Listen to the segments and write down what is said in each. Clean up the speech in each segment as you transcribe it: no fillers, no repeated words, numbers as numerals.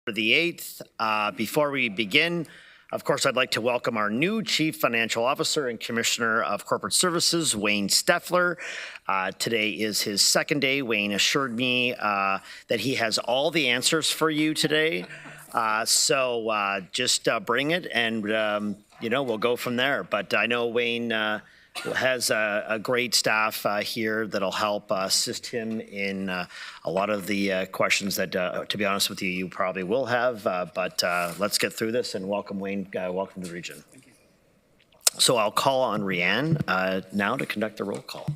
The 8th. Before we begin, of course, I'd like to welcome our new Chief Financial Officer and Commissioner of Corporate Services, Wayne Steffler. Today is his second day. Wayne assured me that he has all the answers for you today. So just bring it and, we'll go from there. But I know Wayne has a great staff here that'll help assist him in a lot of the questions that, to be honest with you, you probably will have. But let's get through this and welcome Wayne. Welcome to the region. Thank you. So I'll call on Rianne now to conduct the roll call.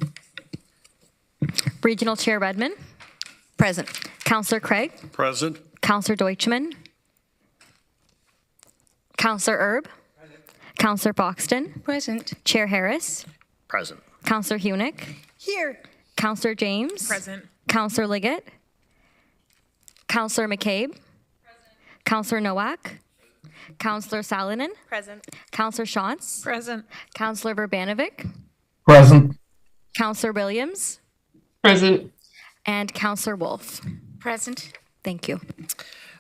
Regional Chair Redmond. Present. Councillor Craig. Present. Councillor Deutschman. Councillor Erb. Councillor Foxton. Present. Chair Harris. Present. Councillor Hunick. Here. Councillor James. Present. Councillor Liggett. Councillor McCabe. Present. Councillor Nowak. Councillor Salonen. Present. Councillor Shantz. Present. Councillor Verbanovic. Present. Councillor Williams. Present. And Councillor Wolf. Present. Thank you.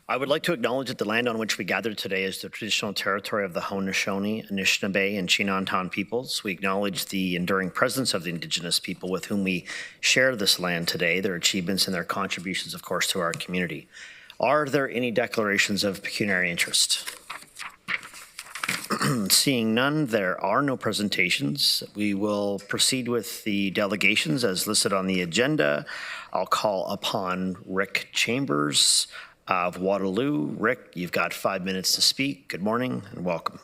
I would like to acknowledge that the land on which we gathered today is the traditional territory of the Haudenosaunee, Anishinaabe, and Chinantan peoples. We acknowledge the enduring presence of the Indigenous people with whom we share this land today, their achievements and their contributions, of course, to our community. Are there any declarations of pecuniary interest? Seeing none, there are no presentations. We will proceed with the delegations as listed on the agenda. I'll call upon Rick Chambers of Waterloo. Rick, you've got 5 minutes to speak. Good morning and welcome.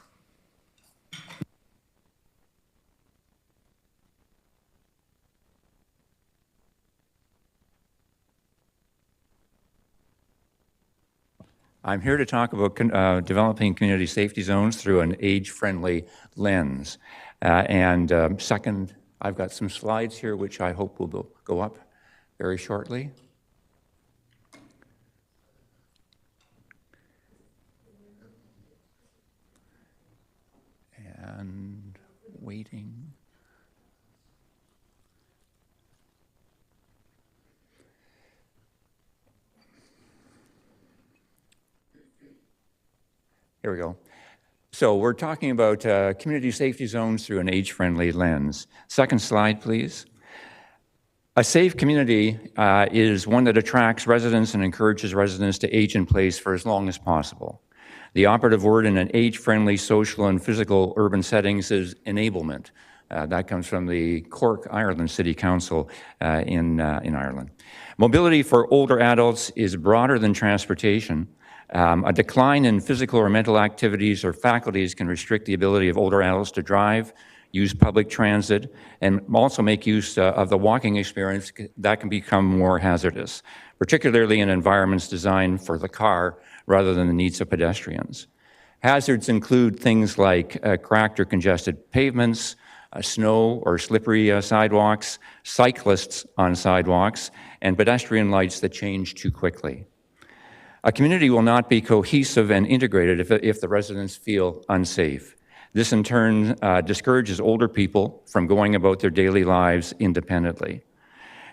I'm here to talk about developing community safety zones through an age-friendly lens. Second, I've got some slides here which I hope will go up very shortly. And waiting. Here we go. So we're talking about community safety zones through an age-friendly lens. Second slide, please. A safe community is one that attracts residents and encourages residents to age in place for as long as possible. The operative word in an age-friendly social and physical urban settings is enablement. That comes from the Cork, Ireland City Council in Ireland. Mobility for older adults is broader than transportation. A decline in physical or mental activities or faculties can restrict the ability of older adults to drive, use public transit, and also make use of the walking experience that can become more hazardous, particularly in environments designed for the car rather than the needs of pedestrians. Hazards include things like cracked or congested pavements, snow or slippery sidewalks, cyclists on sidewalks, and pedestrian lights that change too quickly. A community will not be cohesive and integrated if the residents feel unsafe. This in turn discourages older people from going about their daily lives independently.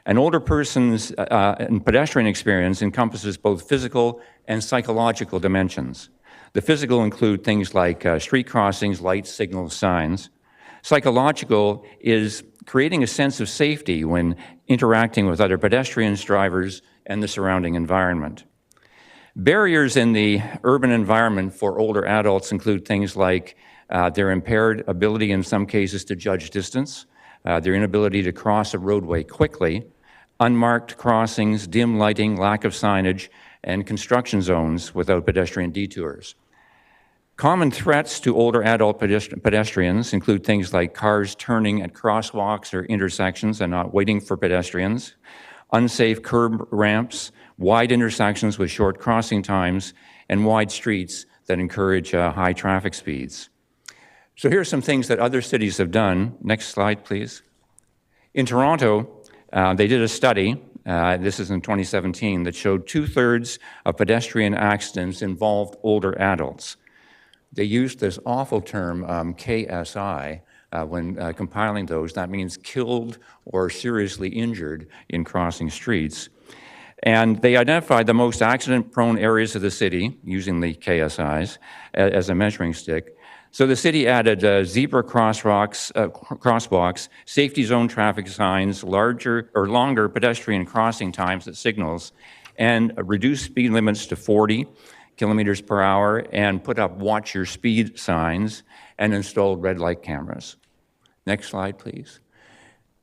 An older person's pedestrian experience encompasses both physical and psychological dimensions. The physical include things like street crossings, lights, signals, signs. Psychological is creating a sense of safety when interacting with other pedestrians, drivers, and the surrounding environment. Barriers in the urban environment for older adults include things like their impaired ability in some cases to judge distance, their inability to cross a roadway quickly, unmarked crossings, dim lighting, lack of signage, and construction zones without pedestrian detours. Common threats to older adult pedestrians include things like cars turning at crosswalks or intersections and not waiting for pedestrians, unsafe curb ramps, wide intersections with short crossing times, and wide streets that encourage high traffic speeds. So here are some things that other cities have done. Next slide, please. In Toronto, they did a study, this is in 2017, that showed 2/3 of pedestrian accidents involved older adults. They used this awful term, KSI, when compiling those. That means killed or seriously injured in crossing streets. And they identified the most accident-prone areas of the city using the KSIs as a measuring stick. So the city added zebra crosswalks, safety zone traffic signs, larger or longer pedestrian crossing times at signals, and reduced speed limits to 40 kilometers per hour, and put up watch your speed signs, and installed red light cameras. Next slide, please.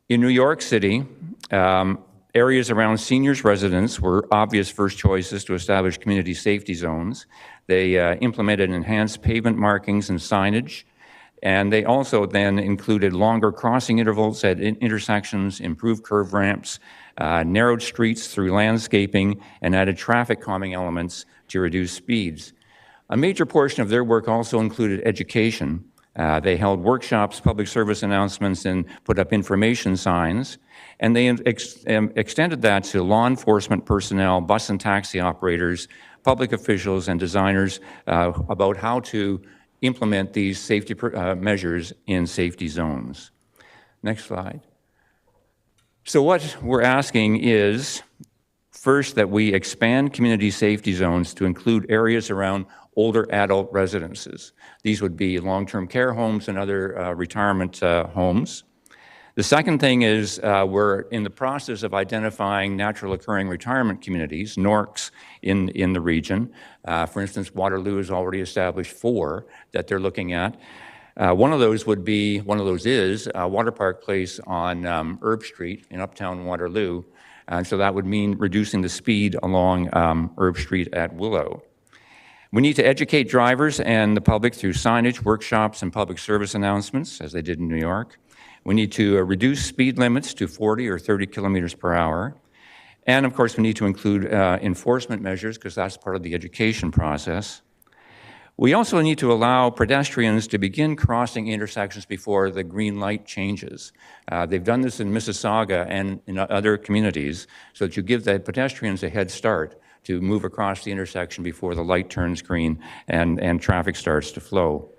In New York City, areas around seniors' residence were obvious first choices to establish community safety zones. They implemented enhanced pavement markings and signage, and they also then included longer crossing intervals at intersections, improved curve ramps, narrowed streets through landscaping, and added traffic calming elements to reduce speeds. A major portion of their work also included education. They held workshops, public service announcements, and put up information signs. And they extended that to law enforcement personnel, bus and taxi operators, public officials, and designers about how to implement these safety measures in safety zones. Next slide. So what we're asking is, first, that we expand community safety zones to include areas around older adult residences. These would be long-term care homes and other retirement homes. The second thing is we're in the process of identifying natural occurring retirement communities, NORCs, in the region. For instance, Waterloo has already established 4 that they're looking at. One of those is Water Park Place on Herb Street in Uptown Waterloo. And so that would mean reducing the speed along Herb Street at Willow. We need to educate drivers and the public through signage, workshops, and public service announcements, as they did in New York. We need to reduce speed limits to 40 or 30 kilometers per hour. And of course, we need to include enforcement measures, because that's part of the education process. We also need to allow pedestrians to begin crossing intersections before the green light changes. They've done this in Mississauga and in other communities, so that you give the pedestrians a head start to move across the intersection before the light turns green and traffic starts to flow.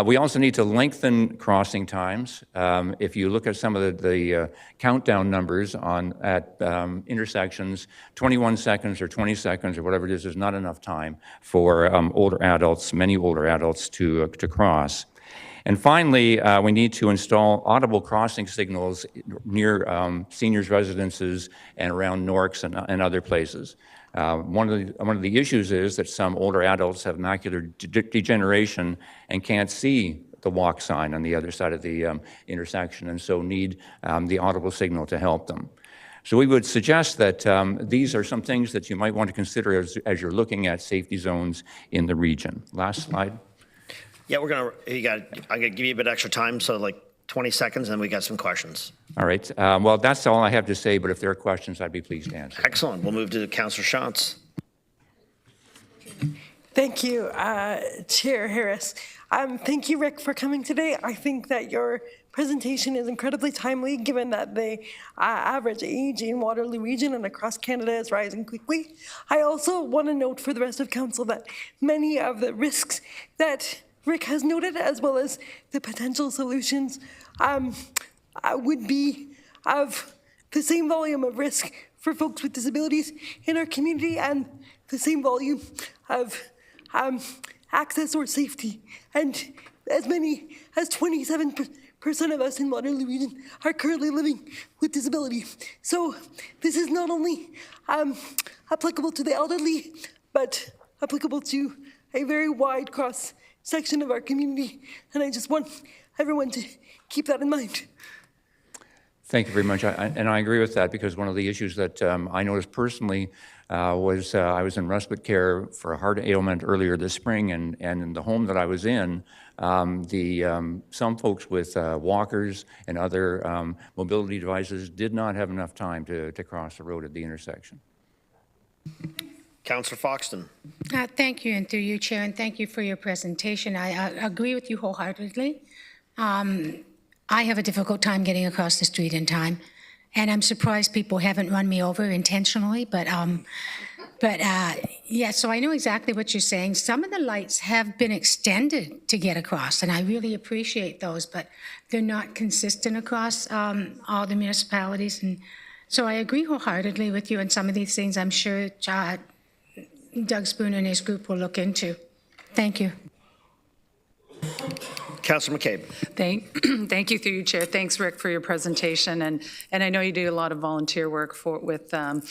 We also need to lengthen crossing times. If you look at some of the countdown numbers at intersections, 21 seconds or 20 seconds or whatever it is not enough time for many older adults to cross. And finally, we need to install audible crossing signals near seniors' residences and around NORCs and other places. One of the issues is that some older adults have macular degeneration and can't see the walk sign on the other side of the intersection, and so need the audible signal to help them. So we would suggest that these are some things that you might want to consider as you're looking at safety zones in the region. Last slide. Yeah, I'm gonna give you a bit extra time, so like 20 seconds, and we got some questions. All right. Well, that's all I have to say, but if there are questions, I'd be pleased to answer. Excellent. We'll move to Councillor Shantz. Thank you, Chair Harris. Thank you, Rick, for coming today. I think that your presentation is incredibly timely, given that the average age in Waterloo region and across Canada is rising quickly. I also want to note for the rest of Council that many of the risks that Rick has noted, as well as the potential solutions, would be of the same volume of risk for folks with disabilities in our community and the same volume of access or safety. And as many as 27% of us in Waterloo region are currently living with disability. So this is not only applicable to the elderly, but applicable to a very wide cross section of our community. And I just want everyone to keep that in mind. Thank you very much. And I agree with that, because one of the issues that I noticed personally was I was in respite care for a heart ailment earlier this spring, and in the home that I was in, some folks with walkers and other mobility devices did not have enough time to cross the road at the intersection. Councillor Foxton. Thank you, and through you, Chair, and thank you for your presentation. I agree with you wholeheartedly. I have a difficult time getting across the street in time, and I'm surprised people haven't run me over intentionally, but yeah, so I know exactly what you're saying. Some of the lights have been extended to get across, and I really appreciate those, but they're not consistent across all the municipalities, and So I agree wholeheartedly with you on some of these things. I'm sure Doug Spooner and his group will look into. Thank you. Councillor McCabe. Thank you through you, Chair. Thanks, Rick, for your presentation. And I know you do a lot of volunteer work with the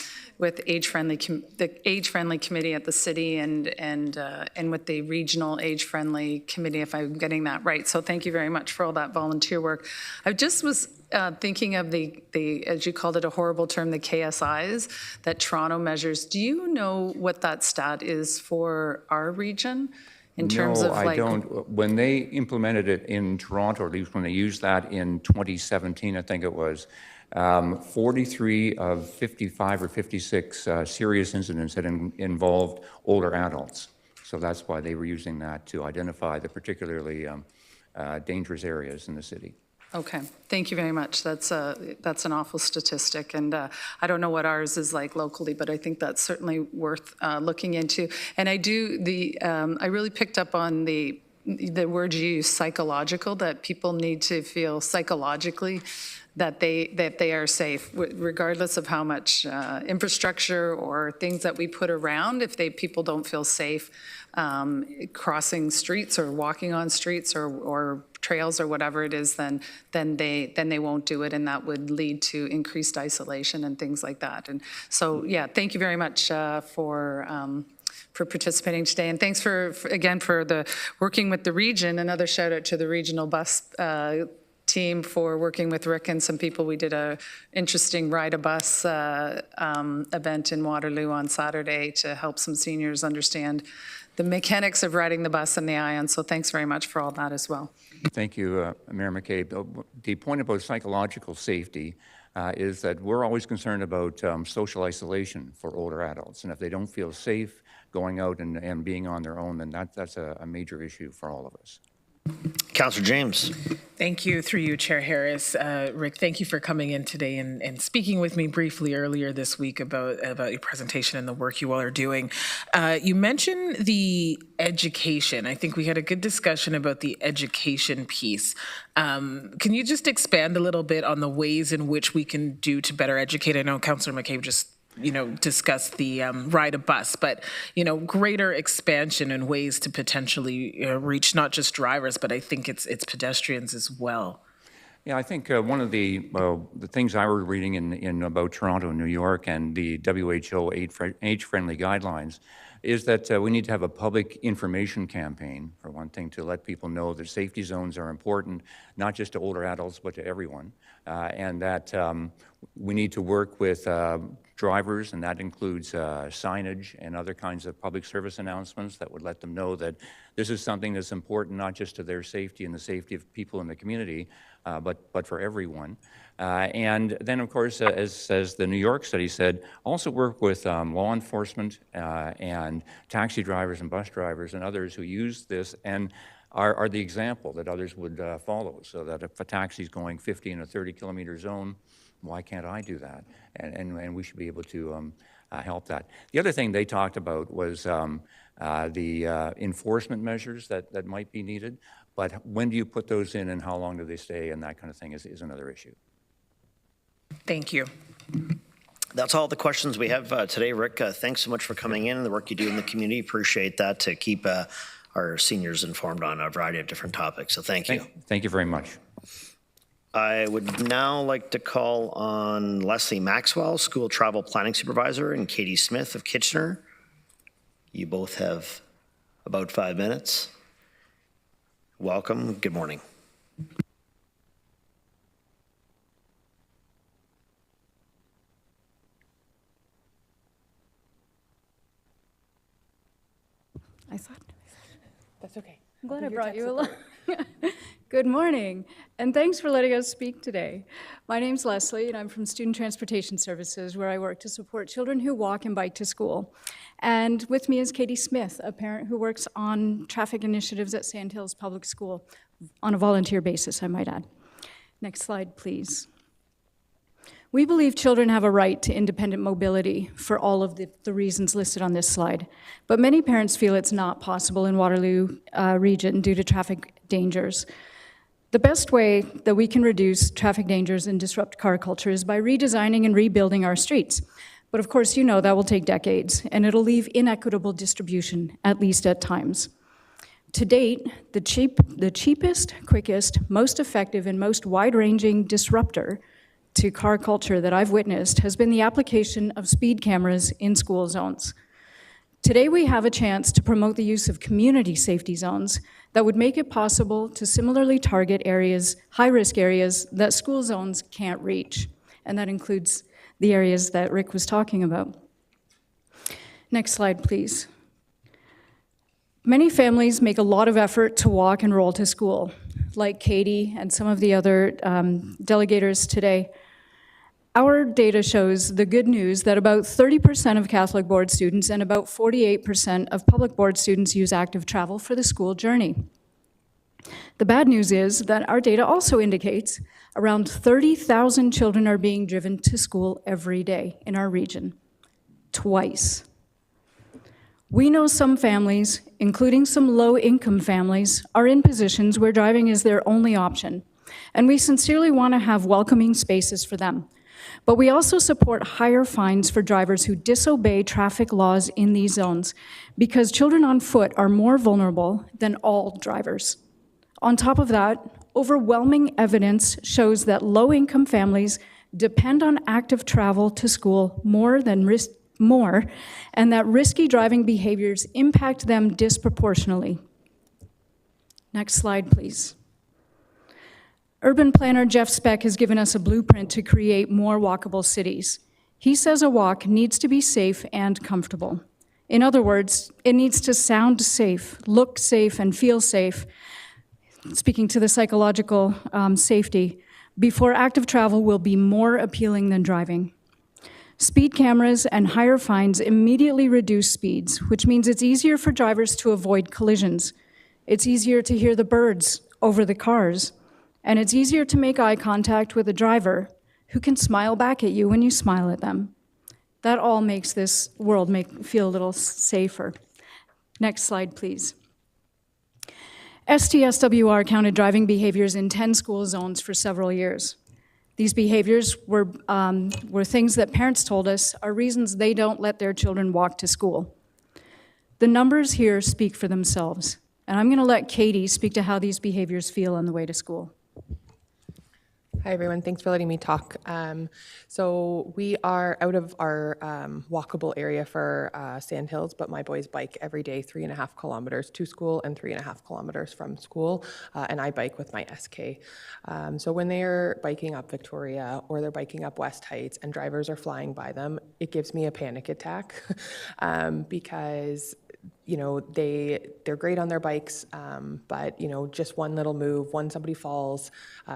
age-friendly committee at the city and with the regional age-friendly committee, if I'm getting that right. So thank you very much for all that volunteer work. I just was thinking of the, as you called it, a horrible term, the KSIs that Toronto measures. Do you know what that stat is for our region? In terms of No, like, I don't. When they implemented it in Toronto, or at least when they used that in 2017, I think it was, 43 of 55 or 56 serious incidents had involved older adults. So that's why they were using that to identify the particularly dangerous areas in the city. okay, thank you very much. That's an awful statistic, and I don't know what ours is like locally, but I think that's certainly worth looking into. And I really picked up on the word you use, psychological, that people need to feel psychologically that they are safe, regardless of how much infrastructure or things that we put around. If people don't feel safe crossing streets or walking on streets or trails or whatever it is, then they won't do it, and that would lead to increased isolation and things like that. And so, yeah, thank you very much for participating today, and thanks for the working with the region. Another shout out to the regional bus team for working with Rick and some people. We did a interesting ride a bus event in Waterloo on Saturday to help some seniors understand the mechanics of riding the bus and the ION. So thanks very much for all that as well. Thank you, Mayor McCabe. The point about psychological safety is that we're always concerned about social isolation for older adults. And if they don't feel safe going out and being on their own, then that's a major issue for all of us. Councillor James. Thank you, through you, Chair Harris. Rick, thank you for coming in today and speaking with me briefly earlier this week about your presentation and the work you all are doing. You mentioned the education. I think we had a good discussion about the education piece. Can you just expand a little bit on the ways in which we can do to better educate? I know Councillor McCabe just discuss the ride a bus, but, greater expansion and ways to potentially reach not just drivers, but I think it's pedestrians as well. Yeah, I think one of the things I was reading in about Toronto and New York and the WHO age-friendly guidelines is that we need to have a public information campaign, for one thing, to let people know that safety zones are important, not just to older adults, but to everyone, and that we need to work with drivers, and that includes signage and other kinds of public service announcements that would let them know that this is something that's important not just to their safety and the safety of people in the community, but for everyone. And then, of course, as the New York study said, also work with law enforcement and taxi drivers and bus drivers and others who use this and are the example that others would follow, so that if a taxi's going 50 in a 30-kilometer zone, why can't I do that? And we should be able to help that. The other thing they talked about was the enforcement measures that might be needed, but when do you put those in and how long do they stay, and that kind of thing is another issue. Thank you. That's all the questions we have today, Rick. Thanks so much for coming in and the work you do in the community. Appreciate that to keep our seniors informed on a variety of different topics. So thank you. Thank you very much. I would now like to call on Leslie Maxwell, School Travel Planning Supervisor, and Katie Smith of Kitchener. You both have about 5 minutes. Welcome. Good morning. I thought. That's okay. I'm glad I brought you along. Good morning, and thanks for letting us speak today. My name's Leslie, and I'm from Student Transportation Services, where I work to support children who walk and bike to school. And with me is Katie Smith, a parent who works on traffic initiatives at Sandhills Public School on a volunteer basis, I might add. Next slide, please. We believe children have a right to independent mobility for all of the reasons listed on this slide, but many parents feel it's not possible in Waterloo region due to traffic dangers. The best way that we can reduce traffic dangers and disrupt car culture is by redesigning and rebuilding our streets. But of course, you know that will take decades, and it'll leave inequitable distribution, at least at times. To date, the cheapest, quickest, most effective, and most wide-ranging disruptor to car culture that I've witnessed has been the application of speed cameras in school zones. Today, we have a chance to promote the use of community safety zones that would make it possible to similarly target areas, high-risk areas that school zones can't reach, and that includes the areas that Rick was talking about. Next slide, please. Many families make a lot of effort to walk and roll to school, like Katie and some of the other delegators today. Our data shows the good news that about 30% of Catholic board students and about 48% of public board students use active travel for the school journey. The bad news is that our data also indicates around 30,000 children are being driven to school every day in our region, twice. We know some families, including some low-income families, are in positions where driving is their only option, and we sincerely want to have welcoming spaces for them. But we also support higher fines for drivers who disobey traffic laws in these zones, because children on foot are more vulnerable than all drivers. On top of that, overwhelming evidence shows that low-income families depend on active travel to school more, and that risky driving behaviors impact them disproportionately. Next slide, please. Urban planner Jeff Speck has given us a blueprint to create more walkable cities. He says a walk needs to be safe and comfortable. In other words, it needs to sound safe, look safe, and feel safe, speaking to the psychological safety, before active travel will be more appealing than driving. Speed cameras and higher fines immediately reduce speeds, which means it's easier for drivers to avoid collisions. It's easier to hear the birds over the cars. And it's easier to make eye contact with a driver who can smile back at you when you smile at them. That all makes this world feel a little safer. Next slide, please. STSWR counted driving behaviors in 10 school zones for several years. These behaviors were things that parents told us are reasons they don't let their children walk to school. The numbers here speak for themselves, and I'm going to let Katie speak to how these behaviors feel on the way to school. Hi, everyone. Thanks for letting me talk. So we are out of our walkable area for Sandhills, but my boys bike every day 3.5 kilometers to school and 3.5 kilometers from school, and I bike with my SK. So when they're biking up Victoria or they're biking up West Heights and drivers are flying by them, it gives me a panic attack because they're great on their bikes, but just one little move, somebody falls,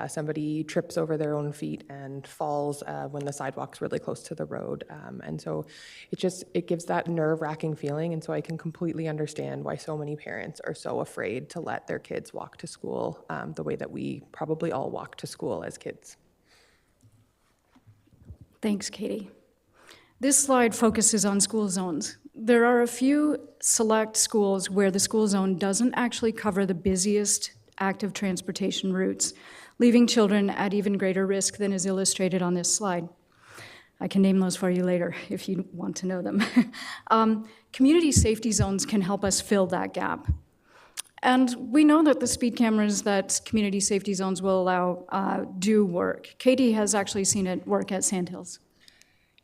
somebody trips over their own feet and falls when the sidewalk's really close to the road, and so it gives that nerve-wracking feeling. And so I can completely understand why so many parents are so afraid to let their kids walk to school the way that we probably all walk to school as kids. Thanks, Katie. This slide focuses on school zones. There are a few select schools where the school zone doesn't actually cover the busiest active transportation routes, leaving children at even greater risk than is illustrated on this slide. I can name those for you later if you want to know them. Community safety zones can help us fill that gap. And we know that the speed cameras that community safety zones will allow do work. Katie has actually seen it work at Sandhills.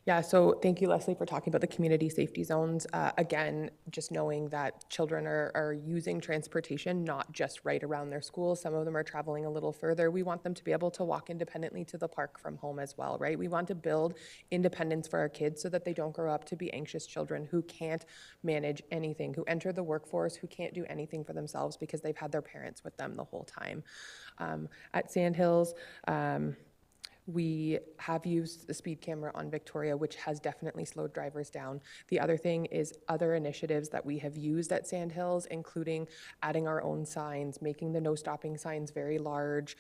Yeah, so thank you, Leslie, for talking about the community safety zones. Again, just knowing that children are using transportation, not just right around their school. Some of them are traveling a little further. We want them to be able to walk independently to the park from home as well, right? We want to build independence for our kids so that they don't grow up to be anxious children who can't manage anything, who enter the workforce, who can't do anything for themselves because they've had their parents with them the whole time. At Sandhills, we have used the speed camera on Victoria, which has definitely slowed drivers down. The other thing is other initiatives that we have used at Sandhills, including adding our own signs, making the no stopping signs very large,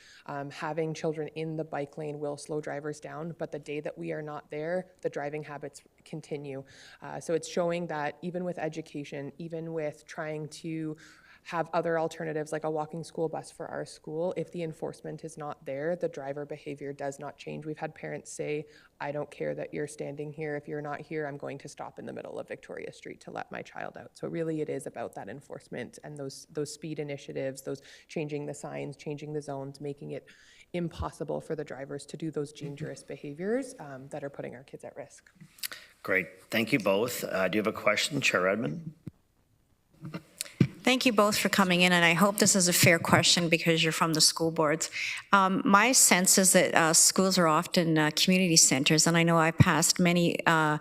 having children in the bike lane will slow drivers down, but the day that we are not there, the driving habits continue. So it's showing that even with education, even with trying to have other alternatives like a walking school bus for our school. If the enforcement is not there, the driver behavior does not change. We've had parents say, I don't care that you're standing here. If you're not here, I'm going to stop in the middle of Victoria Street to let my child out. So really it is about that enforcement and those speed initiatives, those changing the signs, changing the zones, making it impossible for the drivers to do those dangerous behaviors that are putting our kids at risk. Great. Thank you both. Do you have a question, Chair Redmond? Thank you both for coming in, and I hope this is a fair question because you're from the school boards. My sense is that schools are often community centers, and I know I passed many on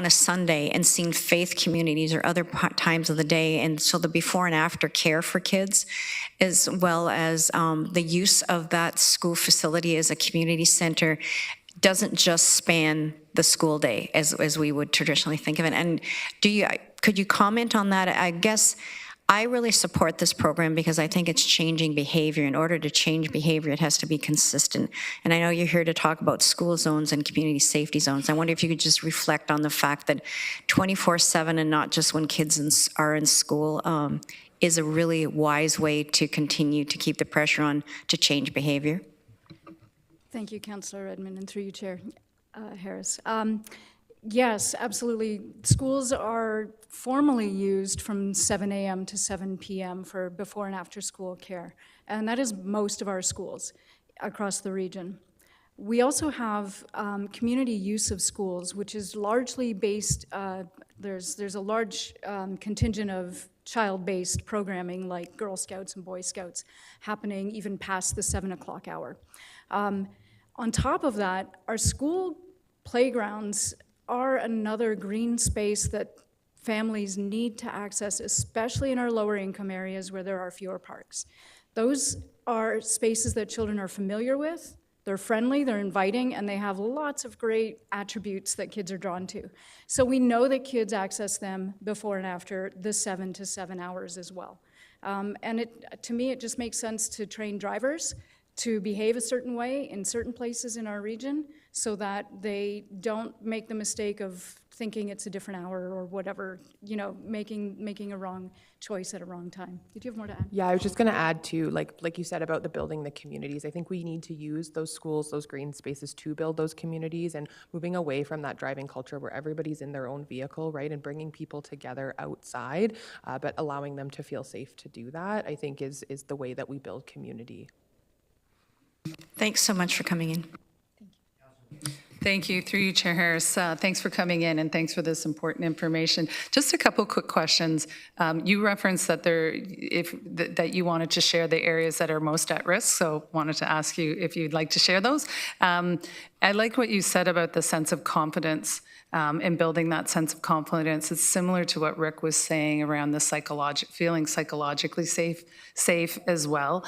a Sunday and seen faith communities or other times of the day, and so the before and after care for kids, as well as the use of that school facility as a community center, doesn't just span the school day as we would traditionally think of it. And could you comment on that? I guess I really support this program because I think it's changing behavior. In order to change behavior, it has to be consistent. And I know you're here to talk about school zones and community safety zones. I wonder if you could just reflect on the fact that 24/7 and not just when kids are in school is a really wise way to continue to keep the pressure on to change behavior. Thank you, Councillor Redmond, and through you, Chair Harris. Yes, absolutely. Schools are formally used from 7 a.m. to 7 p.m. for before and after school care, and that is most of our schools across the region. We also have community use of schools, which is largely based, there's a large contingent of child-based programming like Girl Scouts and Boy Scouts happening even past the 7 o'clock hour. On top of that, our school playgrounds are another green space that families need to access, especially in our lower income areas where there are fewer parks. Those are spaces that children are familiar with, they're friendly, they're inviting, and they have lots of great attributes that kids are drawn to. So we know that kids access them before and after the 7 to 7 hours as well. And to me, it just makes sense to train drivers to behave a certain way in certain places in our region so that they don't make the mistake of thinking it's a different hour or whatever, you know, making a wrong choice at a wrong time. Did you have more to add? Yeah, I was just going to add to, like you said about the building the communities. I think we need to use those schools, those green spaces to build those communities and moving away from that driving culture where everybody's in their own vehicle, right, and bringing people together outside, but allowing them to feel safe to do that, I think is the way that we build community. Thanks so much for coming in. Thank you. Through you, Chair Harris. Thanks for coming in and thanks for this important information. Just a couple quick questions. You referenced that that you wanted to share the areas that are most at risk, so wanted to ask you if you'd like to share those. I like what you said about the sense of confidence and building that sense of confidence. It's similar to what Rick was saying around the feeling psychologically safe as well.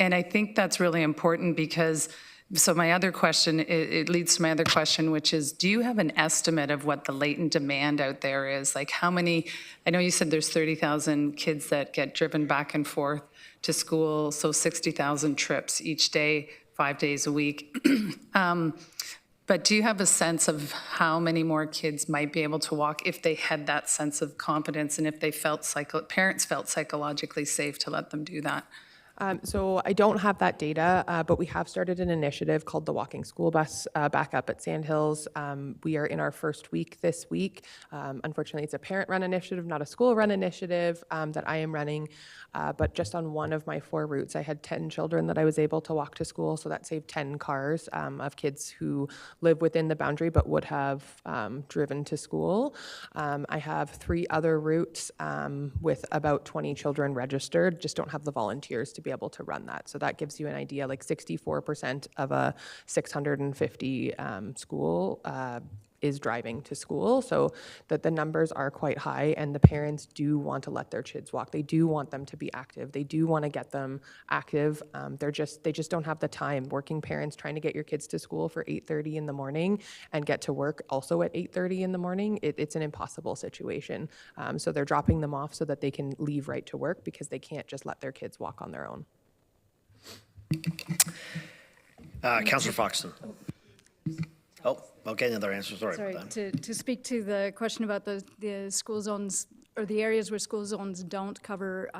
And I think that's really important because, so my other question, it leads to my other question, which is, do you have an estimate of what the latent demand out there is? Like how many, I know you said there's 30,000 kids that get driven back and forth to school, so 60,000 trips each day, 5 days a week. But do you have a sense of how many more kids might be able to walk if they had that sense of confidence and if they parents felt psychologically safe to let them do that? So I don't have that data, but we have started an initiative called the Walking School Bus back up at Sandhills. We are in our first week this week. Unfortunately, it's a parent-run initiative, not a school-run initiative that I am running. But just on one of my 4 routes, I had 10 children that I was able to walk to school, so that saved 10 cars of kids who live within the boundary but would have driven to school. I have 3 other routes with about 20 children registered, just don't have the volunteers to be able to run that. So that gives you an idea, like 64% of a 650 school is driving to school, so that the numbers are quite high, and the parents do want to let their kids walk. They do want them to be active. They do want to get them active. They just don't have the time. Working parents trying to get your kids to school for 8:30 in the morning and get to work also at 8:30 in the morning, it's an impossible situation. So they're dropping them off so that they can leave right to work because they can't just let their kids walk on their own. Councillor Foxton. Oh, okay, another answer. Sorry Sorry, about that. to speak to the question about the school zones or the areas where school zones don't cover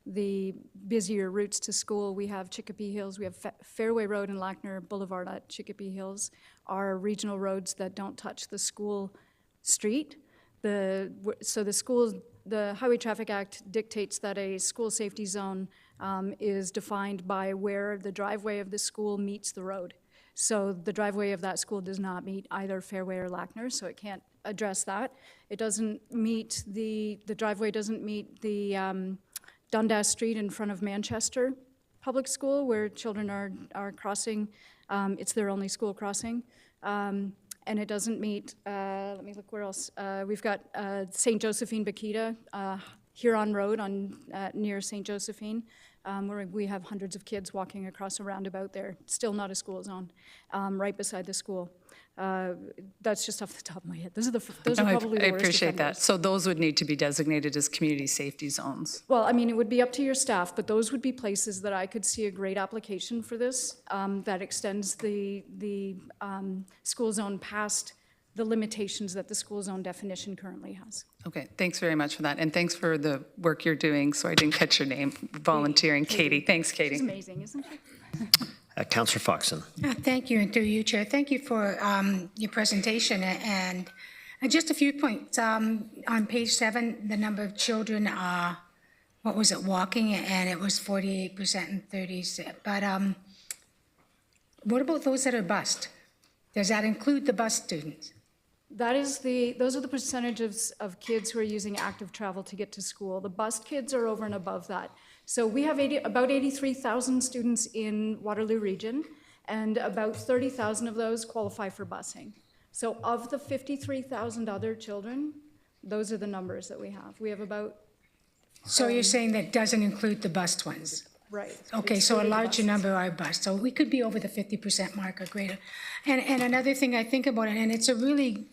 the busier routes to school. We have Chicopee Hills, we have Fairway Road and Lackner Boulevard at Chicopee Hills are regional roads that don't touch the school street. So the Highway Traffic Act dictates that a school safety zone is defined by where the driveway of the school meets the road. So the driveway of that school does not meet either Fairway or Lackner, so it can't address that. It doesn't meet the driveway doesn't meet the Dundas Street in front of Manchester Public School, where children are crossing. It's their only school crossing. And it doesn't meet, let me look where else. We've got St. Josephine Bakita, Huron Road near St. Josephine, where we have hundreds of kids walking across a roundabout there. Still not a school zone, right beside the school. That's just off the top of my head. Those are probably the I worst appreciate that. offenders. So those would need to be designated as community safety zones. Well, I mean, it would be up to your staff, but those would be places that I could see a great application for this, that extends the school zone past the limitations that the school zone definition currently has. Okay, thanks very much for that. And thanks for the work you're doing. So I didn't catch your name, volunteering. Katie. Thanks, Katie. She's amazing, isn't she? Councillor Foxon. Thank you, and through you, Chair. Thank you for your presentation. And just a few points. On page 7, the number of children, what was it, walking, and it was 48% and 30%. But what about those that are bused? Does that include the bus students? Those are the percentages of kids who are using active travel to get to school. The bused kids are over and above that. So we have about 83,000 students in Waterloo region, and about 30,000 of those qualify for busing. So of the 53,000 other children, those are the numbers that we have. We have about... So you're saying that doesn't include the bused ones? Right. Okay, so a larger number are bused. So we could be over the 50% mark or greater. And another thing I think about it, and it's a really,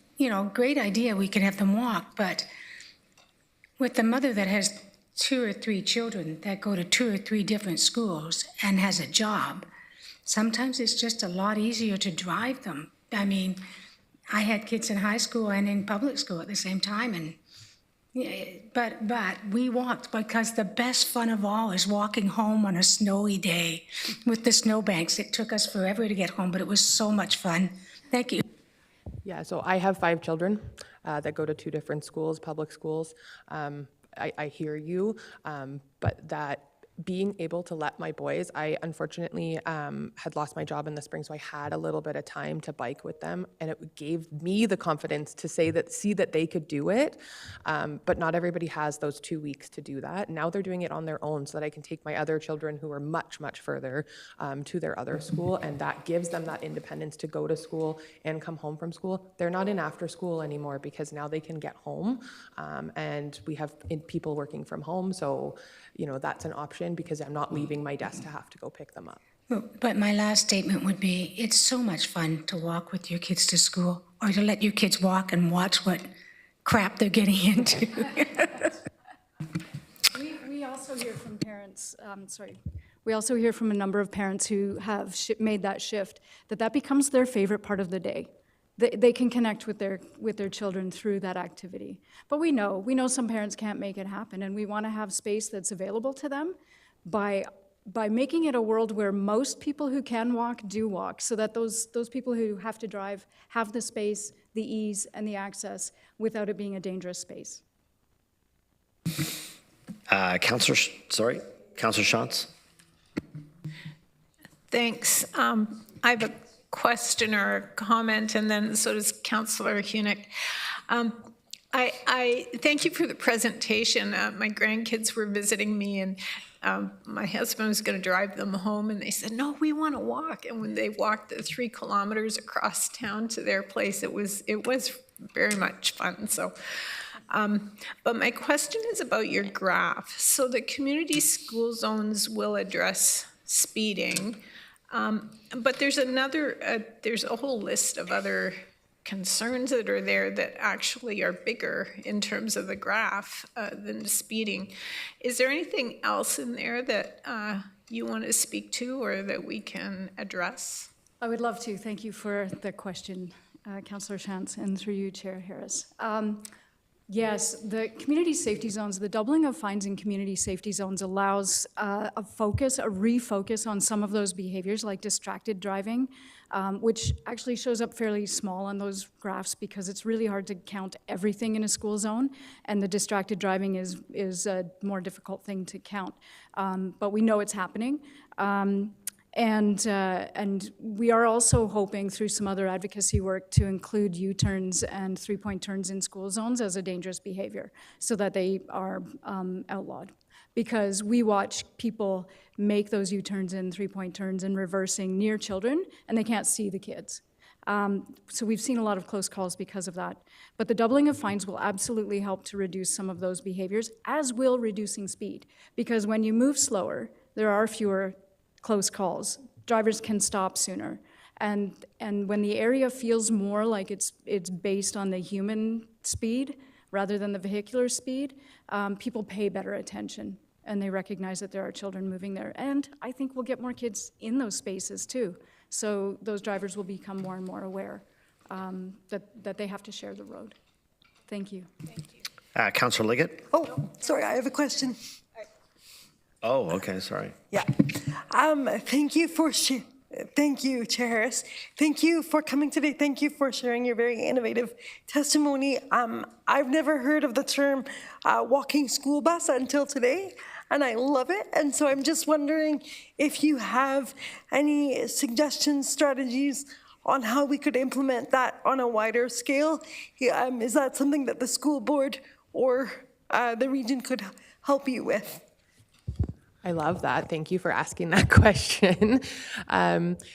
great idea, we can have them walk, but with the mother that has 2 or 3 children that go to 2 or 3 different schools and has a job, sometimes it's just a lot easier to drive them. I mean, I had kids in high school and in public school at the same time, and but we walked because the best fun of all is walking home on a snowy day with the snowbanks. It took us forever to get home, but it was so much fun. Thank you. Yeah, so I have 5 children that go to 2 different schools, public schools. I hear you, but that being able to let my boys, I unfortunately had lost my job in the spring, so I had a little bit of time to bike with them, and it gave me the confidence to see that they could do it, but not everybody has those 2 weeks to do that. Now they're doing it on their own so that I can take my other children who are much, much further to their other school, and that gives them that independence to go to school and come home from school. They're not in after school anymore because now they can get home, and we have people working from home, so that's an option because I'm not leaving my desk to have to go pick them up. But my last statement would be, it's so much fun to walk with your kids to school or to let your kids walk and watch what crap they're getting into. We also hear from parents, we also hear from a number of parents who have made that shift, that becomes their favorite part of the day. They can connect with their children through that activity. But we know some parents can't make it happen, and we want to have space that's available to them by making it a world where most people who can walk do walk, so that those people who have to drive have the space, the ease, and the access without it being a dangerous space. Councillor Shantz. Thanks. I have a question or a comment, and then so does Councillor Hunick. I thank you for the presentation. My grandkids were visiting me, and my husband was going to drive them home, and they said, no, we want to walk. And when they walked the 3 kilometers across town to their place, it was very much fun. So, but my question is about your graph. So the community school zones will address speeding, but there's a whole list of other concerns that are there that actually are bigger in terms of the graph than the speeding. Is there anything else in there that you want to speak to or that we can address? I would love to. Thank you for the question, Councillor Shantz, and through you, Chair Harris. Yes, the community safety zones, the doubling of fines in community safety zones allows a refocus on some of those behaviors like distracted driving, which actually shows up fairly small on those graphs because it's really hard to count everything in a school zone, and the distracted driving is a more difficult thing to count. But we know it's happening. And we are also hoping through some other advocacy work to include U-turns and three-point turns in school zones as a dangerous behavior so that they are outlawed. Because we watch people make those U-turns and three-point turns and reversing near children, and they can't see the kids. So we've seen a lot of close calls because of that. But the doubling of fines will absolutely help to reduce some of those behaviors, as will reducing speed. Because when you move slower, there are fewer close calls. Drivers can stop sooner. And when the area feels more like it's based on the human speed rather than the vehicular speed, people pay better attention and they recognize that there are children moving there. And I think we'll get more kids in those spaces too. So those drivers will become more and more aware that they have to share the road. Thank you. Councillor Liggett? Oh, sorry, I have a question. Oh, okay, sorry. Yeah. Thank you, Chair Harris. Thank you for coming today. Thank you for sharing your very innovative testimony. I've never heard of the term walking school bus until today, and I love it. And so I'm just wondering if you have any suggestions, strategies on how we could implement that on a wider scale. Is that something that the school board or the region could help you with? I love that. Thank you for asking that question.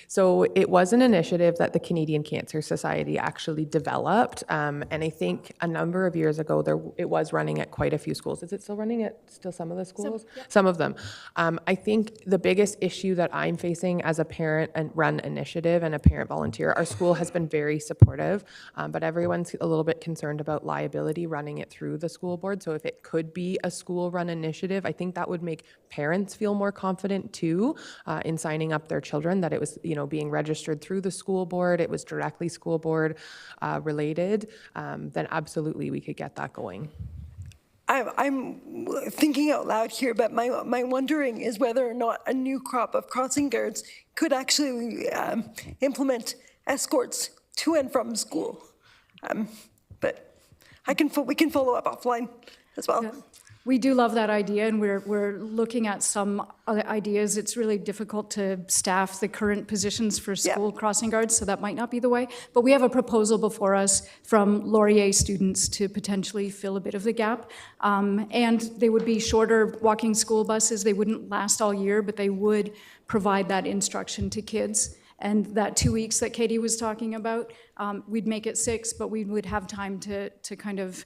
So it was an initiative that the Canadian Cancer Society actually developed. And I think a number of years ago, it was running at quite a few schools. Is it still running at some of the schools? Some of them. I think the biggest issue that I'm facing as a parent and run initiative and a parent volunteer, our school has been very supportive, but everyone's a little bit concerned about liability running it through the school board. So if it could be a school run initiative, I think that would make parents feel more confident too in signing up their children, that it was being registered through the school board, it was directly school board related, then absolutely we could get that going. I'm thinking out loud here, but my wondering is whether or not a new crop of crossing guards could actually implement escorts to and from school. But we can follow up offline as well. Yeah. We do love that idea, and we're looking at some other ideas. It's really difficult to staff the current positions for school crossing guards, so that might not be the way. But we have a proposal before us from Laurier students to potentially fill a bit of the gap. And they would be shorter walking school buses. They wouldn't last all year, but they would provide that instruction to kids. And that 2 weeks that Katie was talking about, we'd make it 6, but we would have time to kind of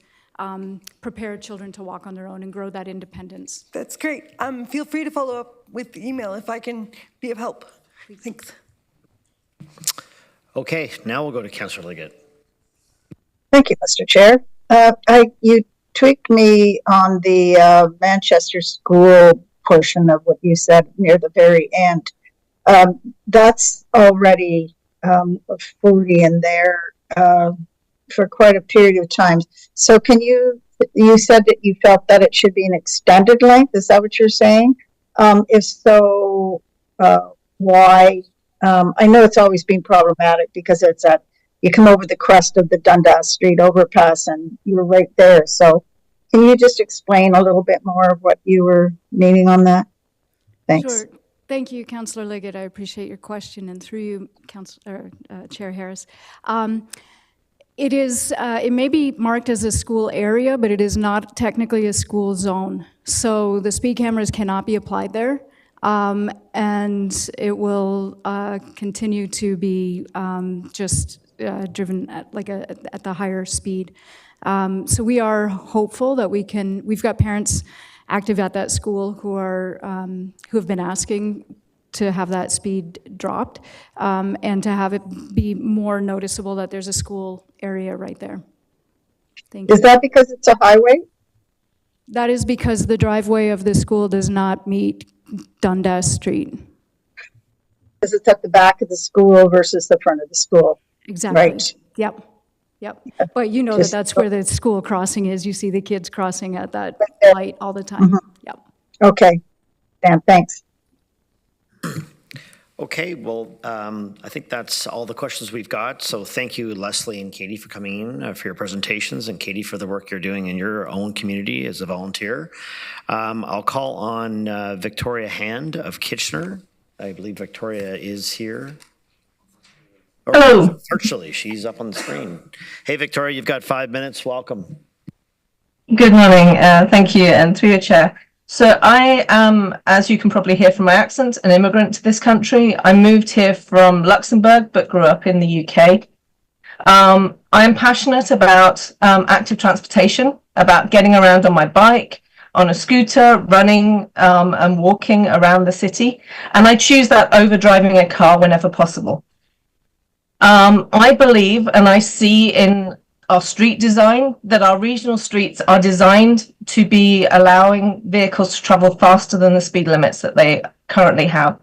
prepare children to walk on their own and grow that independence. That's great. Feel free to follow up with email if I can be of help. Thanks. Okay, now we'll go to Councillor Liggett. Thank you, Mr. Chair. You tweaked me on the Manchester School portion of what you said near the very end. That's already 40 in there for quite a period of time. So you said that you felt that it should be an extended length. Is that what you're saying? If so, why? I know it's always been problematic because you come over the crest of the Dundas Street overpass and you're right there. So can you just explain a little bit more of what you were meaning on that? Thanks. Sure. Thank you, Councillor Liggett. I appreciate your question, and through you, Chair Harris. It may be marked as a school area, but it is not technically a school zone. So the speed cameras cannot be applied there, and it will continue to be just driven at at the higher speed. So we are hopeful that we've got parents active at that school who have been asking to have that speed dropped and to have it be more noticeable that there's a school area right there. Thank you. Is that because it's a highway? That is because the driveway of the school does not meet Dundas Street. Because it's at the back of the school versus the front of the school. Exactly. Right. Yep. Yep. But you know that that's where the school crossing is. You see the kids crossing at that light all the time. Yep. Okay, Dan, thanks. Okay, well, I think that's all the questions we've got. So thank you, Leslie and Katie, for coming in for your presentations, and Katie for the work you're doing in your own community as a volunteer. I'll call on Victoria Hand of Kitchener. I believe Victoria is here. Hello. Virtually, she's up on the screen. Hey, Victoria, you've got 5 minutes. Welcome. Good morning. Thank you, and through your chair. So I am, as you can probably hear from my accent, an immigrant to this country. I moved here from Luxembourg, but grew up in the UK. I am passionate about active transportation, about getting around on my bike, on a scooter, running and walking around the city. And I choose that over driving a car whenever possible. I believe, and I see in our street design, that our regional streets are designed to be allowing vehicles to travel faster than the speed limits that they currently have.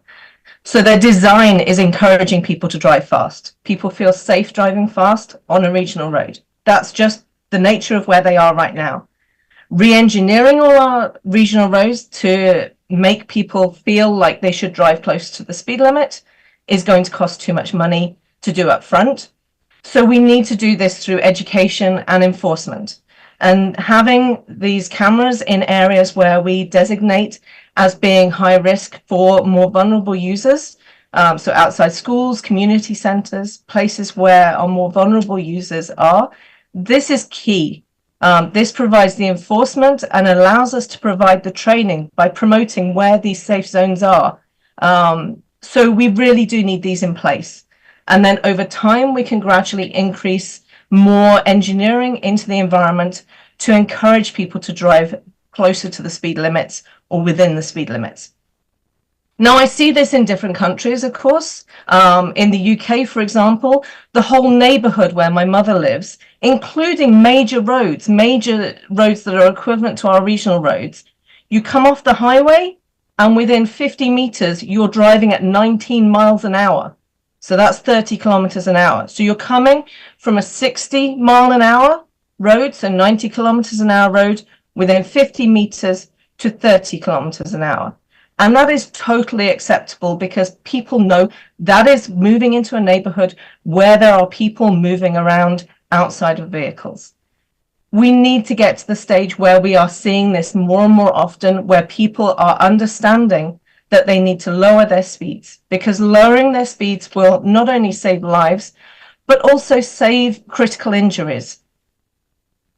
So their design is encouraging people to drive fast. People feel safe driving fast on a regional road. That's just the nature of where they are right now. Re-engineering all our regional roads to make people feel like they should drive close to the speed limit is going to cost too much money to do up front. So we need to do this through education and enforcement. And having these cameras in areas where we designate as being high risk for more vulnerable users, so outside schools, community centers, places where our more vulnerable users are, this is key. This provides the enforcement and allows us to provide the training by promoting where these safe zones are. So we really do need these in place. And then over time, we can gradually increase more engineering into the environment to encourage people to drive closer to the speed limits or within the speed limits. Now, I see this in different countries, of course. In the UK, for example, the whole neighborhood where my mother lives, including major roads that are equivalent to our regional roads, you come off the highway and within 50 meters, you're driving at 19 miles an hour. So that's 30 kilometers an hour. So you're coming from a 60 mile an hour road, so 90 kilometers an hour road, within 50 meters to 30 kilometers an hour. And that is totally acceptable because people know that is moving into a neighborhood where there are people moving around outside of vehicles. We need to get to the stage where we are seeing this more and more often, where people are understanding that they need to lower their speeds, because lowering their speeds will not only save lives, but also save critical injuries.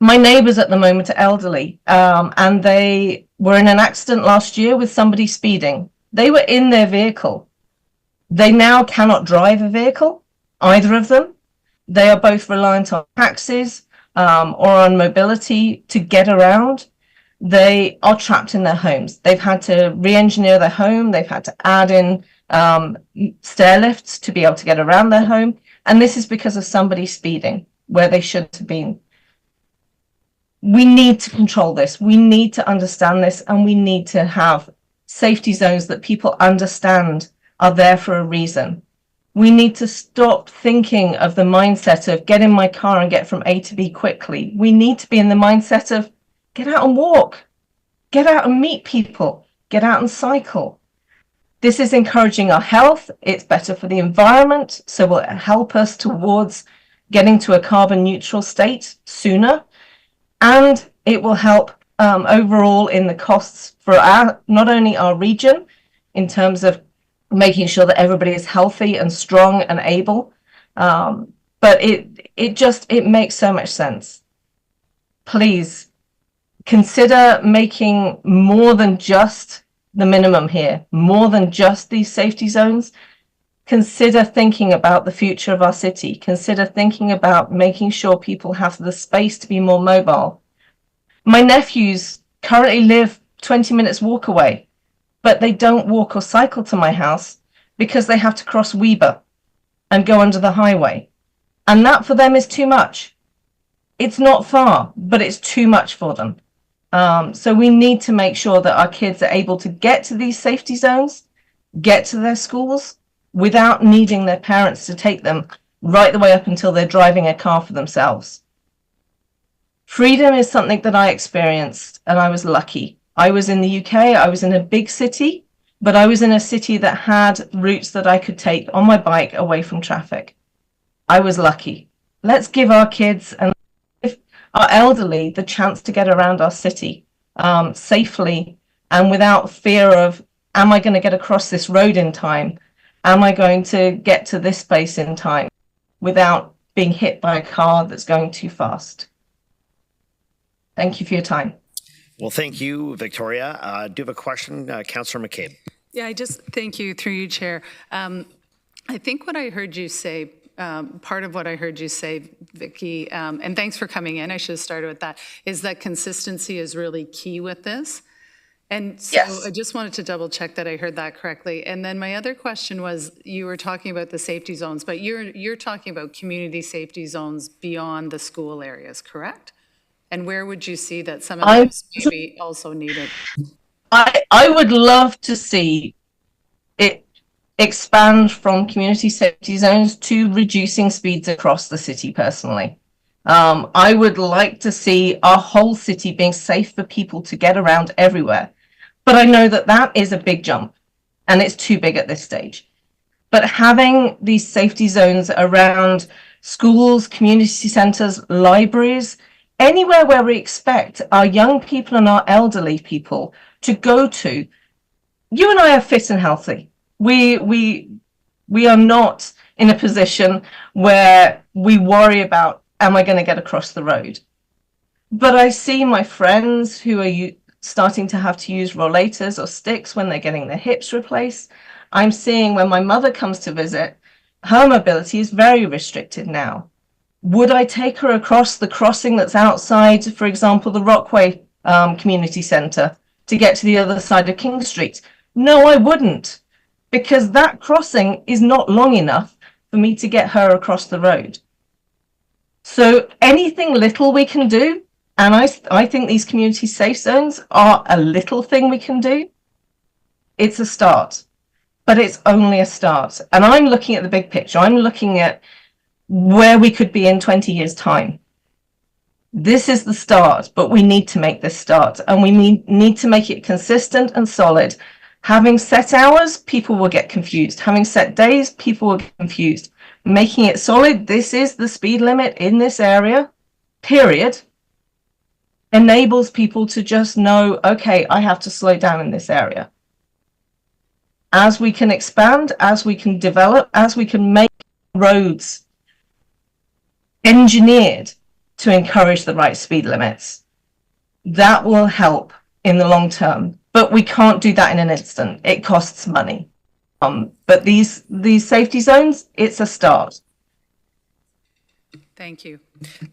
My neighbors at the moment are elderly, and they were in an accident last year with somebody speeding. They were in their vehicle. They now cannot drive a vehicle, either of them. They are both reliant on taxis or on mobility to get around. They are trapped in their homes. They've had to re-engineer their home. They've had to add in stair lifts to be able to get around their home. And this is because of somebody speeding where they should have been. We need to control this. We need to understand this, and we need to have safety zones that people understand are there for a reason. We need to stop thinking of the mindset of get in my car and get from A to B quickly. We need to be in the mindset of get out and walk, get out and meet people, get out and cycle. This is encouraging our health. It's better for the environment, so will help us towards getting to a carbon neutral state sooner. And it will help overall in the costs for not only our region in terms of making sure that everybody is healthy and strong and able, but it makes so much sense. Please consider making more than just the minimum here, more than just these safety zones. Consider thinking about the future of our city. Consider thinking about making sure people have the space to be more mobile. My nephews currently live 20 minutes walk away, but they don't walk or cycle to my house because they have to cross Weber and go under the highway. And that for them is too much. It's not far, but it's too much for them. So we need to make sure that our kids are able to get to these safety zones, get to their schools, without needing their parents to take them right the way up until they're driving a car for themselves. Freedom is something that I experienced, and I was lucky. I was in the UK, I was in a big city, but I was in a city that had routes that I could take on my bike away from traffic. I was lucky. Let's give our kids and our elderly the chance to get around our city safely and without fear of, am I going to get across this road in time? Am I going to get to this place in time without being hit by a car that's going too fast? Thank you for your time. Well, thank you, Victoria. Do you have a question, Councillor McCabe? Yeah, I just, thank you, through you, Chair. I think what I heard you say, part of what I heard you say, Vicki, and thanks for coming in, I should have started with that, is that consistency is really key with this. And so Yes. I just wanted to double check that I heard that correctly. And then my other question was, you were talking about the safety zones, but you're talking about community safety zones beyond the school areas, correct? And where would you see that some of those maybe also needed? I would love to see it expand from community safety zones to reducing speeds across the city personally. I would like to see our whole city being safe for people to get around everywhere. But I know that that is a big jump and it's too big at this stage. But having these safety zones around schools, community centres, libraries, anywhere where we expect our young people and our elderly people to go to. You and I are fit and healthy. We are not in a position where we worry about, am I going to get across the road? But I see my friends who are starting to have to use rollators or sticks when they're getting their hips replaced. I'm seeing when my mother comes to visit, her mobility is very restricted now. Would I take her across the crossing that's outside, for example, the Rockway Community Centre to get to the other side of King Street? No, I wouldn't, because that crossing is not long enough for me to get her across the road. So anything little we can do, and I think these community safe zones are a little thing we can do. It's a start, but it's only a start. And I'm looking at the big picture. I'm looking at where we could be in 20 years' time. This is the start, but we need to make this start, and we need to make it consistent and solid. Having set hours, people will get confused. Having set days, people will get confused. Making it solid, this is the speed limit in this area, period, enables people to just know, okay, I have to slow down in this area. As we can expand, as we can develop, as we can make roads engineered to encourage the right speed limits, that will help in the long term. But we can't do that in an instant. It costs money. But these safety zones, it's a start. Thank you.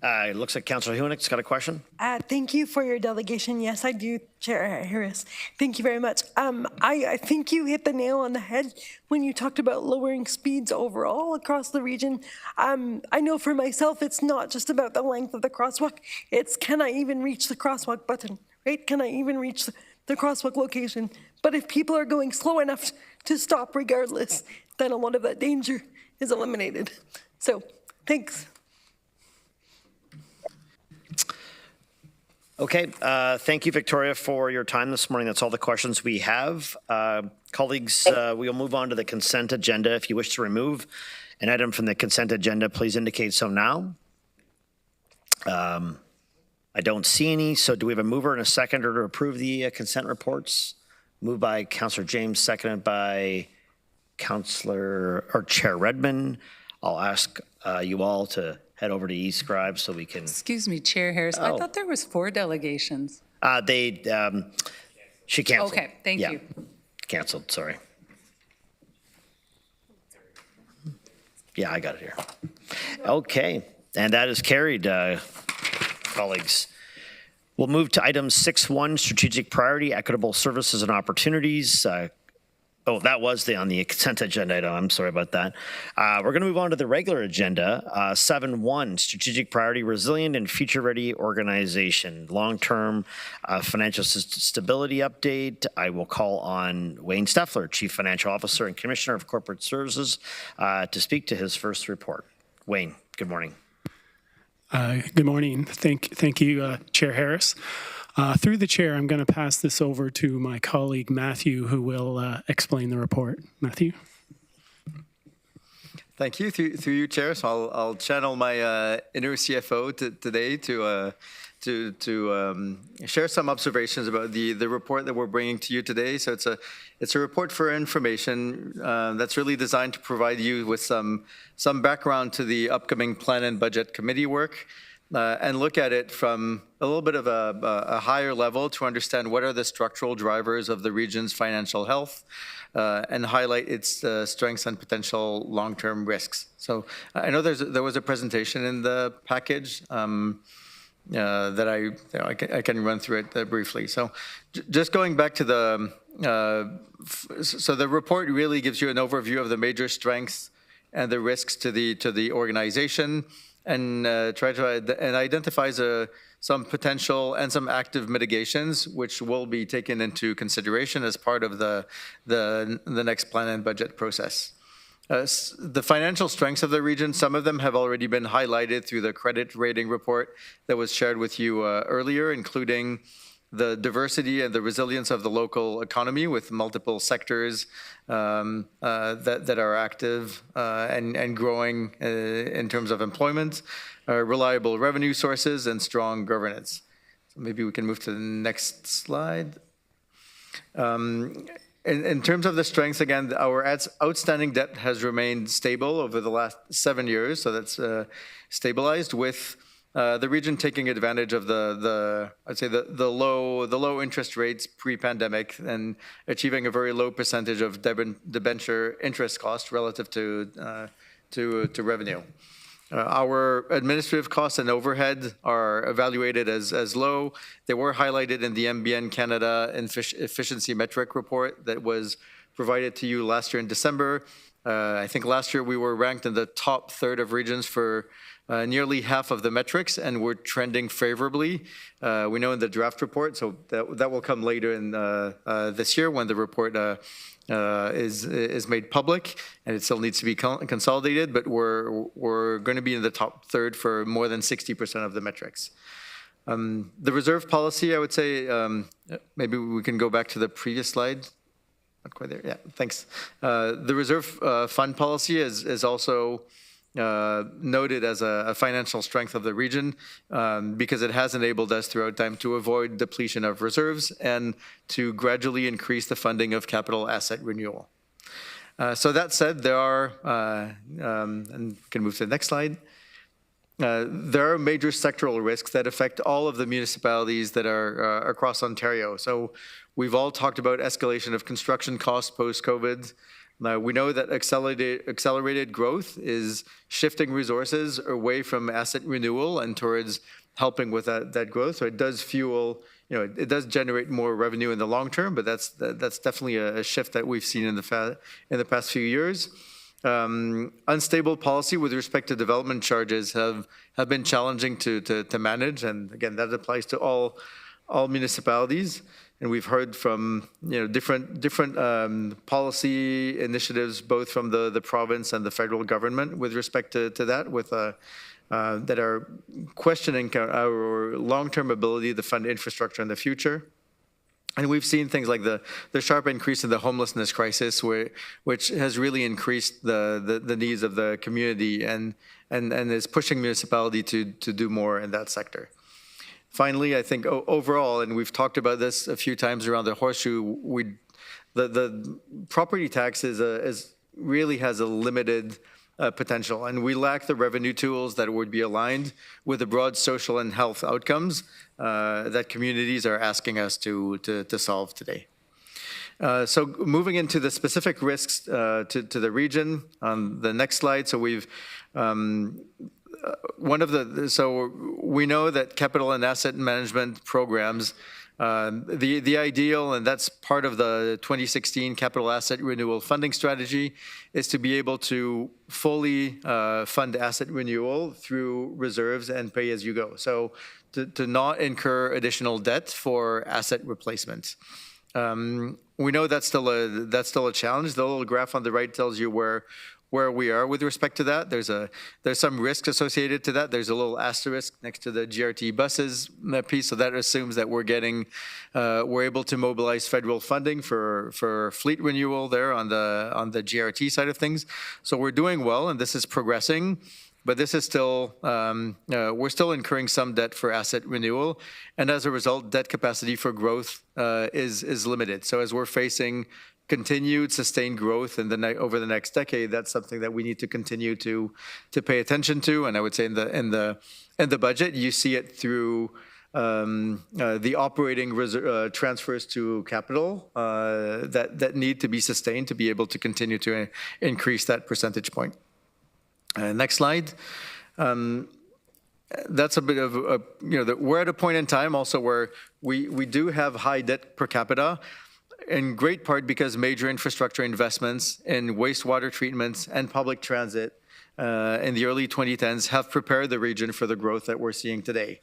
It looks like Councillor Hunick's got a question. Thank you for your delegation. Yes, I do, Chair Harris. Thank you very much. I think you hit the nail on the head when you talked about lowering speeds overall across the region. I know for myself, it's not just about the length of the crosswalk. It's, can I even reach the crosswalk button, right? Can I even reach the crosswalk location? But if people are going slow enough to stop regardless, then a lot of that danger is eliminated. So, thanks. Okay, thank you, Victoria, for your time this morning. That's all the questions we have. Colleagues, we'll move on to the consent agenda. If you wish to remove an item from the consent agenda, please indicate so now. I don't see any, so do we have a mover and a seconder to approve the consent reports? Moved by Councillor James, seconded by Councillor or Chair Redmond. I'll ask you all to head over to eScribe so we can. Excuse me, Chair Harris. I thought there was 4 delegations. She canceled. Okay, thank you. Canceled, sorry. Yeah, I got it here. Okay, and that is carried, colleagues. We'll move to item 6.1, strategic priority, equitable services and opportunities. That was on the consent agenda item. I'm sorry about that. We're going to move on to the regular agenda. 7.1, strategic priority, resilient and future-ready organization, long-term financial stability update. I will call on Wayne Steffler, Chief Financial Officer and Commissioner of Corporate Services, to speak to his first report. Wayne, good morning. Good morning. Thank you, Chair Harris. Through the chair, I'm going to pass this over to my colleague Matthew, who will explain the report. Matthew. Thank you. Through you, Chair. So I'll channel my inner CFO today to share some observations about the report that we're bringing to you today. So it's a report for information that's really designed to provide you with some background to the upcoming Plan and Budget Committee work, and look at it from a little bit of a higher level to understand what are the structural drivers of the region's financial health, and highlight its strengths and potential long-term risks. So I know there was a presentation in the package that I can run through it briefly. So just going back to so the report really gives you an overview of the major strengths and the risks to the organization, and identifies some potential and some active mitigations which will be taken into consideration as part of the next plan and budget process. The financial strengths of the region, some of them have already been highlighted through the credit rating report that was shared with you earlier, including the diversity and the resilience of the local economy with multiple sectors that are active and growing in terms of employment, reliable revenue sources, and strong governance. So maybe we can move to the next slide. In terms of the strengths, again, our outstanding debt has remained stable over the last 7 years, so that's stabilized, with the region taking advantage of I'd say the low interest rates pre-pandemic and achieving a very low percentage of debenture interest cost relative to revenue. Our administrative costs and overhead are evaluated as low. They were highlighted in the MBN Canada efficiency metric report that was provided to you last year in December. I think last year we were ranked in the top third of regions for nearly half of the metrics, and we're trending favorably. We know in the draft report, so that will come later in this year when the report is made public, and it still needs to be consolidated, but we're going to be in the top third for more than 60% of the metrics. The reserve policy, I would say, maybe we can go back to the previous slide. Not quite there. Yeah, thanks. The reserve fund policy is also noted as a financial strength of the region, because it has enabled us throughout time to avoid depletion of reserves and to gradually increase the funding of capital asset renewal. So that said, there are, and we can move to the next slide. There are major sectoral risks that affect all of the municipalities that are across Ontario. So we've all talked about escalation of construction costs post-COVID. We know that accelerated growth is shifting resources away from asset renewal and towards helping with that growth. So it does fuel, it does generate more revenue in the long term, but that's definitely a shift that we've seen in the past few years. Unstable policy with respect to development charges have been challenging to manage, and again, that applies to all municipalities. And we've heard from different policy initiatives, both from the province and the federal government, with respect to that, that are questioning our long-term ability to fund infrastructure in the future. And we've seen things like the sharp increase in the homelessness crisis, which has really increased the needs of the community and is pushing municipality to do more in that sector. Finally, I think overall, and we've talked about this a few times around the horseshoe, the property tax really has a limited potential, and we lack the revenue tools that would be aligned with the broad social and health outcomes that communities are asking us to solve today. So moving into the specific risks to the region on the next slide. So we've so we know that capital and asset management programs, the ideal, and that's part of the 2016 capital asset renewal funding strategy, is to be able to fully fund asset renewal through reserves and pay as you go. So to not incur additional debt for asset replacement. We know that's still a challenge. The little graph on the right tells you where where we are with respect to that. There's some risk associated to that. There's a little asterisk next to the GRT buses piece, so that assumes that we're able to mobilize federal funding for fleet renewal there on the GRT side of things. So we're doing well, and this is progressing. But this is still, we're still incurring some debt for asset renewal. And as a result, debt capacity for growth is limited. So as we're facing continued sustained growth over the next decade, that's something that we need to continue to pay attention to. And I would say in the budget, you see it through the operating transfers to capital that need to be sustained to be able to continue to increase that percentage point. Next slide. That's a bit of we're at a point in time also where we do have high debt per capita, in great part because major infrastructure investments in wastewater treatments and public transit in the early 2010s have prepared the region for the growth that we're seeing today.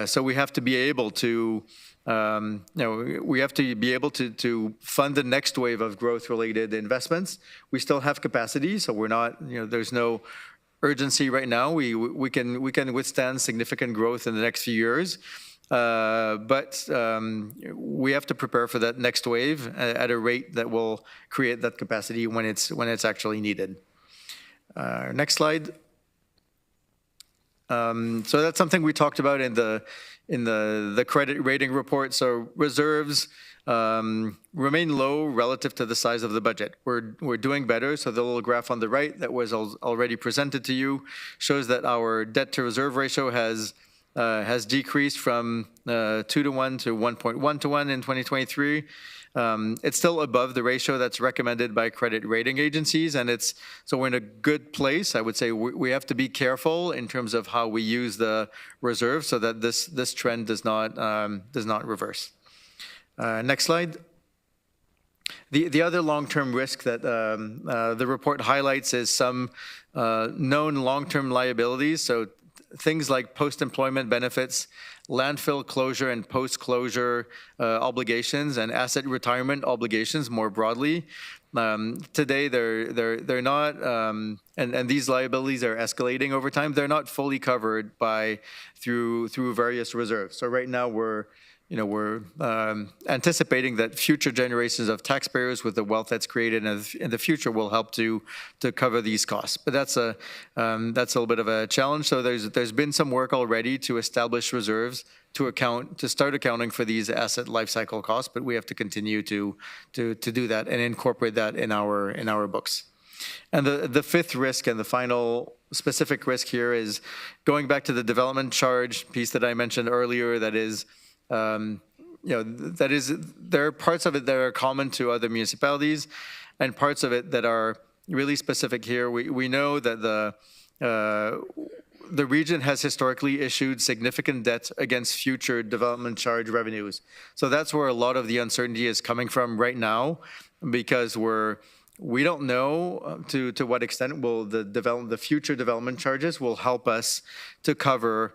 So we have to be able to to fund the next wave of growth-related investments. We still have capacity, so we're not, there's no urgency right now. We can withstand significant growth in the next few years, but we have to prepare for that next wave at a rate that will create that capacity when it's actually needed. Next slide. So that's something we talked about in the credit rating report. So reserves remain low relative to the size of the budget. We're doing better. So the little graph on the right that was already presented to you shows that our debt to reserve ratio has decreased from 2-to-1 to 1.1-to-1 in 2023. It's still above the ratio that's recommended by credit rating agencies, and so we're in a good place. I would say we have to be careful in terms of how we use the reserve so that this trend does not reverse. Next slide. The other long-term risk that the report highlights is some known long-term liabilities. So things like post-employment benefits, landfill closure and post-closure obligations, and asset retirement obligations more broadly. Today, they're not, and these liabilities are escalating over time. They're not fully covered through various reserves. So right now we're anticipating that future generations of taxpayers with the wealth that's created in the future will help to cover these costs. But that's a little bit of a challenge. So there's been some work already to establish reserves to start accounting for these asset lifecycle costs. But we have to continue to do that and incorporate that in our books. And the fifth risk and the final specific risk here is going back to the development charge piece that I mentioned earlier. That is. There are parts of it that are common to other municipalities and parts of it that are really specific here. We know that the region has historically issued significant debt against future development charge revenues. So that's where a lot of the uncertainty is coming from right now, because we don't know to what extent will the future development charges will help us to cover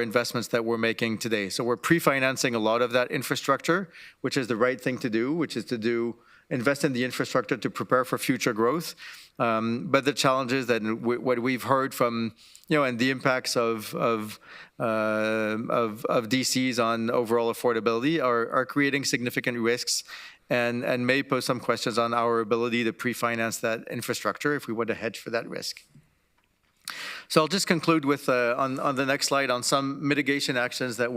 investments that we're making today. So we're pre-financing a lot of that infrastructure, which is the right thing to do, which is to invest in the infrastructure to prepare for future growth. But the challenges that what we've heard from, and the impacts of DCs on overall affordability are creating significant risks and may pose some questions on our ability to pre-finance that infrastructure if we want to hedge for that risk. So I'll just conclude with, on the next slide, on some mitigation actions that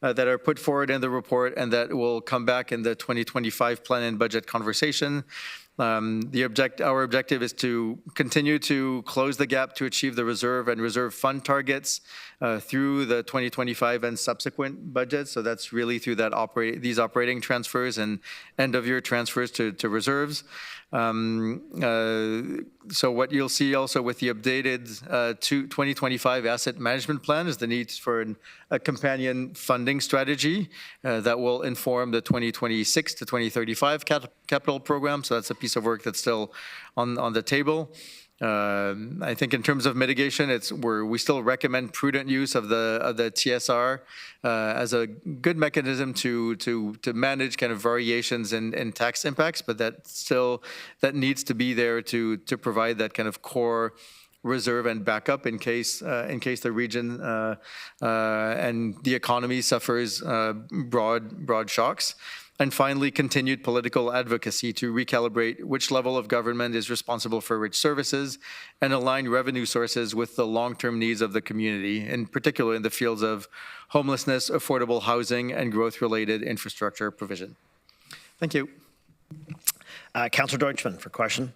that are put forward in the report and that will come back in the 2025 plan and budget conversation. Our objective is to continue to close the gap to achieve the reserve and reserve fund targets through the 2025 and subsequent budgets. So that's really through these operating transfers and end-of-year transfers to reserves. So what you'll see also with the updated 2025 asset management plan is the need for a companion funding strategy that will inform the 2026 to 2035 capital program. So that's a piece of work that's still on the table. I think in terms of mitigation, we still recommend prudent use of the TSR as a good mechanism to manage kind of variations in tax impacts, but that needs to be there to provide that kind of core reserve and backup in case the region and the economy suffers broad shocks. And finally, continued political advocacy to recalibrate which level of government is responsible for which services and align revenue sources with the long-term needs of the community, in particular in the fields of homelessness, affordable housing, and growth-related infrastructure provision. Thank you. Councillor Deutschman for question.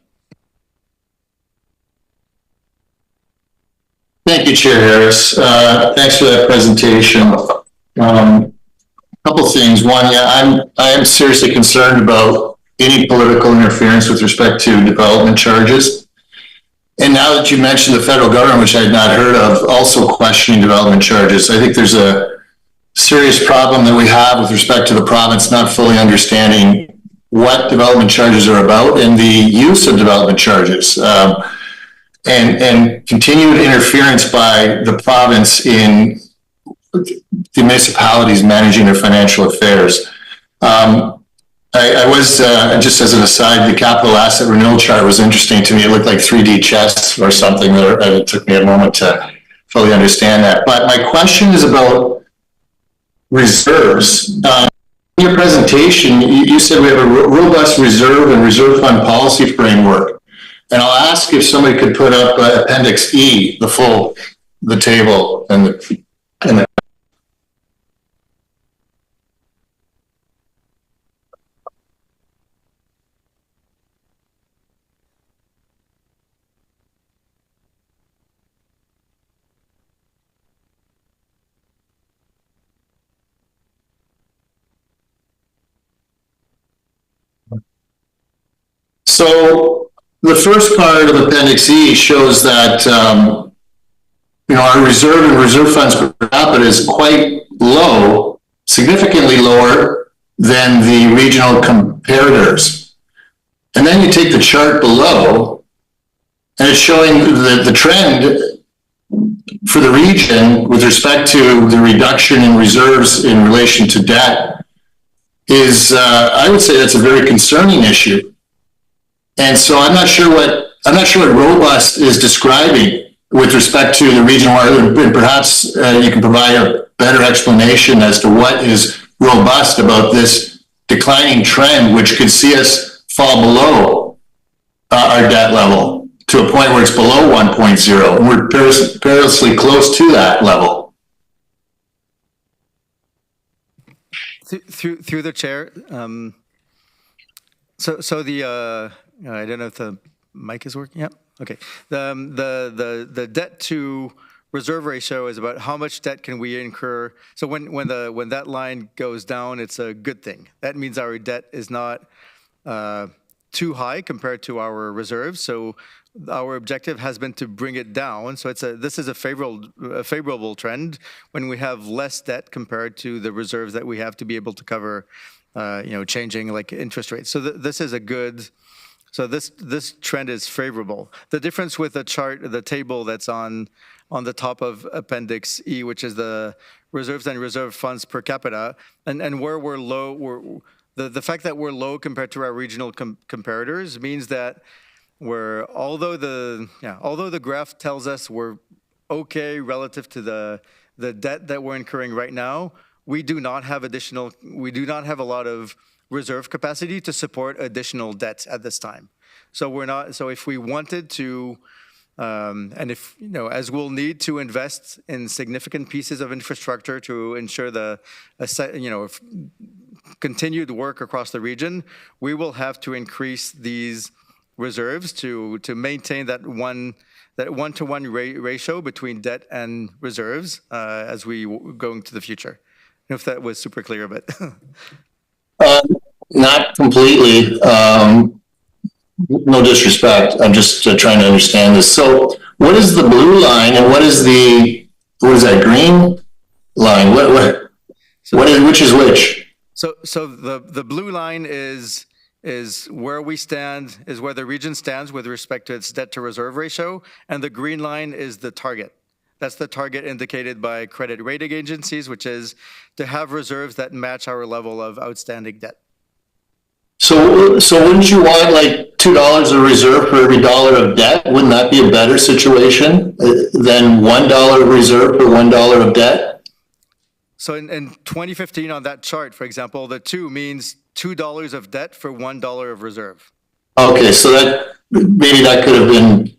Thank you, Chair Harris. Thanks for that presentation. Couple things. One, I am seriously concerned about any political interference with respect to development charges. And now that you mentioned the federal government, which I had not heard of, also questioning development charges, I think there's a serious problem that we have with respect to the province not fully understanding what development charges are about and the use of development charges. And continued interference by the province in the municipalities managing their financial affairs. I was, just as an aside, the capital asset renewal chart was interesting to me. It looked like 3D chess or something. It took me a moment to fully understand that. But my question is about reserves. In your presentation, you said we have a robust reserve and reserve fund policy framework. And I'll ask if somebody could put up Appendix E, the table and the So the first part of Appendix E shows that our reserve and reserve funds per capita is quite low, significantly lower than the regional comparators. And then you take the chart below, and it's showing the trend for the region with respect to the reduction in reserves in relation to debt is, I would say that's a very concerning issue. And so I'm not sure what robust is describing with respect to the region, and perhaps you can provide a better explanation as to what is robust about this declining trend, which could see us fall below our debt level to a point where it's below 1.0, and we're perilously close to that level. Through the chair, so the I don't know if the mic is working. Yep. Okay. The debt to reserve ratio is about how much debt can we incur. So when that line goes down, it's a good thing. That means our debt is not too high compared to our reserves. So our objective has been to bring it down. So this is a favorable trend when we have less debt compared to the reserves that we have to be able to cover, changing like interest rates. So this is a good. So this trend is favorable. The difference with the table that's on the top of Appendix E, which is the reserves and reserve funds per capita, and where we're low, the fact that we're low compared to our regional comparators means that although the graph tells us we're okay relative to the debt that we're incurring right now, we do not have a lot of reserve capacity to support additional debt at this time. So if we wanted to, and if, as we'll need to invest in significant pieces of infrastructure to ensure continued work across the region, we will have to increase these reserves to maintain that one-to-one ratio between debt and reserves as we go into the future. I don't know if that was super clear, but. Not completely. No disrespect. I'm just trying to understand this. So, what is the blue line, and what is that green line? Which is which? So the blue line is is where we stand, is where the region stands with respect to its debt to reserve ratio, and the green line is the target. That's the target indicated by credit rating agencies, which is to have reserves that match our level of outstanding debt. So wouldn't you want like $2 of reserve for every dollar of debt? Wouldn't that be a better situation than $1 of reserve for $1 of debt? So in 2015 on that chart, for example, the 2 means $2 of debt for $1 of reserve. Okay, so that maybe that could have been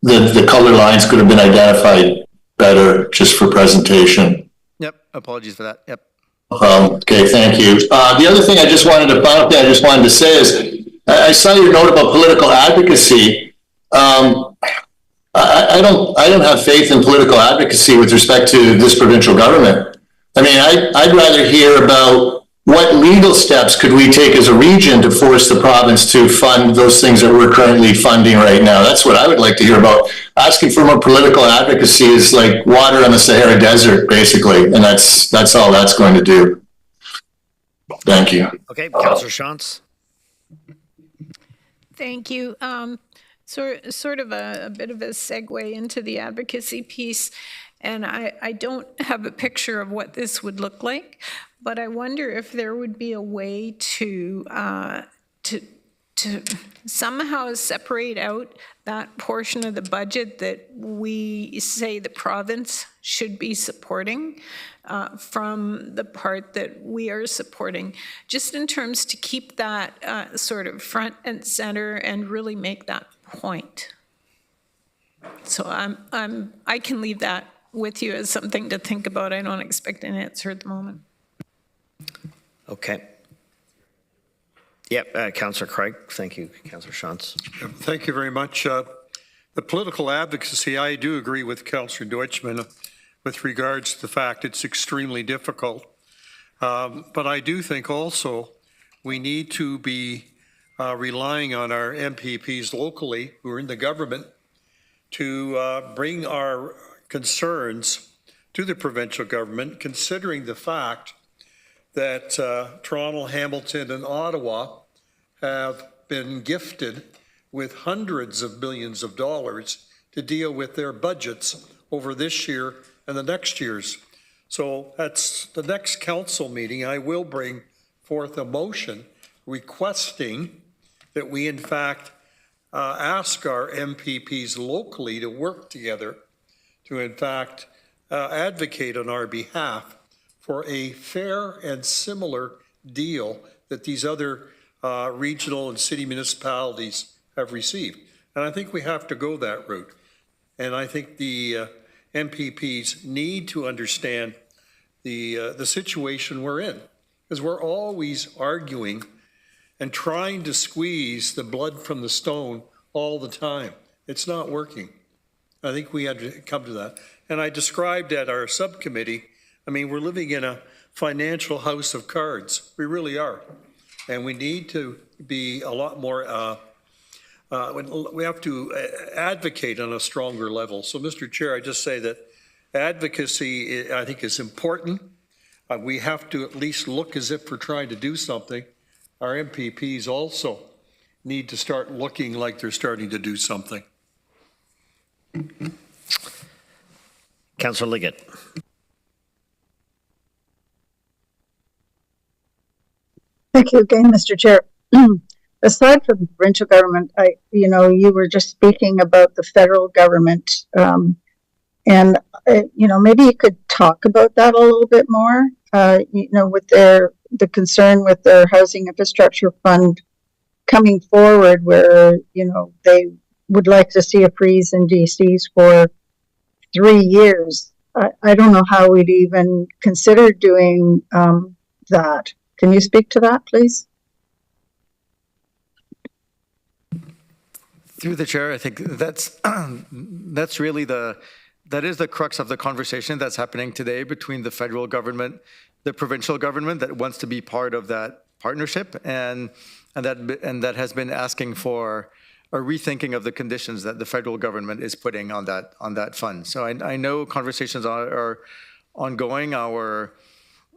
the color lines could have been identified better just for presentation. Yep, apologies for that. Yep. Okay, thank you. The other thing I just wanted to say is I saw your note about political advocacy. I don't have faith in political advocacy with respect to this provincial government. I mean, I'd rather hear about what legal steps could we take as a region to force the province to fund those things that we're currently funding right now. That's what I would like to hear about. Asking for more political advocacy is like water on the Sahara Desert, basically, and that's all that's going to do. Thank you. Okay, Councillor Shantz. Thank you. Sort of a bit of a segue into the advocacy piece, and I don't have a picture of what this would look like, but I wonder if there would be a way to somehow separate out that portion of the budget that we say the province should be supporting from the part that we are supporting, just in terms to keep that sort of front and center and really make that point. So I can leave that with you as something to think about. I don't expect an answer at the moment. Okay. Yep, Councillor Craig. Thank you, Councillor Shantz. Thank you very much. The political advocacy, I do agree with Councillor Deutschman with regards to the fact it's extremely difficult. But I do think also we need to be relying on our MPPs locally who are in the government to bring our concerns to the provincial government, considering the fact that Toronto, Hamilton, and Ottawa have been gifted with hundreds of millions of dollars to deal with their budgets over this year and the next years. So that's the next council meeting. I will bring forth a motion requesting that we in fact ask our MPPs locally to work together to in fact advocate on our behalf for a fair and similar deal that these other regional and city municipalities have received. And I think we have to go that route. And I think the MPPs need to understand the situation we're in, because we're always arguing and trying to squeeze the blood from the stone all the time. It's not working. I think we had to come to that. And I described at our subcommittee, I mean, we're living in a financial house of cards. We really are. And we need to be a lot more, we have to advocate on a stronger level. So, Mr. Chair, I just say that advocacy, I think, is important. We have to at least look as if we're trying to do something. Our MPPs also need to start looking like they're starting to do something. Councillor Liggett. Thank you again, Mr. Chair. Aside from the provincial government, you were just speaking about the federal government, and maybe you could talk about that a little bit more. With the concern with their housing infrastructure fund coming forward, where they would like to see a freeze in DCs for 3 years. I don't know how we'd even consider doing that. Can you speak to that, please? Through the chair, I think that's really that is the crux of the conversation that's happening today between the federal government, the provincial government that wants to be part of that partnership, and that has been asking for a rethinking of the conditions that the federal government is putting on that fund. So I know conversations are ongoing.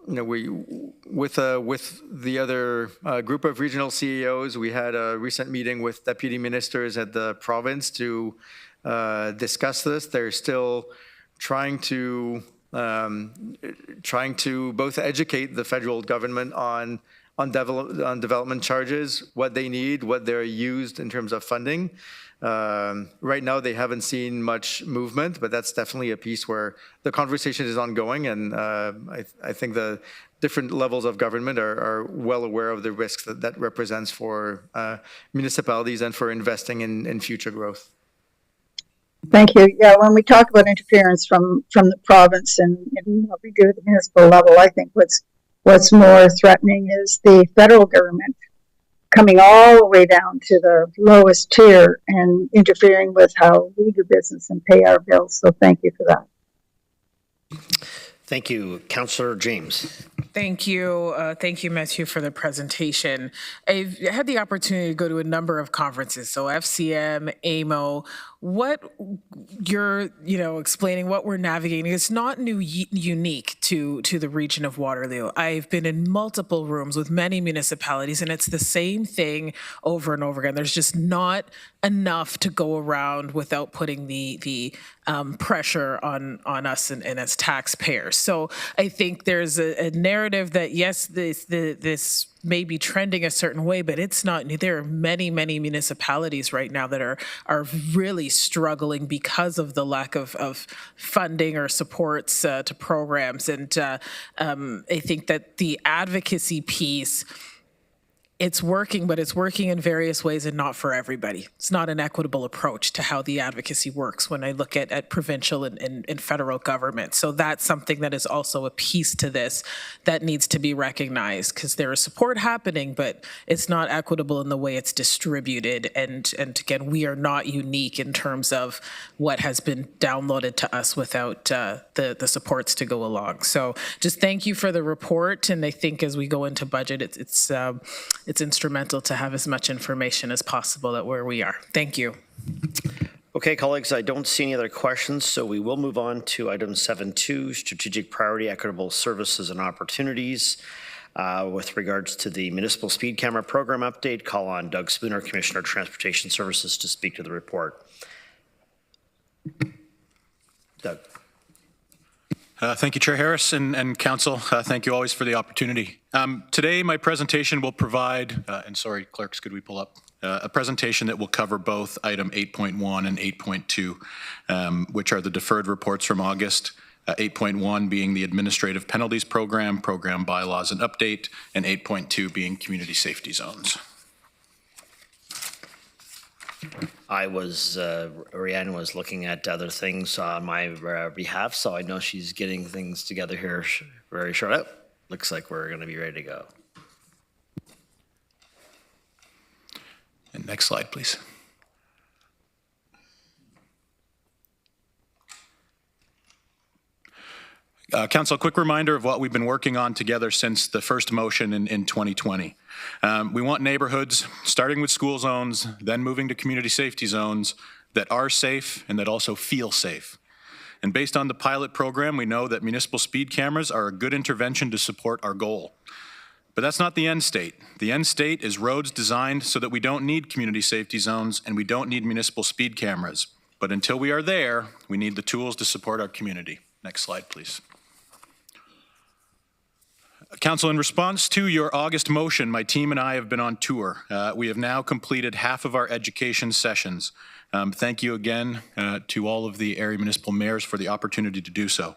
with the other group of regional CEOs, we had a recent meeting with deputy ministers at the province to discuss this. They're still trying to both educate the federal government on development charges, what they need, what they're used in terms of funding. Right now, they haven't seen much movement, but that's definitely a piece where the conversation is ongoing, and I think the different levels of government are well aware of the risks that represents for municipalities and for investing in future growth. Thank you. Yeah, when we talk about interference from the province and what we do at the municipal level, I think what's more threatening is the federal government coming all the way down to the lowest tier and interfering with how we do business and pay our bills. So thank you for that. Thank you. Councillor James. Thank you. Thank you, Matthew, for the presentation. I've had the opportunity to go to a number of conferences, so FCM, AMO. What you're, explaining, what we're navigating, it's not unique to the region of Waterloo. I've been in multiple rooms with many municipalities, and it's the same thing over and over again. There's just not enough to go around without putting the pressure on us and as taxpayers. So I think there's a narrative that, yes, this may be trending a certain way, but it's not. There are many municipalities right now that are really struggling because of the lack of funding or supports to programs. And I think that the advocacy piece, it's working, but it's working in various ways and not for everybody. It's not an equitable approach to how the advocacy works when I look at provincial and federal government. So that's something that is also a piece to this that needs to be recognized, because there is support happening, but it's not equitable in the way it's distributed. And again, we are not unique in terms of what has been downloaded to us without the supports to go along. So just thank you for the report. And I think as we go into budget, it's instrumental to have as much information as possible at where we are. Thank you. Okay, colleagues, I don't see any other questions, so we will move on to item 7.2, strategic priority, equitable services and opportunities. With regards to the municipal speed camera program update, call on Doug Spooner, Commissioner of Transportation Services, to speak to the report. Doug. Thank you, Chair Harris and Council. Thank you always for the opportunity. Today, my presentation will provide, and sorry, clerks, could we pull up? A presentation that will cover both item 8.1 and 8.2, which are the deferred reports from August. 8.1 being the administrative penalties program bylaws and update, and 8.2 being community safety zones. Rianne was looking at other things on my behalf, so I know she's getting things together here very short. Oh, looks like we're going to be ready to go. And next slide, please. Council, a quick reminder of what we've been working on together since the first motion in 2020. We want neighborhoods, starting with school zones, then moving to community safety zones, that are safe and that also feel safe. And based on the pilot program, we know that municipal speed cameras are a good intervention to support our goal. But that's not the end state. The end state is roads designed so that we don't need community safety zones and we don't need municipal speed cameras. But until we are there, we need the tools to support our community. Next slide, please. Council, in response to your August motion, my team and I have been on tour. We have now completed half of our education sessions. Thank you again to all of the area municipal mayors for the opportunity to do so.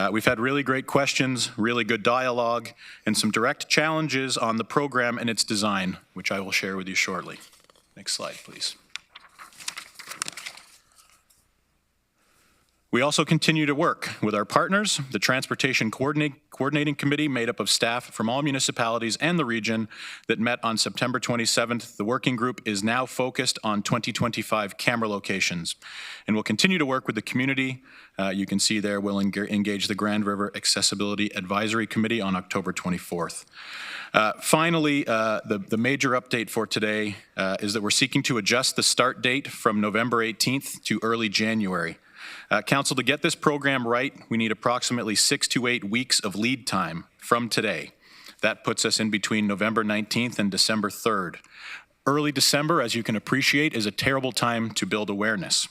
We've had really great questions, really good dialogue, and some direct challenges on the program and its design, which I will share with you shortly. Next slide, please. We also continue to work with our partners, the Transportation Coordinating Committee made up of staff from all municipalities and the region that met on September 27th. The working group is now focused on 2025 camera locations and will continue to work with the community. You can see there we'll engage the Grand River Accessibility Advisory Committee on October 24th. Finally, the major update for today is that we're seeking to adjust the start date from November 18th to early January. Council, to get this program right, we need approximately 6 to 8 weeks of lead time from today. That puts us in between November 19th and December 3rd. Early December, as you can appreciate, is a terrible time to build awareness.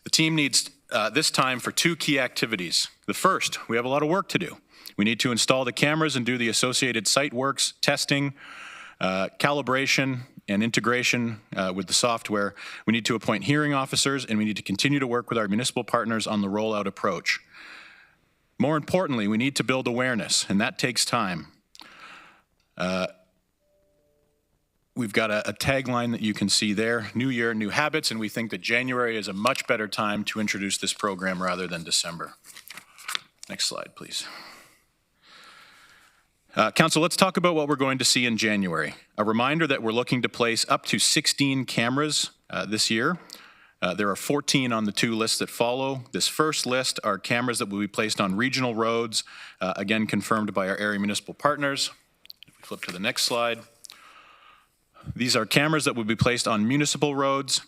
The team needs this time for 2 key activities. The first, we have a lot of work to do. We need to install the cameras and do the associated site works, testing, calibration, and integration with the software. We need to appoint hearing officers, and we need to continue to work with our municipal partners on the rollout approach. More importantly, we need to build awareness, and that takes time. We've got a tagline that you can see there, New Year, New Habits, and we think that January is a much better time to introduce this program rather than December. Next slide, please. Council, let's talk about what we're going to see in January. A reminder that we're looking to place up to 16 cameras this year. There are 14 on the 2 lists that follow. This first list are cameras that will be placed on regional roads, again confirmed by our area municipal partners. If we flip to the next slide. These are cameras that will be placed on municipal roads.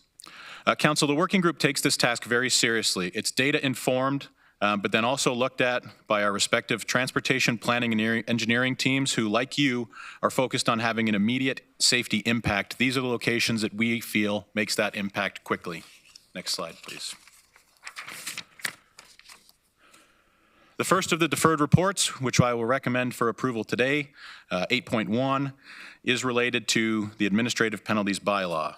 Council, the working group takes this task very seriously. It's data informed, but then also looked at by our respective transportation planning and engineering teams who, like you, are focused on having an immediate safety impact. These are the locations that we feel makes that impact quickly. Next slide, please. The first of the deferred reports, which I will recommend for approval today, 8.1, is related to the administrative penalties bylaw.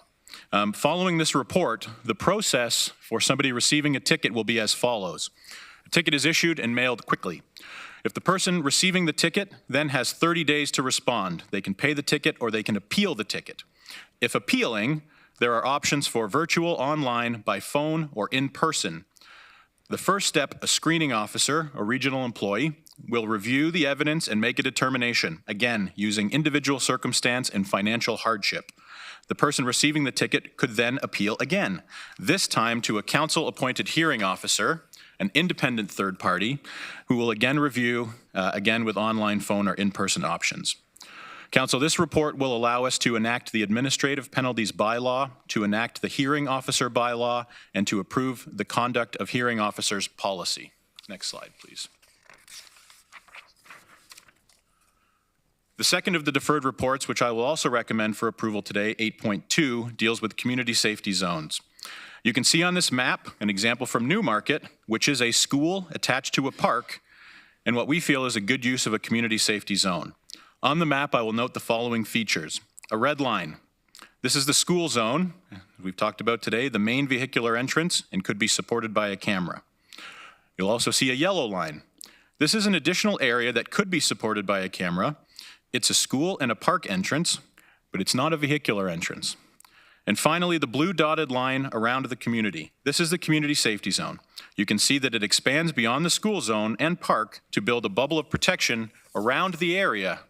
Following this report, the process for somebody receiving a ticket will be as follows. A ticket is issued and mailed quickly. If the person receiving the ticket then has 30 days to respond, they can pay the ticket or they can appeal the ticket. If appealing, there are options for virtual, online, by phone, or in person. The first step, a screening officer, a regional employee, will review the evidence and make a determination, again, using individual circumstance and financial hardship. The person receiving the ticket could then appeal again, this time to a council-appointed hearing officer, an independent third party, who will again review, again with online, phone, or in-person options. Council, this report will allow us to enact the administrative penalties bylaw, to enact the hearing officer bylaw, and to approve the conduct of hearing officers policy. Next slide, please. The second of the deferred reports, which I will also recommend for approval today, 8.2, deals with community safety zones. You can see on this map an example from Newmarket, which is a school attached to a park, and what we feel is a good use of a community safety zone. On the map, I will note the following features. A red line. This is the school zone, we've talked about today, the main vehicular entrance, and could be supported by a camera. You'll also see a yellow line. This is an additional area that could be supported by a camera. It's a school and a park entrance, but it's not a vehicular entrance. And finally, the blue dotted line around the community. This is the community safety zone. You can see that it expands beyond the school zone and park to build a bubble of protection around the area.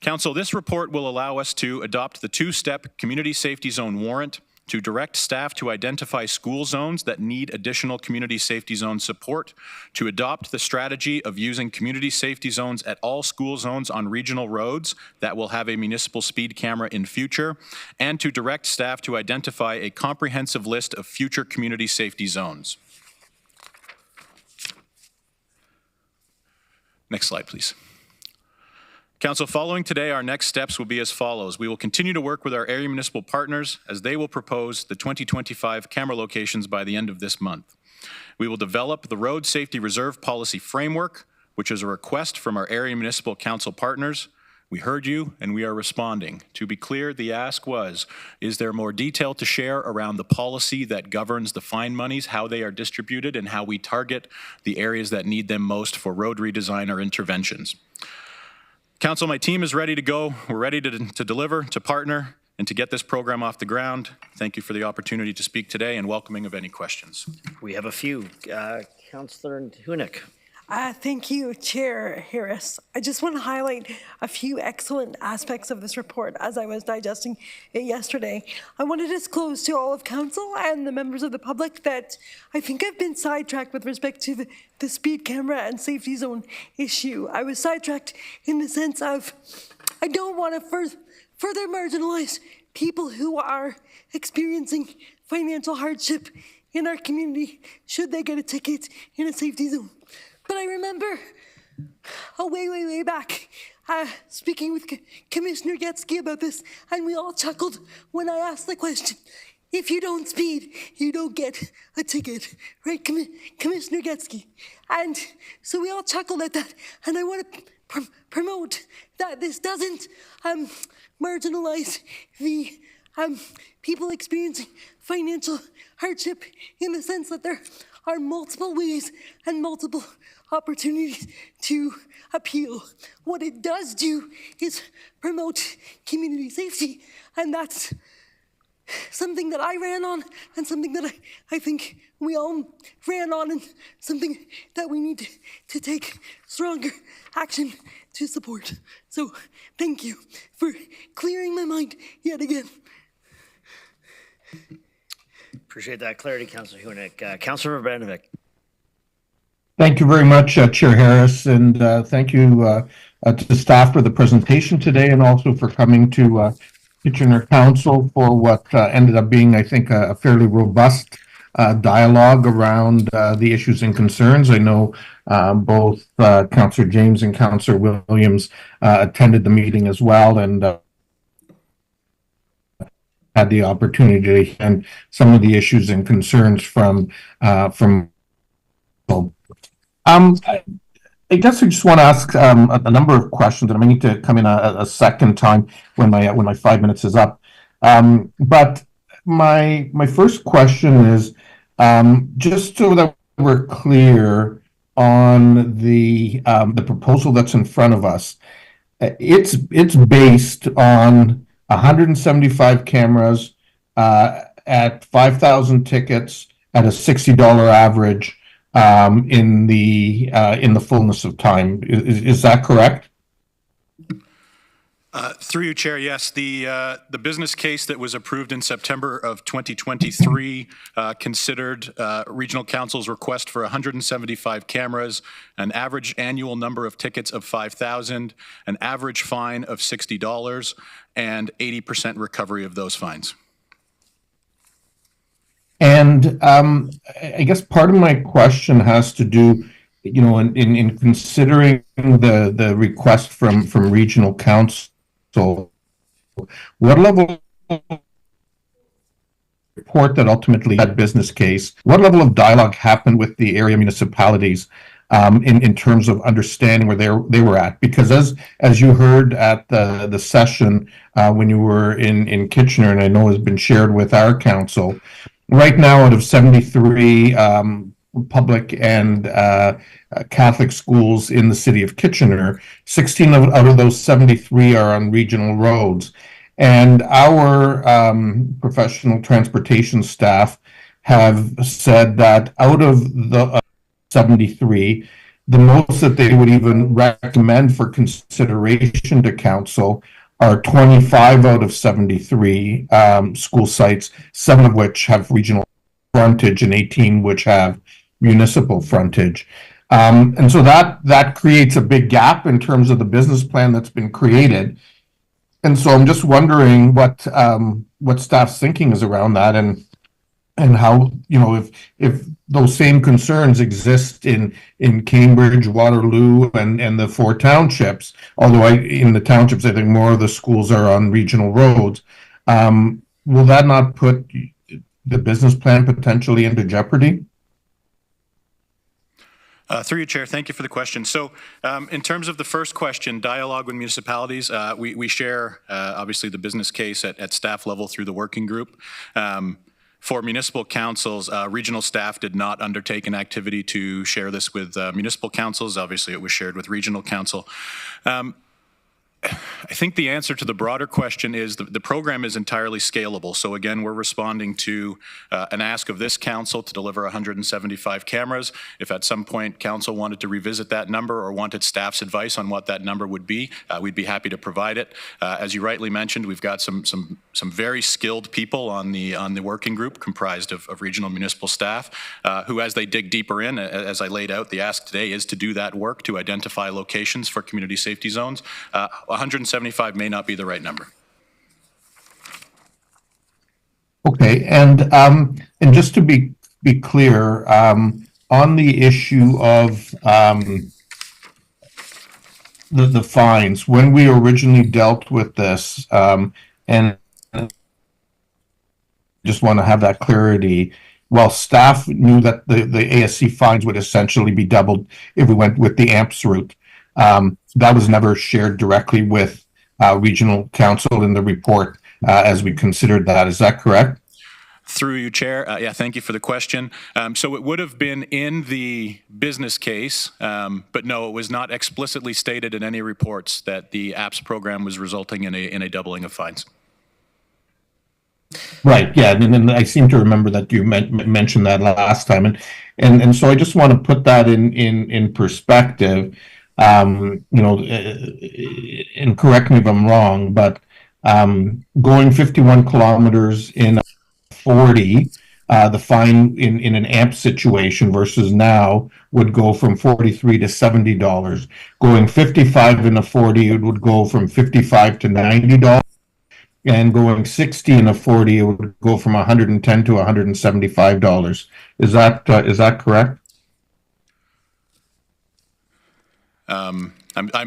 Council, this report will allow us to adopt the 2-step community safety zone warrant to direct staff to identify school zones that need additional community safety zone support, to adopt the strategy of using community safety zones at all school zones on regional roads that will have a municipal speed camera in future, and to direct staff to identify a comprehensive list of future community safety zones. Next slide, please. Council, following today, our next steps will be as follows. We will continue to work with our area municipal partners as they will propose the 2025 camera locations by the end of this month. We will develop the Road Safety Reserve Policy Framework, which is a request from our area municipal council partners. We heard you and we are responding. To be clear, the ask was, is there more detail to share around the policy that governs the fine monies, how they are distributed, and how we target the areas that need them most for road redesign or interventions? Council, my team is ready to go. We're ready to deliver, to partner, and to get this program off the ground. Thank you for the opportunity to speak today and welcoming of any questions. We have a few. Councillor Hunick. Thank you, Chair Harris. I just want to highlight a few excellent aspects of this report as I was digesting it yesterday. I want to disclose to all of Council and the members of the public that I think I've been sidetracked with respect to the speed camera and safety zone issue. I was sidetracked in the sense of I don't want to further marginalize people who are experiencing financial hardship in our community should they get a ticket in a safety zone. But I remember way back speaking with Commissioner Getsky about this, and we all chuckled when I asked the question. If you don't speed, you don't get a ticket, right, Commissioner Getsky? And so we all chuckled at that, and I want to promote that this doesn't marginalize the people experiencing financial hardship in the sense that there are multiple ways and multiple opportunities to appeal. What it does do is promote community safety, and that's something that I ran on and something that I think we all ran on and something that we need to take stronger action to support. So thank you for clearing my mind yet again. Appreciate that clarity, Councillor Hunick. Councillor Banovic. Thank you very much, Chair Harris, and thank you to the staff for the presentation today and also for coming to Kitchener Council for what ended up being, I think, a fairly robust dialogue around the issues and concerns. I know both Councillor James and Councillor Williams attended the meeting as well and had the opportunity to hear some of the issues and concerns from I guess I just want to ask a number of questions, and I may need to come in a second time when my 5 minutes is up. But my first question is just so that we're clear on the proposal that's in front of us. It's based on 175 cameras at 5,000 tickets at a $60 average. In the fullness of time. Is that correct? Through you, Chair, yes. The business case that was approved in September of 2023 considered Regional Council's request for 175 cameras, an average annual number of tickets of 5,000, an average fine of $60, and 80% recovery of those fines. And I guess part of my question has to do, in considering the request from Regional Council, what level of report that ultimately had business case, what level of dialogue happened with the area municipalities in terms of understanding where they were at? Because as you heard at the session when you were in Kitchener, and I know has been shared with our council, right now, out of 73 public and Catholic schools in the city of Kitchener, 16 out of those 73 are on regional roads. And our professional transportation staff have said that out of the 73, the most that they would even recommend for consideration to council are 25 out of 73 school sites, 7 of which have regional frontage and 18 which have municipal frontage. And so that creates a big gap in terms of the business plan that's been created. And so I'm just wondering what staff's thinking is around that and how, if those same concerns exist in Cambridge, Waterloo, and the 4 townships, although in the townships, I think more of the schools are on regional roads, will that not put the business plan potentially into jeopardy? Through you, Chair, thank you for the question. So in terms of the first question, dialogue with municipalities, we share obviously the business case at staff level through the working group. For municipal councils, regional staff did not undertake an activity to share this with municipal councils. Obviously, it was shared with regional council. I think the answer to the broader question is the program is entirely scalable. So again, we're responding to an ask of this council to deliver 175 cameras. If at some point council wanted to revisit that number or wanted staff's advice on what that number would be, we'd be happy to provide it. As you rightly mentioned, we've got some very skilled people on the working group comprised of regional municipal staff who, as they dig deeper in, as I laid out, the ask today is to do that work to identify locations for community safety zones. 175 may not be the right number. Okay, and just to be be clear, on the issue of the fines, when we originally dealt with this, and just want to have that clarity, while staff knew that the ASC fines would essentially be doubled if we went with the AMPS route, that was never shared directly with regional council in the report as we considered that. Is that correct? Through you, Chair. Yeah, thank you for the question. So it would have been in the business case, but no, it was not explicitly stated in any reports that the APPS program was resulting in a doubling of fines. Right. Yeah, and I seem to remember that you mentioned that last time, and so I just want to put that in perspective. You know, and correct me if I'm wrong, but going 51 kilometers in 40, the fine in an AMP situation versus now would go from $43 to $70. Going 55 in a 40, it would go from $55 to $90. And going 60 in a 40, it would go from $110 to $175. Is that correct? I'm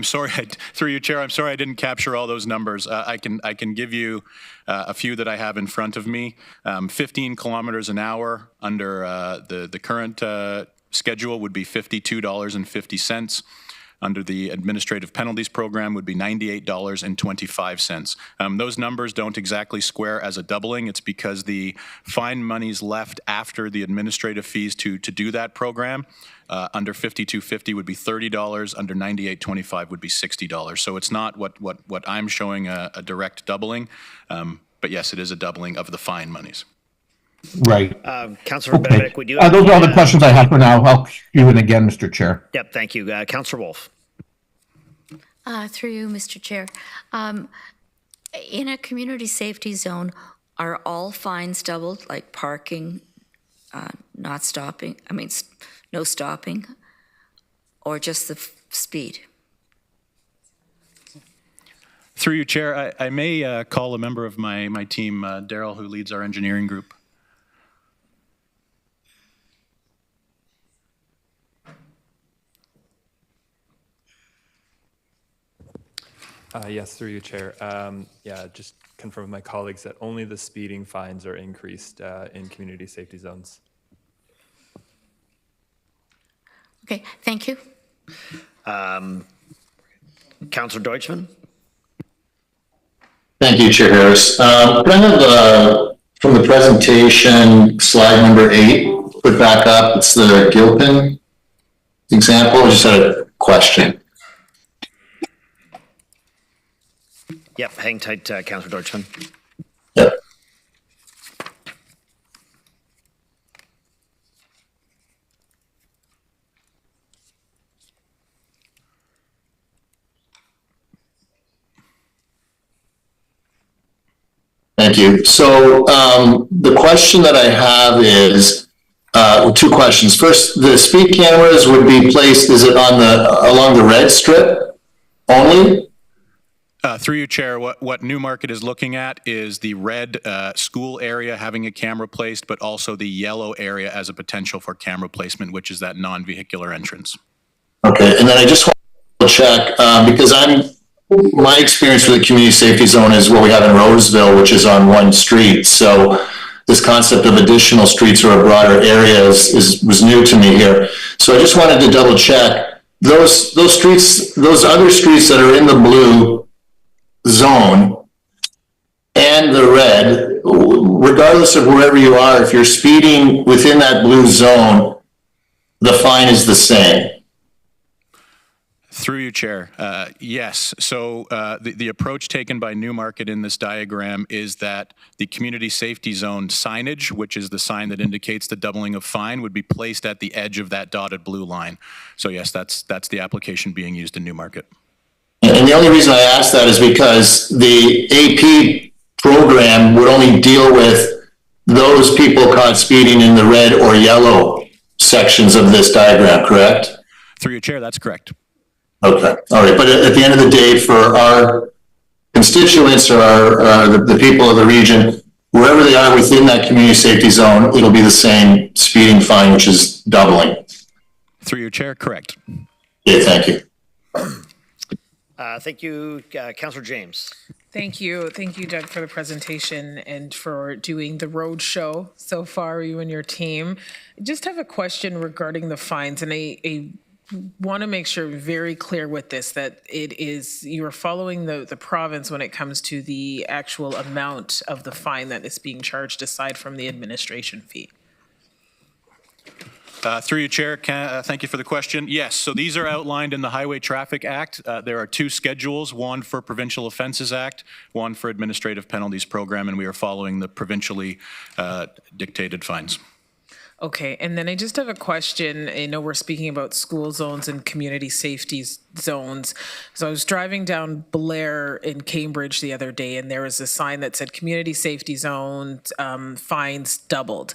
sorry, through you, Chair. I'm sorry I didn't capture all those numbers. I can give you a few that I have in front of me. 15 kilometers an hour under the current schedule would be $52.50. Under the administrative penalties program would be $98.25. Those numbers don't exactly square as a doubling. It's because the fine monies left after the administrative fees to do that program under 52.50 would be $30. Under 98.25 would be $60. So it's not what I'm showing a direct doubling, but yes, it is a doubling of the fine monies. Right. Councillor Okay. Benedict, we do Those are all the questions I have for now. I'll cue in again, Mr. Chair. Yep, thank you. Councillor Wolf. Through you, Mr. Chair. In a community safety zone, are all fines doubled, like parking, not stopping, no stopping, or just the speed? Through you, Chair, I may call a member of my team, Daryl, who leads our engineering group. Yes, through you, Chair. Yeah, just confirm with my colleagues that only the speeding fines are increased in community safety zones. Okay, thank you. Councillor Deutschman. Thank you, Chair Harris. Can I have from the presentation, slide number 8, put back up? It's the Gilpin example. I just had a question. Yep, hang tight, Councillor Deutschman. Yep. Thank you. So the question that I have is, two questions. First, the speed cameras would be placed, is it on along the red strip only? Through you, Chair, what Newmarket is looking at is the red school area having a camera placed, but also the yellow area as a potential for camera placement, which is that non-vehicular entrance. Okay, and then I just want to check, because my experience with the community safety zone is what we have in Roseville, which is on one street. So this concept of additional streets or a broader area was new to me here. So I just wanted to double check those streets, those other streets that are in the blue zone and the red, regardless of wherever you are, if you're speeding within that blue zone, the fine is the same. Through you, Chair. Yes. So the approach taken by Newmarket in this diagram is that the community safety zone signage, which is the sign that indicates the doubling of fine, would be placed at the edge of that dotted blue line. So yes, that's the application being used in Newmarket. And the only reason I ask that is because the AP program would only deal with those people caught speeding in the red or yellow sections of this diagram, correct? Through your Chair, that's correct. Okay, all right. But at the end of the day, for our constituents or the people of the region, wherever they are within that community safety zone, it'll be the same speeding fine, which is doubling. Through your chair, correct. Okay, thank you. Thank you, Councillor James. Thank you, Doug, for the presentation and for doing the road show so far, you and your team. Just have a question regarding the fines, and I want to make sure very clear with this that it is you are following the province when it comes to the actual amount of the fine that is being charged aside from the administration fee. Through you, Chair, thank you for the question. Yes, so these are outlined in the Highway Traffic Act. There are two schedules, one for Provincial Offences Act, one for Administrative Penalties Program, and we are following the provincially dictated fines. Okay, and then I just have a question. I know we're speaking about school zones and community safety zones. So I was driving down Blair in Cambridge the other day, and there was a sign that said community safety zone fines doubled.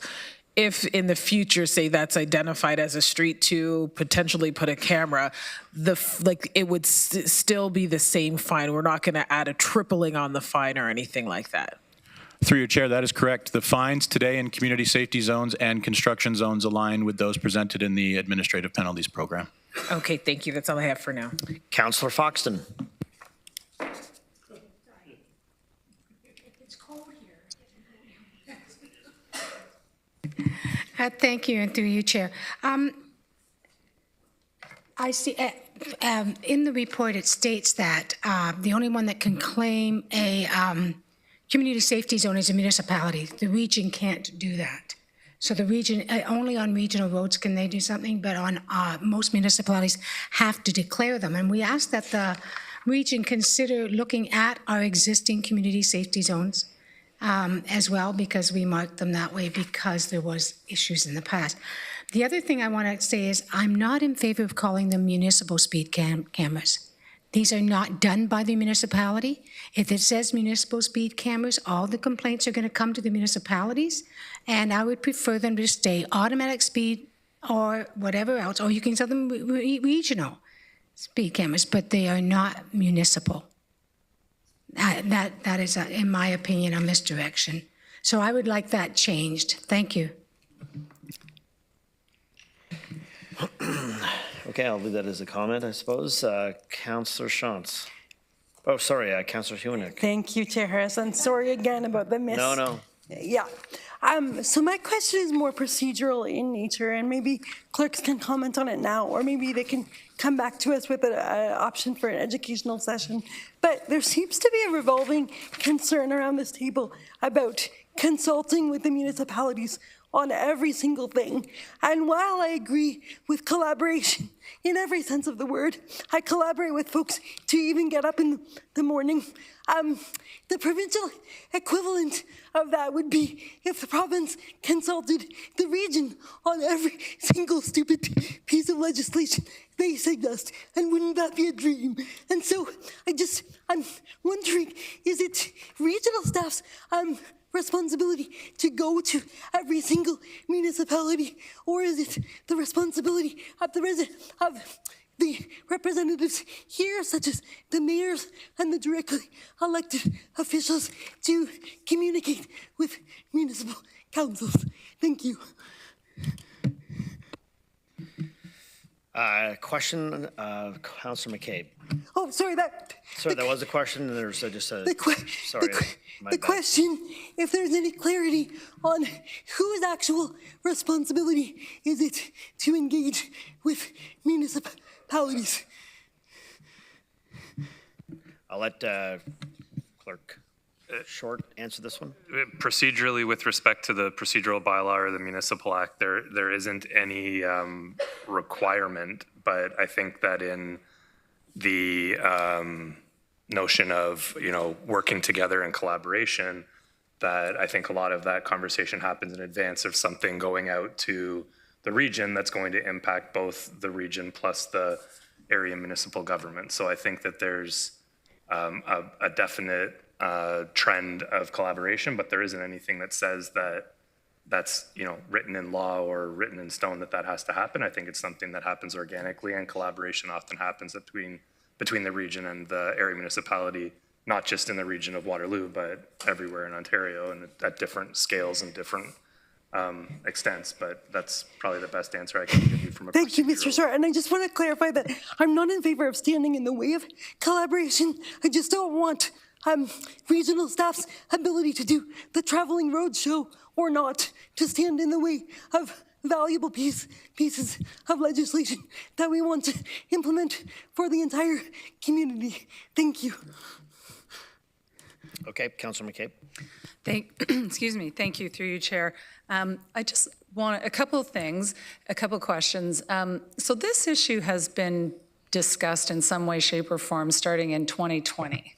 If in the future, say that's identified as a street to potentially put a camera, it would still be the same fine. We're not going to add a tripling on the fine or anything like that. Through your chair, that is correct. The fines today in community safety zones and construction zones align with those presented in the Administrative Penalties Program. Okay, thank you. That's all I have for now. Councillor Foxton. Thank you, and through you, Chair. I see in the report it states that the only one that can claim a community safety zone is a municipality. The region can't do that. So the region, only on regional roads can they do something, but on most municipalities have to declare them. And we ask that the region consider looking at our existing community safety zones as well, because we marked them that way because there was issues in the past. The other thing I want to say is I'm not in favor of calling them municipal speed cameras. These are not done by the municipality. If it says municipal speed cameras, all the complaints are going to come to the municipalities, and I would prefer them to stay automatic speed or whatever else, or you can tell them regional speed cameras, but they are not municipal. That is, in my opinion, a misdirection. So I would like that changed. Thank you. Okay, I'll leave that as a comment, I suppose. Councillor Shantz. Oh, sorry, Councillor Hewnick. Thank you, Chair Harris. I'm sorry again about the miss. No. Yeah. So my question is more procedural in nature, and maybe clerks can comment on it now, or maybe they can come back to us with an option for an educational session. But there seems to be a revolving concern around this table about consulting with the municipalities on every single thing. And while I agree with collaboration in every sense of the word, I collaborate with folks to even get up in the morning. The provincial equivalent of that would be if the province consulted the region on every single stupid piece of legislation they suggest, and wouldn't that be a dream? And so I'm wondering, is it regional staff's responsibility to go to every single municipality, or is it the responsibility of the representatives here, such as the mayors and the directly elected officials, to communicate with municipal councils? Thank you. Question, Councillor McCabe. Oh, sorry, Sorry, that was a question, and there's just a... The question, if there's any clarity on whose actual responsibility is it to engage with municipalities? I'll let Clerk Short answer this one. Procedurally, with respect to the procedural bylaw or the municipal act, there isn't any requirement, but I think that in the notion of working together in collaboration, that I think a lot of that conversation happens in advance of something going out to the region that's going to impact both the region plus the area municipal government. So I think that there's a definite trend of collaboration, but there isn't anything that says that that's written in law or written in stone that has to happen. I think it's something that happens organically, and collaboration often happens between the region and the area municipality not just in the region of Waterloo, but everywhere in Ontario and at different scales and different extents. But that's probably the best answer I can give you from a Thank you, Mr. procedural. Chair. And I just want to clarify that I'm not in favor of standing in the way of collaboration. I just don't want regional staff's ability to do the traveling road show or not to stand in the way of valuable pieces of legislation that we want to implement for the entire community. Thank you. Okay, Councillor McCabe. Excuse me. Thank you, through you, Chair. I just want a couple of things, a couple of questions. So this issue has been discussed in some way, shape, or form starting in 2020,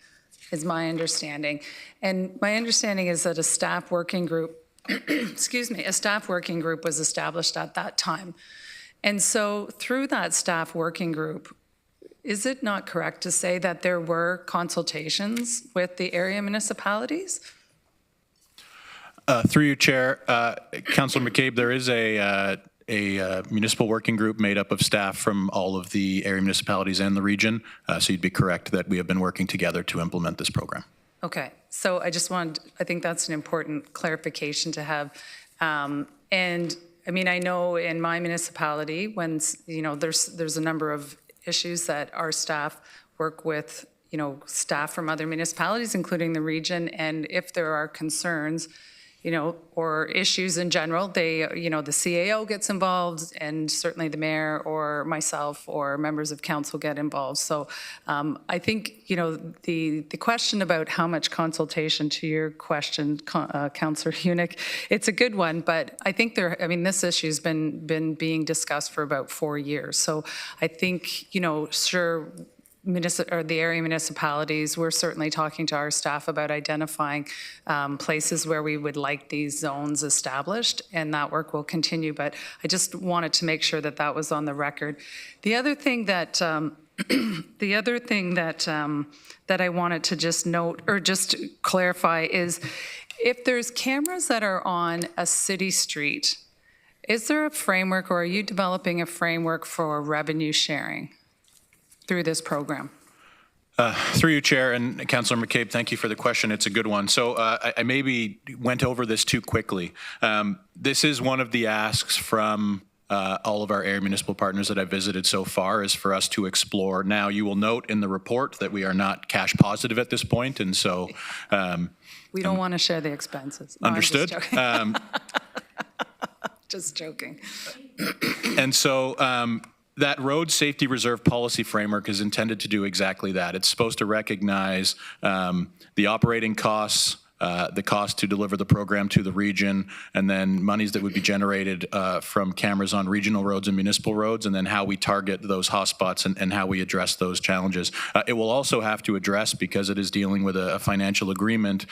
is my understanding. And my understanding is that a staff working group, excuse me, a staff working group was established at that time. And so through that staff working group, is it not correct to say that there were consultations with the area municipalities? Through you, Chair, Councillor McCabe, there is a municipal working group made up of staff from all of the area municipalities and the region. So you'd be correct that we have been working together to implement this program. Okay, so I think that's an important clarification to have. And I mean, I know in my municipality, when, there's a number of issues that our staff work with, staff from other municipalities, including the region, and if there are concerns, or issues in general, they, the CAO gets involved, and certainly the mayor or myself or members of council get involved. So I think, the question about how much consultation, to your question, Councillor Hunick, it's a good one, but I think this issue's been being discussed for about 4 years. So I think, sure, the area municipalities, we're certainly talking to our staff about identifying places where we would like these zones established, and that work will continue. But I just wanted to make sure that that was on the record. The other thing that that I wanted to just note or just clarify is, if there's cameras that are on a city street, is there a framework, or are you developing a framework for revenue sharing through this program? Through you, Chair, and Councillor McCabe, thank you for the question. It's a good one. So I maybe went over this too quickly. This is one of the asks from all of our area municipal partners that I've visited so far, is for us to explore. Now, you will note in the report that we are not cash positive at this point, and so we don't want to share the expenses. No, understood. Just joking. And so that road safety reserve policy framework is intended to do exactly that. It's supposed to recognize the operating costs, the cost to deliver the program to the region, and then monies that would be generated from cameras on regional roads and municipal roads, and then how we target those hotspots and how we address those challenges. It will also have to address, because it is dealing with a financial agreement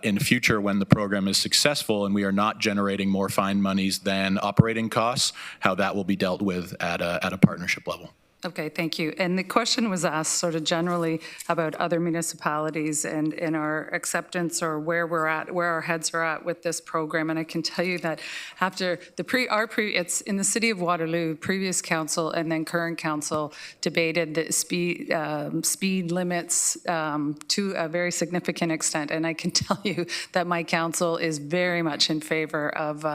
in the future when the program is successful and we are not generating more fine monies than operating costs, how that will be dealt with at a partnership level. Okay, thank you. And the question was asked sort of generally about other municipalities and our acceptance, or where we're at, where our heads are at with this program. And I can tell you that after it's in the city of Waterloo, previous council and then current council debated the speed limits to a very significant extent. And I can tell you that my council is very much in favor of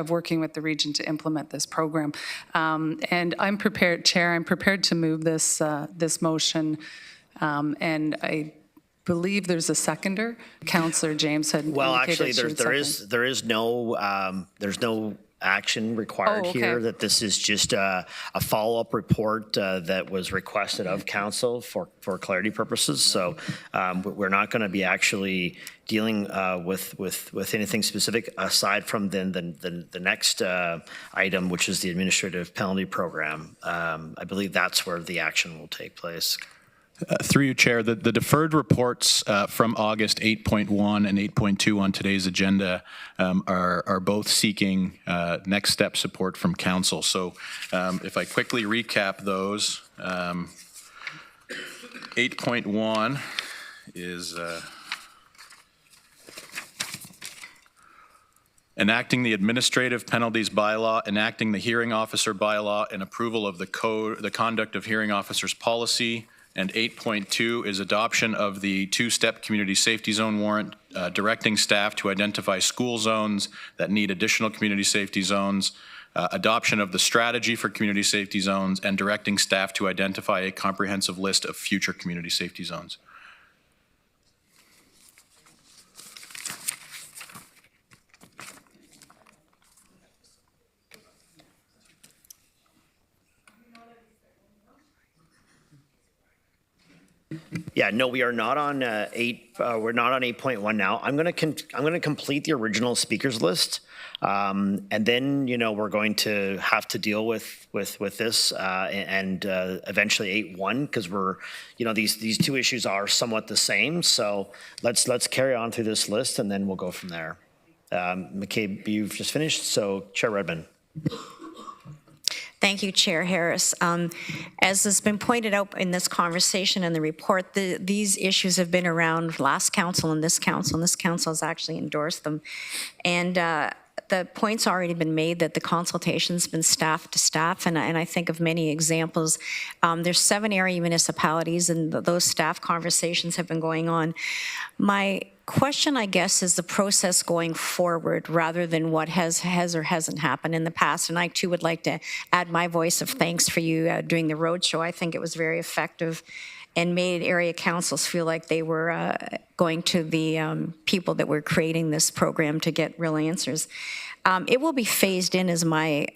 working with the region to implement this program. And I'm prepared, Chair, to move this motion, and I believe there's a seconder. Councillor James had indicated there is no action required here. That this is just a follow-up report that was requested of council for clarity purposes. So we're not going to be actually dealing with anything specific aside from the next item, which is the administrative penalty program. I believe that's where the action will take place. Through you, Chair, the deferred reports from August 8.1 and 8.2 on today's agenda are both seeking next step support from council. So if I quickly recap those, 8.1 is enacting the administrative penalties bylaw, enacting the hearing officer bylaw, and approval of the conduct of hearing officers policy, And 8.2 is adoption of the two-step community safety zone warrant, directing staff to identify school zones that need additional community safety zones, adoption of the strategy for community safety zones, and directing staff to identify a comprehensive list of future community safety zones. Yeah, no, we are not on we're not on 8.1 now. I'm going to complete the original speakers list, and then we're going to have to deal with this and eventually 8.1 because we're these two issues are somewhat the same. So let's carry on through this list and then we'll go from there. McCabe, you've just finished. So Chair Redmond. Thank you, Chair Harris. As has been pointed out in this conversation and the report, these issues have been around last council and this council has actually endorsed them. And the point's already been made that the consultation's been staff to staff, and I think of many examples. There's 7 area municipalities, and those staff conversations have been going on. My question, I guess, is the process going forward rather than what has or hasn't happened in the past. And I, too, would like to add my voice of thanks for you doing the roadshow. I think it was very effective and made area councils feel like they were going to the people that were creating this program to get real answers. It will be phased in is my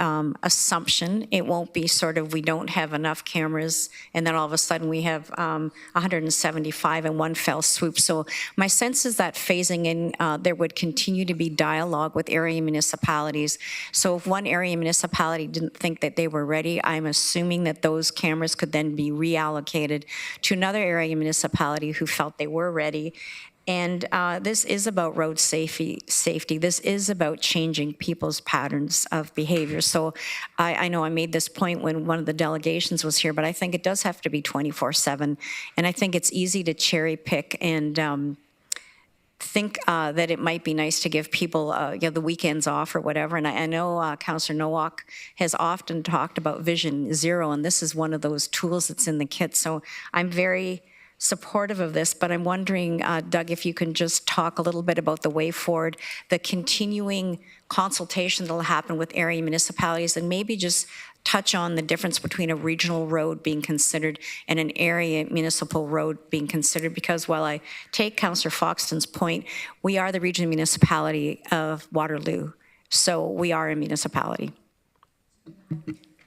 assumption. It won't be sort of we don't have enough cameras and then all of a sudden we have 175 in one fell swoop. So my sense is that phasing in, there would continue to be dialogue with area municipalities. So if one area municipality didn't think that they were ready, I'm assuming that those cameras could then be reallocated to another area municipality who felt they were ready. And this is about road safety. This is about changing people's patterns of behavior. So I know I made this point when one of the delegations was here, but I think it does have to be 24/7. And I think it's easy to cherry pick and think that it might be nice to give people the weekends off or whatever. And I know Councillor Nowak has often talked about Vision Zero, and this is one of those tools that's in the kit. So I'm very supportive of this, but I'm wondering, Doug, if you can just talk a little bit about the way forward, the continuing consultation that will happen with area municipalities, and maybe just touch on the difference between a regional road being considered and an area municipal road being considered, because while I take Councillor Foxton's point, we are the regional municipality of Waterloo, so we are a municipality.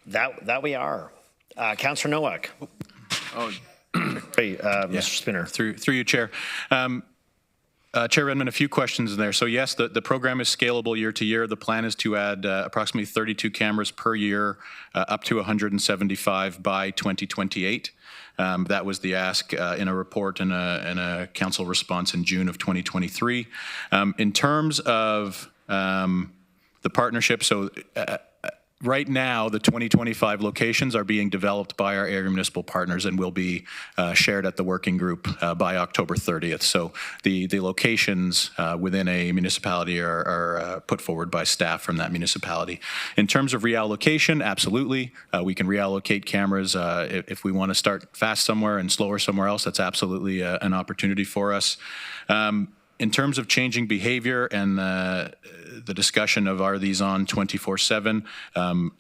That we are. Councillor Nowak. Oh. Hey, Mr. Spinner. Through you, Chair. Chair Redmond, a few questions in there. So yes, the program is scalable year to year. The plan is to add approximately 32 cameras per year, up to 175 by 2028. That was the ask in a report and a council response in June of 2023. In terms of the partnership, so right now, the 2025 locations are being developed by our area municipal partners and will be shared at the working group by October 30th. So the locations within a municipality are put forward by staff from that municipality. In terms of reallocation, absolutely. We can reallocate cameras if we want to start fast somewhere and slower somewhere else. That's absolutely an opportunity for us. In terms of changing behavior and the discussion of are these on 24/7,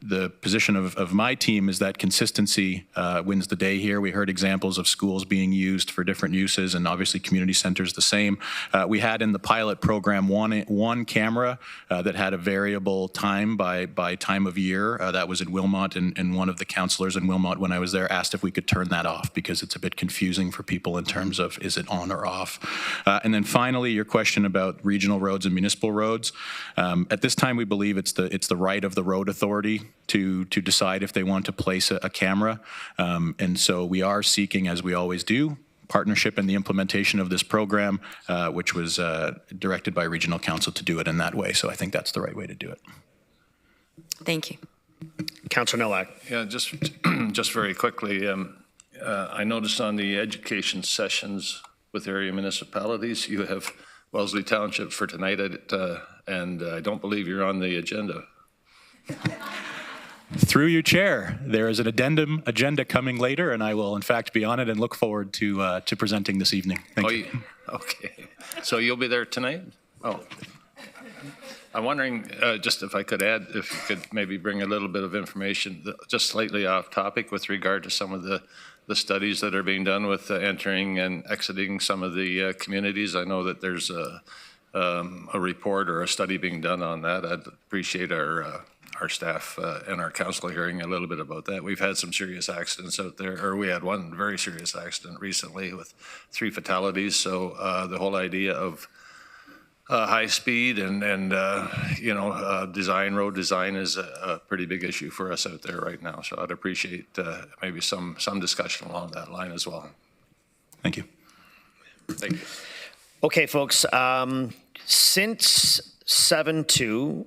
the position of my team is that consistency wins the day here. We heard examples of schools being used for different uses, and obviously community centers the same. We had in the pilot program one camera that had a variable time by time of year. That was in Wilmot, and one of the councillors in Wilmot when I was there asked if we could turn that off because it's a bit confusing for people in terms of is it on or off. And then finally, your question about regional roads and municipal roads. At this time, we believe it's the right of the road authority to decide if they want to place a camera. And so we are seeking, as we always do, partnership in the implementation of this program, which was directed by Regional Council to do it in that way. So I think that's the right way to do it. Thank you. Councillor Nowak. Yeah, just very quickly, I noticed on the education sessions with area municipalities, you have Wellesley Township for tonight, and I don't believe you're on the agenda. Through you, Chair, there is an addendum agenda coming later, and I will in fact be on it and look forward to presenting this evening. Thank you. Okay. So you'll be there tonight? Oh. I'm wondering, just if I could add, if you could maybe bring a little bit of information, just slightly off topic with regard to some of the studies that are being done with entering and exiting some of the communities. I know that there's a report or a study being done on that. I'd appreciate our staff and our council hearing a little bit about that. We've had some serious accidents out there, or we had one very serious accident recently with 3 fatalities. So the whole idea of high speed and road design is a pretty big issue for us out there right now. So I'd appreciate maybe some discussion along that line as well. Thank you. Thank you. Okay, folks, since 7.2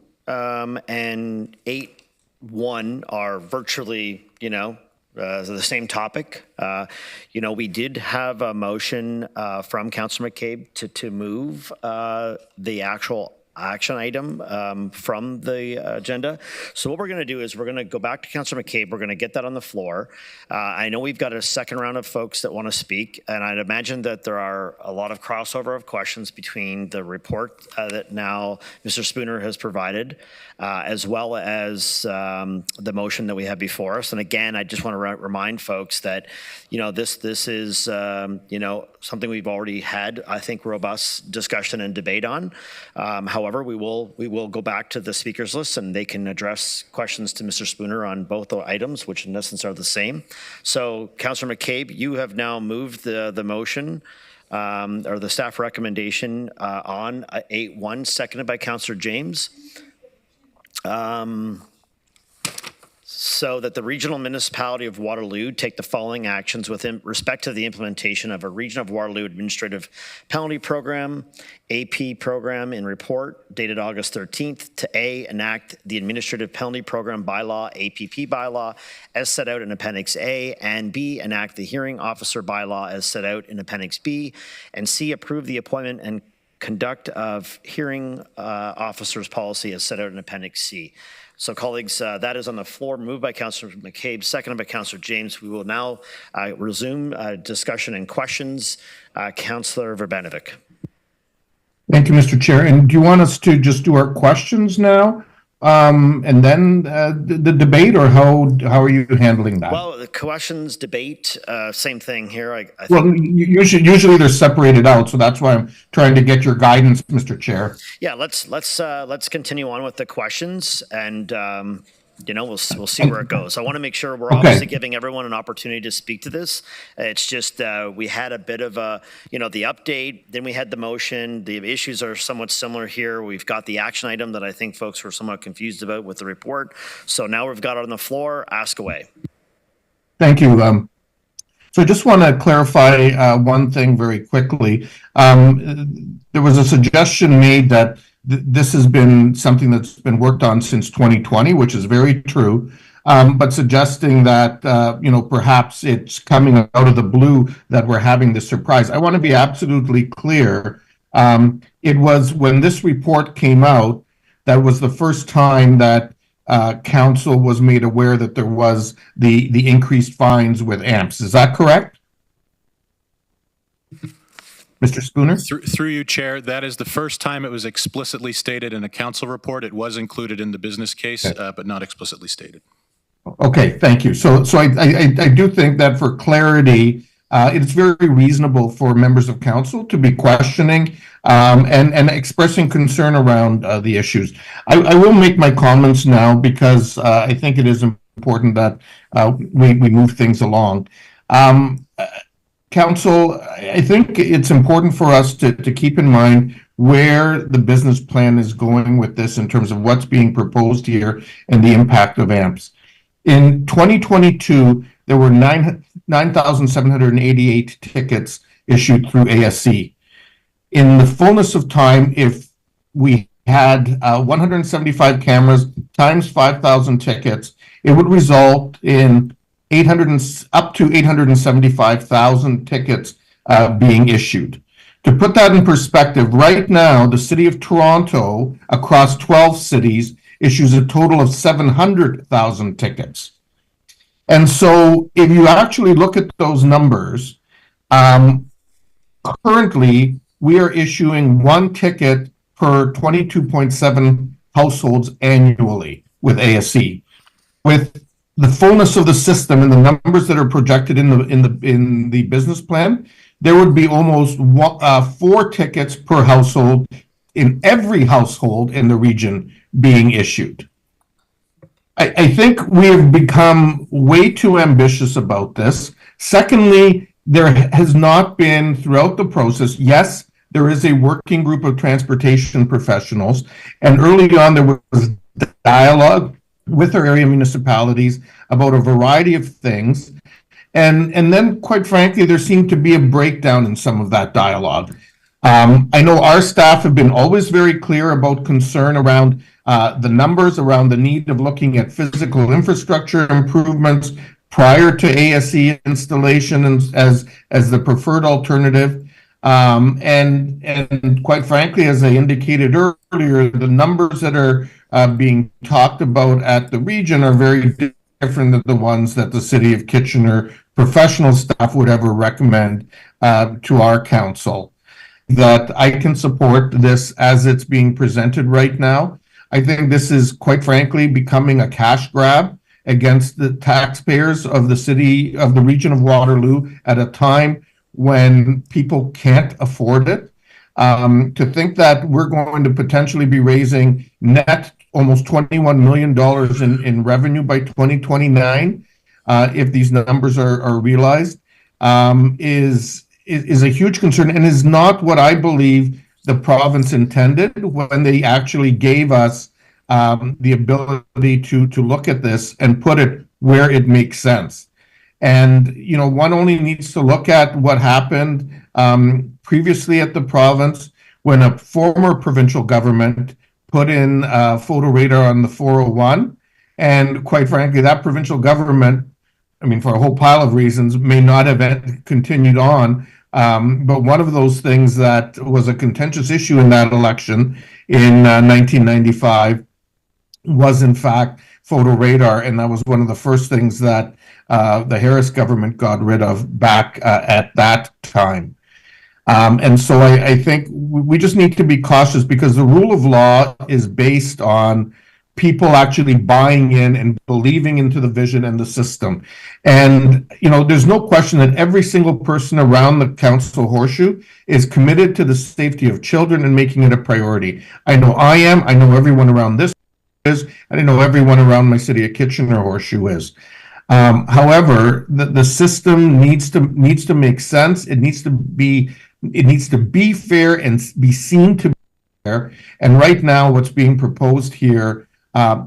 and 8.1 are virtually, the same topic. We did have a motion from Councillor McCabe to move the actual action item from the agenda. So what we're going to do is we're going to go back to Councillor McCabe. We're going to get that on the floor. I know we've got a second round of folks that want to speak, and I'd imagine that there are a lot of crossover of questions between the report that now Mr. Spooner has provided, as well as the motion that we have before us. And again, I just want to remind folks that, this is, something we've already had, I think, robust discussion and debate on. However, we will go back to the speakers list and they can address questions to Mr. Spooner on both the items, which in essence are the same. So, Councillor McCabe, you have now moved the motion or the staff recommendation on 8.1, seconded by Councillor James. So that the regional municipality of Waterloo take the following actions with respect to the implementation of a Region of Waterloo Administrative Penalty Program, AP Program in report dated August 13th, to A, enact the Administrative Penalty Program Bylaw, APP Bylaw, as set out in Appendix A, and B, enact the Hearing Officer Bylaw as set out in Appendix B, and C, approve the appointment and conduct of hearing officers policy as set out in Appendix C. So, colleagues, that is on the floor, moved by Councillor McCabe, seconded by Councillor James. We will now resume discussion and questions. Councillor Verbanovic. Thank you, Mr. Chair. And do you want us to just do our questions now? And then the debate, or how are you handling that? Well, the questions, debate, same thing here. I think. Well, usually they're separated out, so that's why I'm trying to get your guidance, Mr. Chair. Yeah, let's continue on with the questions, and we'll see where it goes. I want to make sure we're obviously giving everyone an opportunity to speak to this. It's just we had a bit of the update, then we had the motion. The issues are somewhat similar here. We've got the action item that I think folks were somewhat confused about with the report. So now we've got it on the floor. Ask away. Thank you. So I just want to clarify one thing very quickly. There was a suggestion made that this has been something that's been worked on since 2020, which is very true, but suggesting that, perhaps it's coming out of the blue that we're having this surprise. I want to be absolutely clear. It was when this report came out, that was the first time that council was made aware that there was the increased fines with AMPS. Is that correct? Mr. Spooner? Through you, Chair, that is the first time it was explicitly stated in a council report. It was included in the business case, but not explicitly stated. Okay, thank you. So I do think that for clarity, it's very reasonable for members of council to be questioning and expressing concern around the issues. I will make my comments now because I think it is important that we move things along. Council, I think it's important for us to keep in mind where the business plan is going with this in terms of what's being proposed here and the impact of AMPS. In 2022, there were 9,788 tickets issued through ASC. In the fullness of time, if we had 175 cameras times 5,000 tickets, it would result in up to 875,000 tickets being issued. To put that in perspective, right now, the City of Toronto, across 12 cities, issues a total of 700,000 tickets. And so if you actually look at those numbers, currently we are issuing one ticket per 22.7 households annually with ASC. With the fullness of the system and the numbers that are projected in the business plan, there would be almost 4 tickets per household in every household in the region being issued. I think we have become way too ambitious about this. Secondly, there has not been throughout the process, yes, there is a working group of transportation professionals, and early on there was dialogue with our area municipalities about a variety of things. And then, quite frankly, there seemed to be a breakdown in some of that dialogue. I know our staff have been always very clear about concern around the numbers, around the need of looking at physical infrastructure improvements prior to ASC installation as the preferred alternative. And quite frankly, as I indicated earlier, the numbers that are being talked about at the region are very different than the ones that the City of Kitchener professional staff would ever recommend to our council. That I can support this as it's being presented right now. I think this is, quite frankly, becoming a cash grab against the taxpayers of the city, of the region of Waterloo, at a time when people can't afford it. To think that we're going to potentially be raising net almost $21 million in revenue by 2029, if these numbers are realized, is a huge concern, and is not what I believe the province intended when they actually gave us the ability to look at this and put it where it makes sense. And, you know, one only needs to look at what happened previously at the province when a former provincial government put in photo radar on the 401. And quite frankly, that provincial government, I mean, for a whole pile of reasons, may not have continued on. But one of those things that was a contentious issue in that election in 1995 was, in fact, photo radar. And that was one of the first things that the Harris government got rid of back at that time. And so I think we just need to be cautious, because the rule of law is based on people actually buying in and believing into the vision and the system. And, you know, there's no question that every single person around the council horseshoe is committed to the safety of children and making it a priority. I know I am. I know everyone around this is, and I know everyone around my City of Kitchener horseshoe is. However, the system needs to make sense. It needs to be fair and be seen to be fair. And right now, what's being proposed here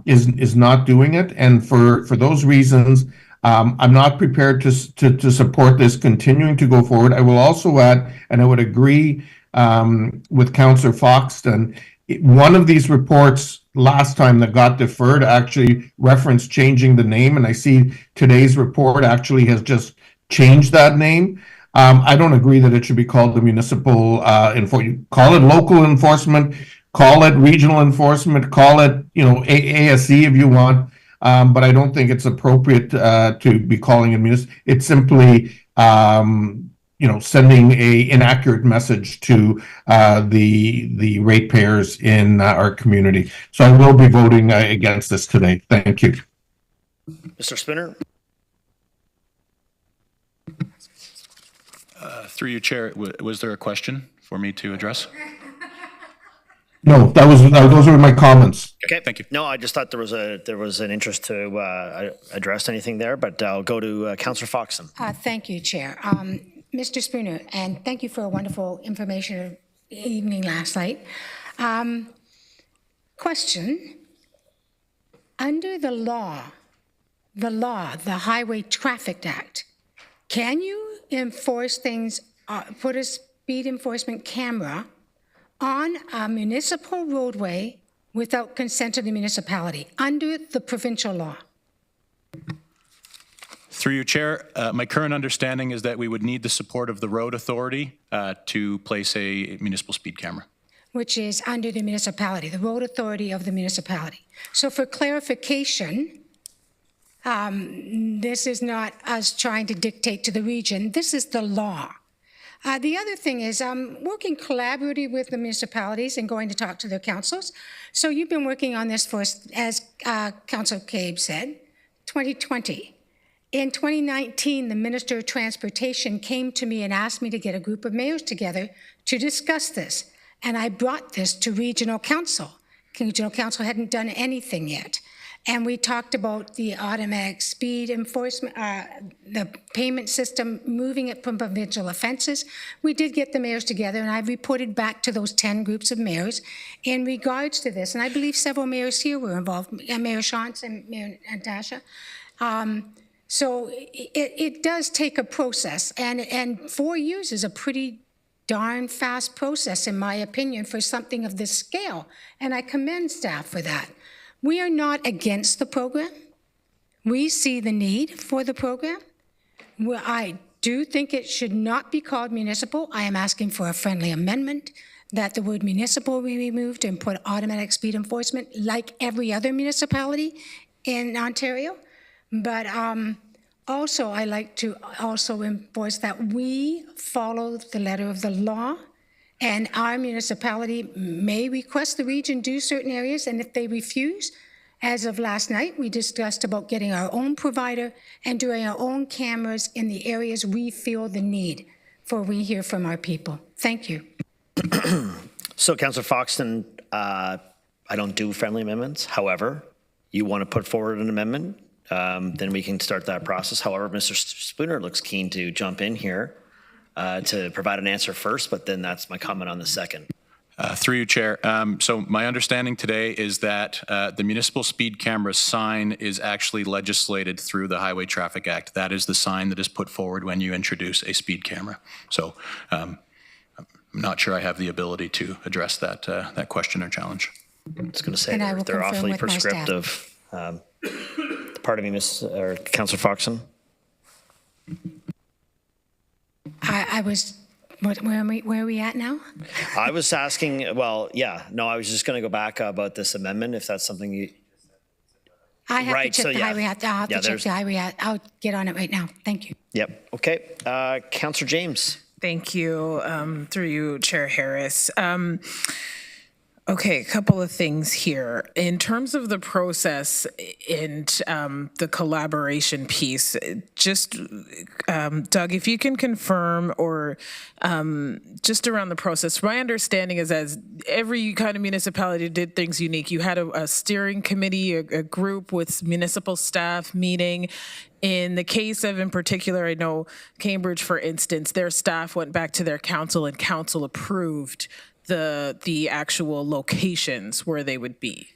is not doing it. And for those reasons, I'm not prepared to support this continuing to go forward. I will also add, and I would agree with Councillor Foxton, one of these reports last time that got deferred actually referenced changing the name, and I see today's report actually has just changed that name. I don't agree that it should be called the municipal call it local enforcement, call it regional enforcement, call it, you know, ASC if you want, but I don't think it's appropriate to be calling it municipal. It's simply you know, sending a inaccurate message to the ratepayers in our community. So I will be voting against this today. Thank you. Mr. Spinner? Through you, Chair, was there a question for me to address? No, those were my comments. Okay, thank you. No, I just thought there was an interest to address anything there, but I'll go to Councillor Foxton. Thank you, Chair. Mr. Spooner, and thank you for a wonderful information evening last night. Question: under the Highway Traffic Act, can you enforce things, put a speed enforcement camera on a municipal roadway without consent of the municipality under the provincial law? Through you, Chair, my current understanding is that we would need the support of the road authority to place a municipal speed camera. which is under the municipality, the road authority of the municipality. So for clarification, this is not us trying to dictate to the region. This is the law. The other thing is working collaboratively with the municipalities and going to talk to their councils. So you've been working on this for, as Councillor Cabe said, 2020. In 2019, the Minister of Transportation came to me and asked me to get a group of mayors together to discuss this. And I brought this to Regional Council. Regional Council hadn't done anything yet. And we talked about the automatic speed enforcement, the payment system, moving it from provincial offenses. We did get the mayors together, and I reported back to those 10 groups of mayors in regards to this. And I believe several mayors here were involved, Mayor Shantz and Mayor Natasha. So it does take a process, and 4 years is a pretty darn fast process, in my opinion, for something of this scale. And I commend staff for that. We are not against the program. We see the need for the program. Well, I do think it should not be called municipal. I am asking for a friendly amendment that the word municipal be removed and put automatic speed enforcement like every other municipality in Ontario. But also, I like to also enforce that we follow the letter of the law, and our municipality may request the region do certain areas, and if they refuse, as of last night, we discussed about getting our own provider and doing our own cameras in the areas we feel the need, for we hear from our people. Thank you. So, Councillor Foxton, I don't do friendly amendments. However, you want to put forward an amendment, then we can start that process. However, Mr. Spooner looks keen to jump in here to provide an answer first, but then that's my comment on the second. Through you, Chair. So my understanding today is that the municipal speed camera sign is actually legislated through the Highway Traffic Act. That is the sign that is put forward when you introduce a speed camera. So I'm not sure I have the ability to address that question or challenge. I was going to say they're awfully prescriptive. Pardon me, Councillor Foxton. I was, where are we at now? I was asking, well, yeah, no, I was just going to go back about this amendment, if that's something you... I have to check the Highway Act. I'll have to check the Highway Act. I'll get on it right now. Thank you. Yep. Okay. Councillor James. Thank you. Through you, Chair Harris. Okay, a couple of things here. In terms of the process and the collaboration piece, just, Doug, if you can confirm or just around the process, my understanding is as every kind of municipality did things unique. You had a steering committee, a group with municipal staff meeting. In the case of, in particular, I know Cambridge, for instance, their staff went back to their council and council approved the actual locations where they would be.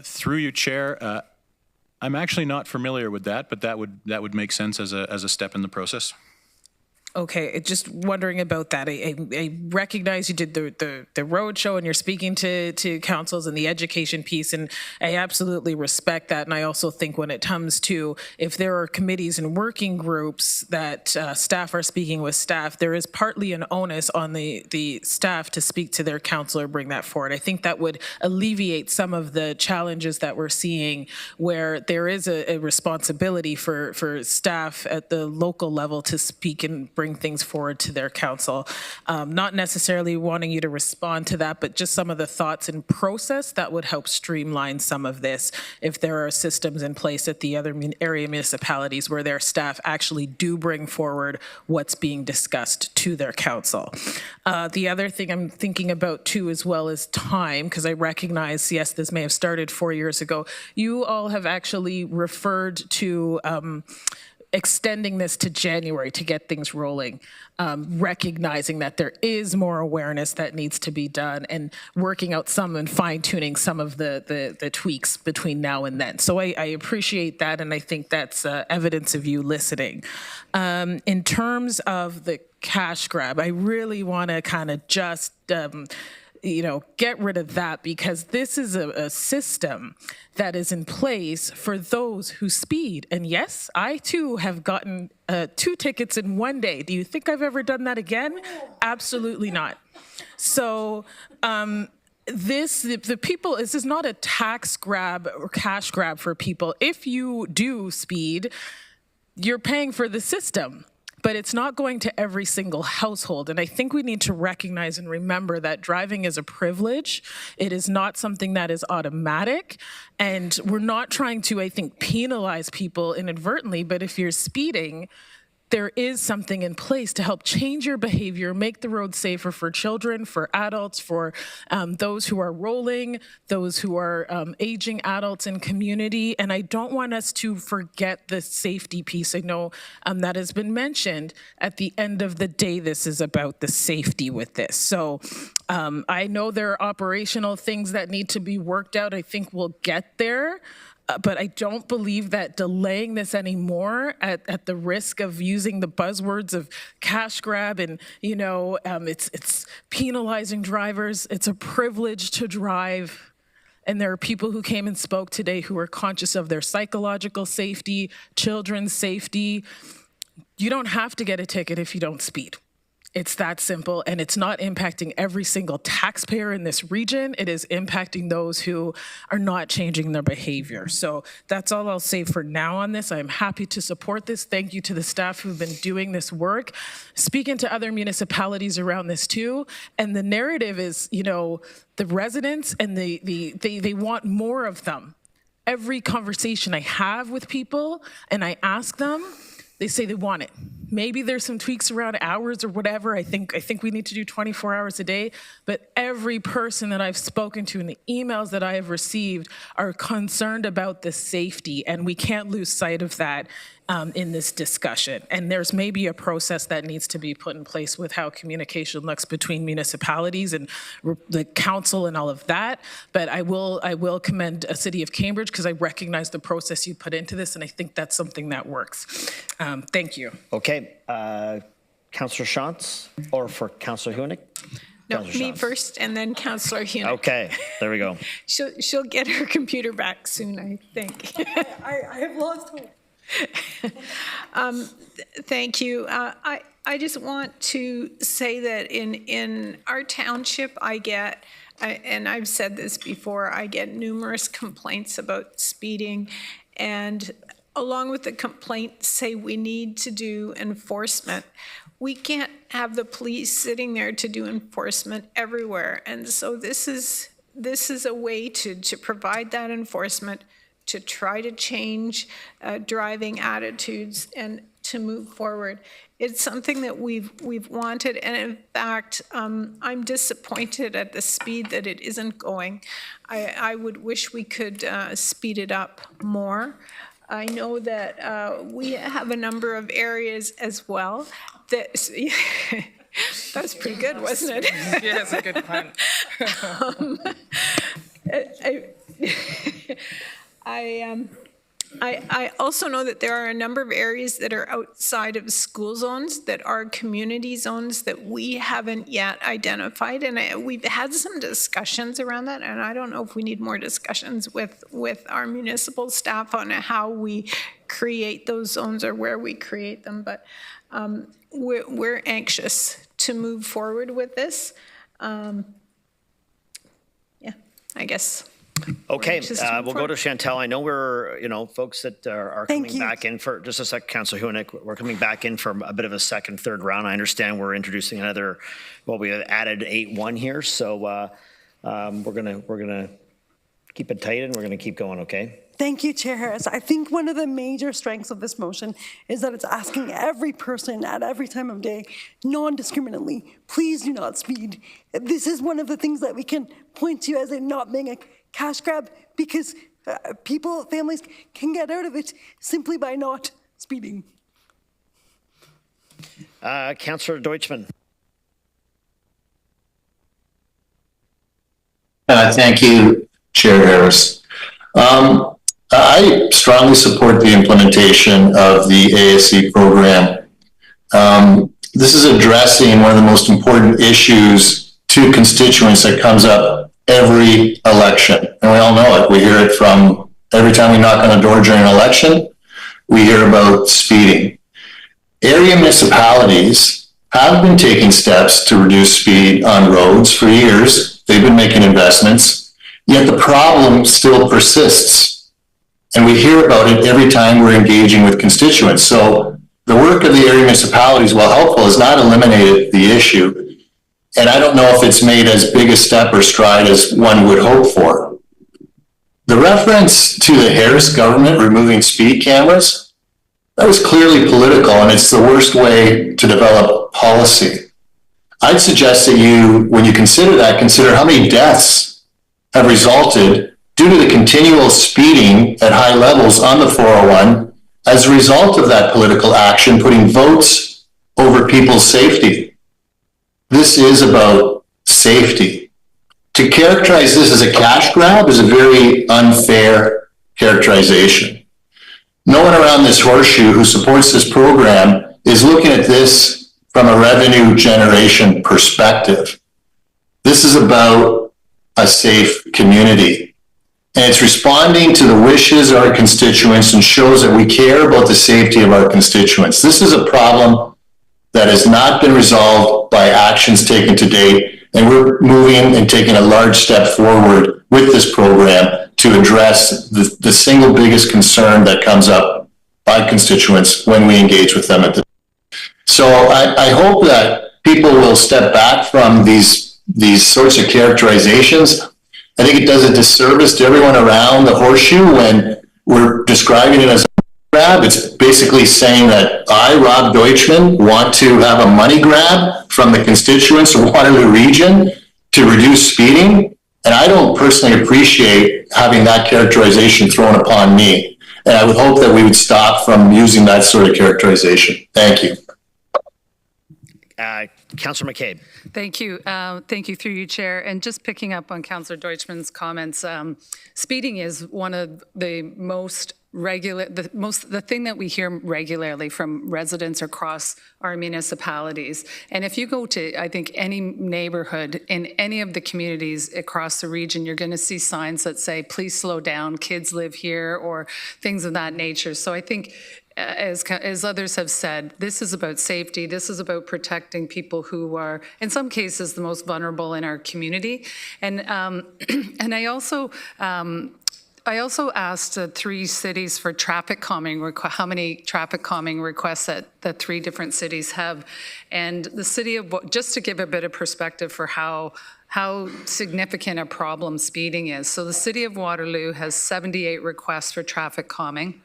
Through you, Chair, I'm actually not familiar with that, but that would make sense as a step in the process. Okay, just wondering about that. I recognize you did the road show and you're speaking to councils and the education piece, and I absolutely respect that. And I also think when it comes to if there are committees and working groups that staff are speaking with staff, there is partly an onus on the staff to speak to their council or bring that forward. I think that would alleviate some of the challenges that we're seeing where there is a responsibility for staff at the local level to speak and bring things forward to their council. Not necessarily wanting you to respond to that, but just some of the thoughts and process that would help streamline some of this if there are systems in place at the other area municipalities where their staff actually do bring forward what's being discussed to their council. The other thing I'm thinking about too as well is time, because I recognize, yes, this may have started 4 years ago. You all have actually referred to extending this to January to get things rolling, recognizing that there is more awareness that needs to be done and working out some and fine-tuning some of the tweaks between now and then. So I appreciate that, and I think that's evidence of you listening. In terms of the cash grab, I really want to kind of just get rid of that, because this is a system that is in place for those who speed. And yes, I too have gotten 2 tickets in one day. Do you think I've ever done that again? Absolutely not. So the people, this is not a tax grab or cash grab for people. If you do speed, you're paying for the system, but it's not going to every single household. And I think we need to recognize and remember that driving is a privilege. It is not something that is automatic. And we're not trying to, I think, penalize people inadvertently, but if you're speeding, there is something in place to help change your behavior, make the road safer for children, for adults, for those who are rolling, those who are aging adults in community. And I don't want us to forget the safety piece. I know that has been mentioned. At the end of the day, this is about the safety with this. So I know there are operational things that need to be worked out. I think we'll get there. But I don't believe that delaying this anymore at the risk of using the buzzwords of cash grab and, it's penalizing drivers. It's a privilege to drive. And there are people who came and spoke today who are conscious of their psychological safety, children's safety. You don't have to get a ticket if you don't speed. It's that simple, and it's not impacting every single taxpayer in this region. It is impacting those who are not changing their behavior. So that's all I'll say for now on this. I'm happy to support this. Thank you to the staff who've been doing this work. Speaking to other municipalities around this too, and the narrative is, the residents and they want more of them. Every conversation I have with people and I ask them, they say they want it. Maybe there's some tweaks around hours or whatever. I think we need to do 24 hours a day. But every person that I've spoken to and the emails that I have received are concerned about the safety, and we can't lose sight of that in this discussion. And there's maybe a process that needs to be put in place with how communication looks between municipalities and the council and all of that. But I will commend a City of Cambridge because I recognize the process you put into this, and I think that's something that works. Thank you. Okay, Councillor Shantz, or for Councillor Hunick? No, me first, and then Councillor Hunick. Okay, there we go. She'll get her computer back soon, I think. I have lost hope. Thank you. I just want to say that in our township, and I've said this before, I get numerous complaints about speeding, and along with the complaint, say we need to do enforcement. We can't have the police sitting there to do enforcement everywhere, and so this is a way to provide that enforcement, to try to change driving attitudes and to move forward. It's something that we've wanted, and in fact, I'm disappointed at the speed that it isn't going. I would wish we could speed it up more. I know that we have a number of areas as well that, that was pretty good, wasn't it? Yeah, that's a good pun. I also know that there are a number of areas that are outside of school zones that are community zones that we haven't yet identified, and we've had some discussions around that, and I don't know if we need more discussions with our municipal staff on how we create those zones or where we create them, but we're anxious to move forward with this. Yeah, I guess. Okay, we'll go to Chantel. I know we're, folks that are coming back in for, just a sec, Councillor Hunick, we're coming back in for a bit of a second, third round. I understand we're introducing another, we have added 8-1 here, so we're gonna keep it tight and we're gonna keep going, okay? Thank you, Chair Harris. I think one of the major strengths of this motion is that it's asking every person at every time of day, non-discriminately, please do not speed. This is one of the things that we can point to as it not being a cash grab, because families can get out of it simply by not speeding. Councillor Deutschmann. Thank you, Chair Harris. I strongly support the implementation of the ASC program. This is addressing one of the most important issues to constituents that comes up every election. And we all know it. We hear it from every time we knock on a door during an election, we hear about speeding. Area municipalities have been taking steps to reduce speed on roads for years. They've been making investments, yet the problem still persists. And we hear about it every time we're engaging with constituents. So the work of the area municipalities, while helpful, has not eliminated the issue. And I don't know if it's made as big a step or stride as one would hope for. The reference to the Harris government removing speed cameras, that was clearly political, and it's the worst way to develop policy. I'd suggest that you, when you consider that, consider how many deaths have resulted due to the continual speeding at high levels on the 401 as a result of that political action, putting votes over people's safety. This is about safety. To characterize this as a cash grab is a very unfair characterization. No one around this horseshoe who supports this program is looking at this from a revenue generation perspective. This is about a safe community. And it's responding to the wishes of our constituents and shows that we care about the safety of our constituents. This is a problem that has not been resolved by actions taken to date, and we're moving and taking a large step forward with this program to address the single biggest concern that comes up by constituents when we engage with them. So I hope that people will step back from these sorts of characterizations. I think it does a disservice to everyone around the horseshoe when we're describing it as a grab. It's basically saying that I, Rob Deutschman, want to have a money grab from the constituents of Waterloo region to reduce speeding. And I don't personally appreciate having that characterization thrown upon me. And I would hope that we would stop from using that sort of characterization. Thank you. Councillor McCabe. Thank you. Thank you through you, Chair. And just picking up on Councillor Deutschman's comments, speeding is one of the most the thing that we hear regularly from residents across our municipalities. And if you go to, I think, any neighborhood in any of the communities across the region, you're going to see signs that say, please slow down, kids live here, or things of that nature. So I think, as others have said, this is about safety. This is about protecting people who are, in some cases, the most vulnerable in our community. And and I also asked 3 cities for traffic calming, how many traffic calming requests that the 3 different cities have. And the city of, just to give a bit of perspective for how significant a problem speeding is. So the city of Waterloo has 78 requests for traffic calming.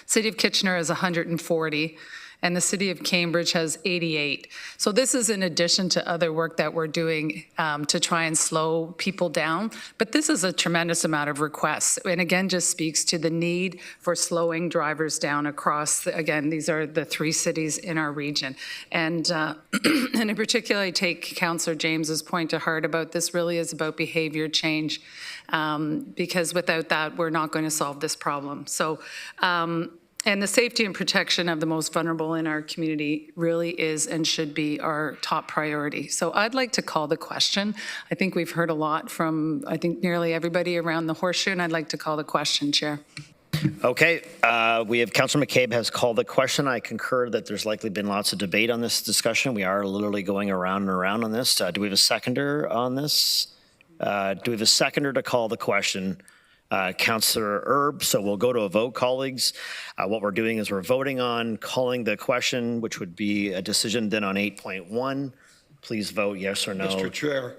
City of Kitchener has 140, and the City of Cambridge has 88. So this is in addition to other work that we're doing to try and slow people down. But this is a tremendous amount of requests, and again, just speaks to the need for slowing drivers down across, again, these are the 3 cities in our region. And in particular, I take Councillor James's point to heart about this really is about behavior change, because without that, we're not going to solve this problem. So, and the safety and protection of the most vulnerable in our community really is and should be our top priority. So I'd like to call the question. I think we've heard a lot from, I think, nearly everybody around the horseshoe, and I'd like to call the question, Chair. Okay, we have Councillor McCabe has called the question. I concur that there's likely been lots of debate on this discussion. We are literally going around and around on this. Do we have a seconder on this? Do we have a seconder to call the question? Councillor Erb, so we'll go to a vote, colleagues. What we're doing is we're voting on calling the question, which would be a decision then on 8.1. Please vote yes or no. Mr. Chair,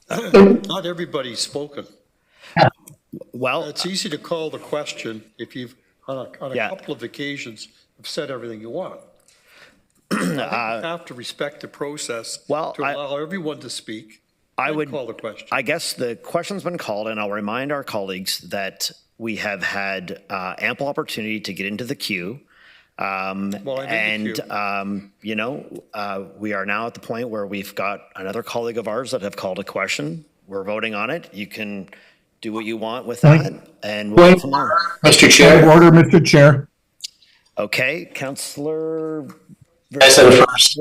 not everybody's spoken. Well, it's easy to call the question if you've, on a couple of occasions, have said everything you want. I think you have to respect the process to allow everyone to speak. I would call the question. I guess the question's been called, and I'll remind our colleagues that we have had ample opportunity to get into the queue. We are now at the point where we've got another colleague of ours that have called a question. We're voting on it. You can do what you want with that, and we'll go from there. Mr. Chair. Order, Mr. Chair. Okay, Councillor. I said it first.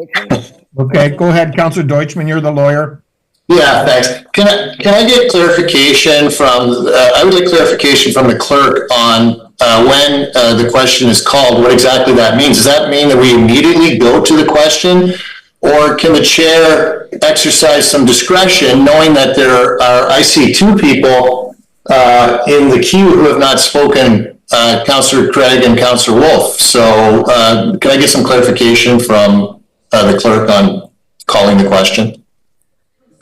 Okay, go ahead, Councillor Deutschman. You're the lawyer. Yeah, thanks. Can I get clarification from, I would like clarification from the clerk on when the question is called, what exactly that means. Does that mean that we immediately go to the question? Or can the chair exercise some discretion knowing that there are, I see two people in the queue who have not spoken, Councillor Craig and Councillor Wolf. So can I get some clarification from the clerk on calling the question?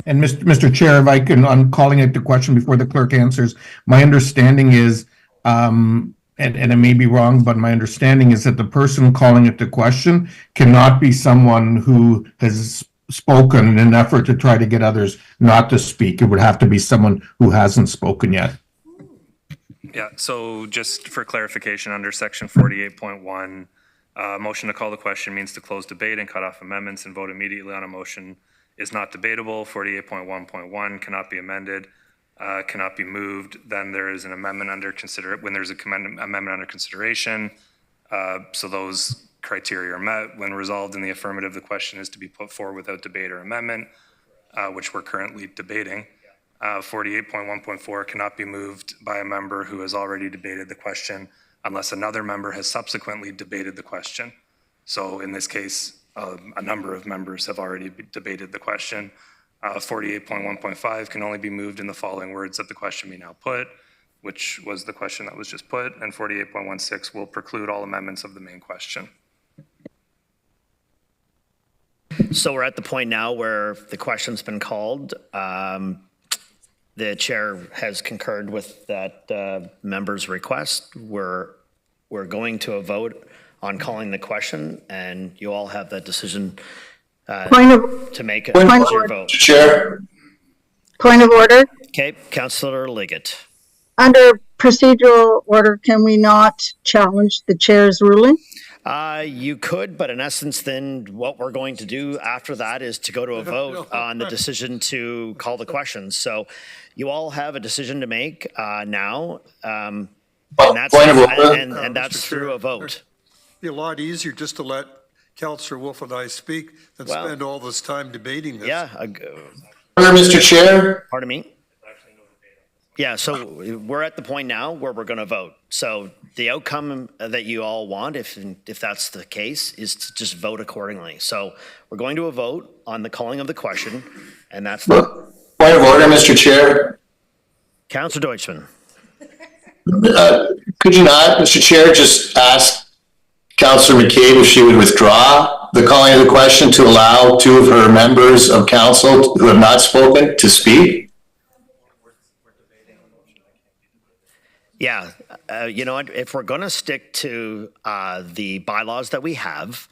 And Mr. Chair, if I can, I'm calling it the question before the clerk answers. My understanding is, and it may be wrong, but my understanding is that the person calling it the question cannot be someone who has spoken in an effort to try to get others not to speak. It would have to be someone who hasn't spoken yet. Yeah, so just for clarification, under section 48.1, motion to call the question means to close debate and cut off amendments and vote immediately on a motion is not debatable. 48.1.1 cannot be amended, cannot be moved. Then there is an amendment under when there's a amendment under consideration. So those criteria are met. When resolved in the affirmative, the question is to be put forward without debate or amendment, which we're currently debating. 48.1.4 cannot be moved by a member who has already debated the question unless another member has subsequently debated the question. So in this case, a number of members have already debated the question. 48.1.5 can only be moved in the following words that the question be now put, which was the question that was just put, and 48.16 will preclude all amendments of the main question. So we're at the point now where the question's been called. The chair has concurred with that member's request. We're going to a vote on calling the question, and you all have that decision to make it your vote. Chair. Point of order. Okay, Councillor Liggett. Under procedural order, can we not challenge the chair's ruling? You could, but in essence, then what we're going to do after that is to go to a vote on the decision to call the question. So you all have a decision to make now, and that's through a vote. It'd be a lot easier just to let Councillor Wolf and I speak than spend all this time debating this. Yeah. Mr. Chair. Pardon me? Yeah, so we're at the point now where we're going to vote. So the outcome that you all want, if that's the case, is to just vote accordingly. So we're going to a vote on the calling of the question, and that's the Point of order, Mr. Chair. Councillor Deutschman. Could you not, Mr. Chair, just ask Councillor McCabe if she would withdraw the calling of the question to allow two of her members of council who have not spoken to speak? Yeah, you know what, if we're going to stick to the bylaws that we have,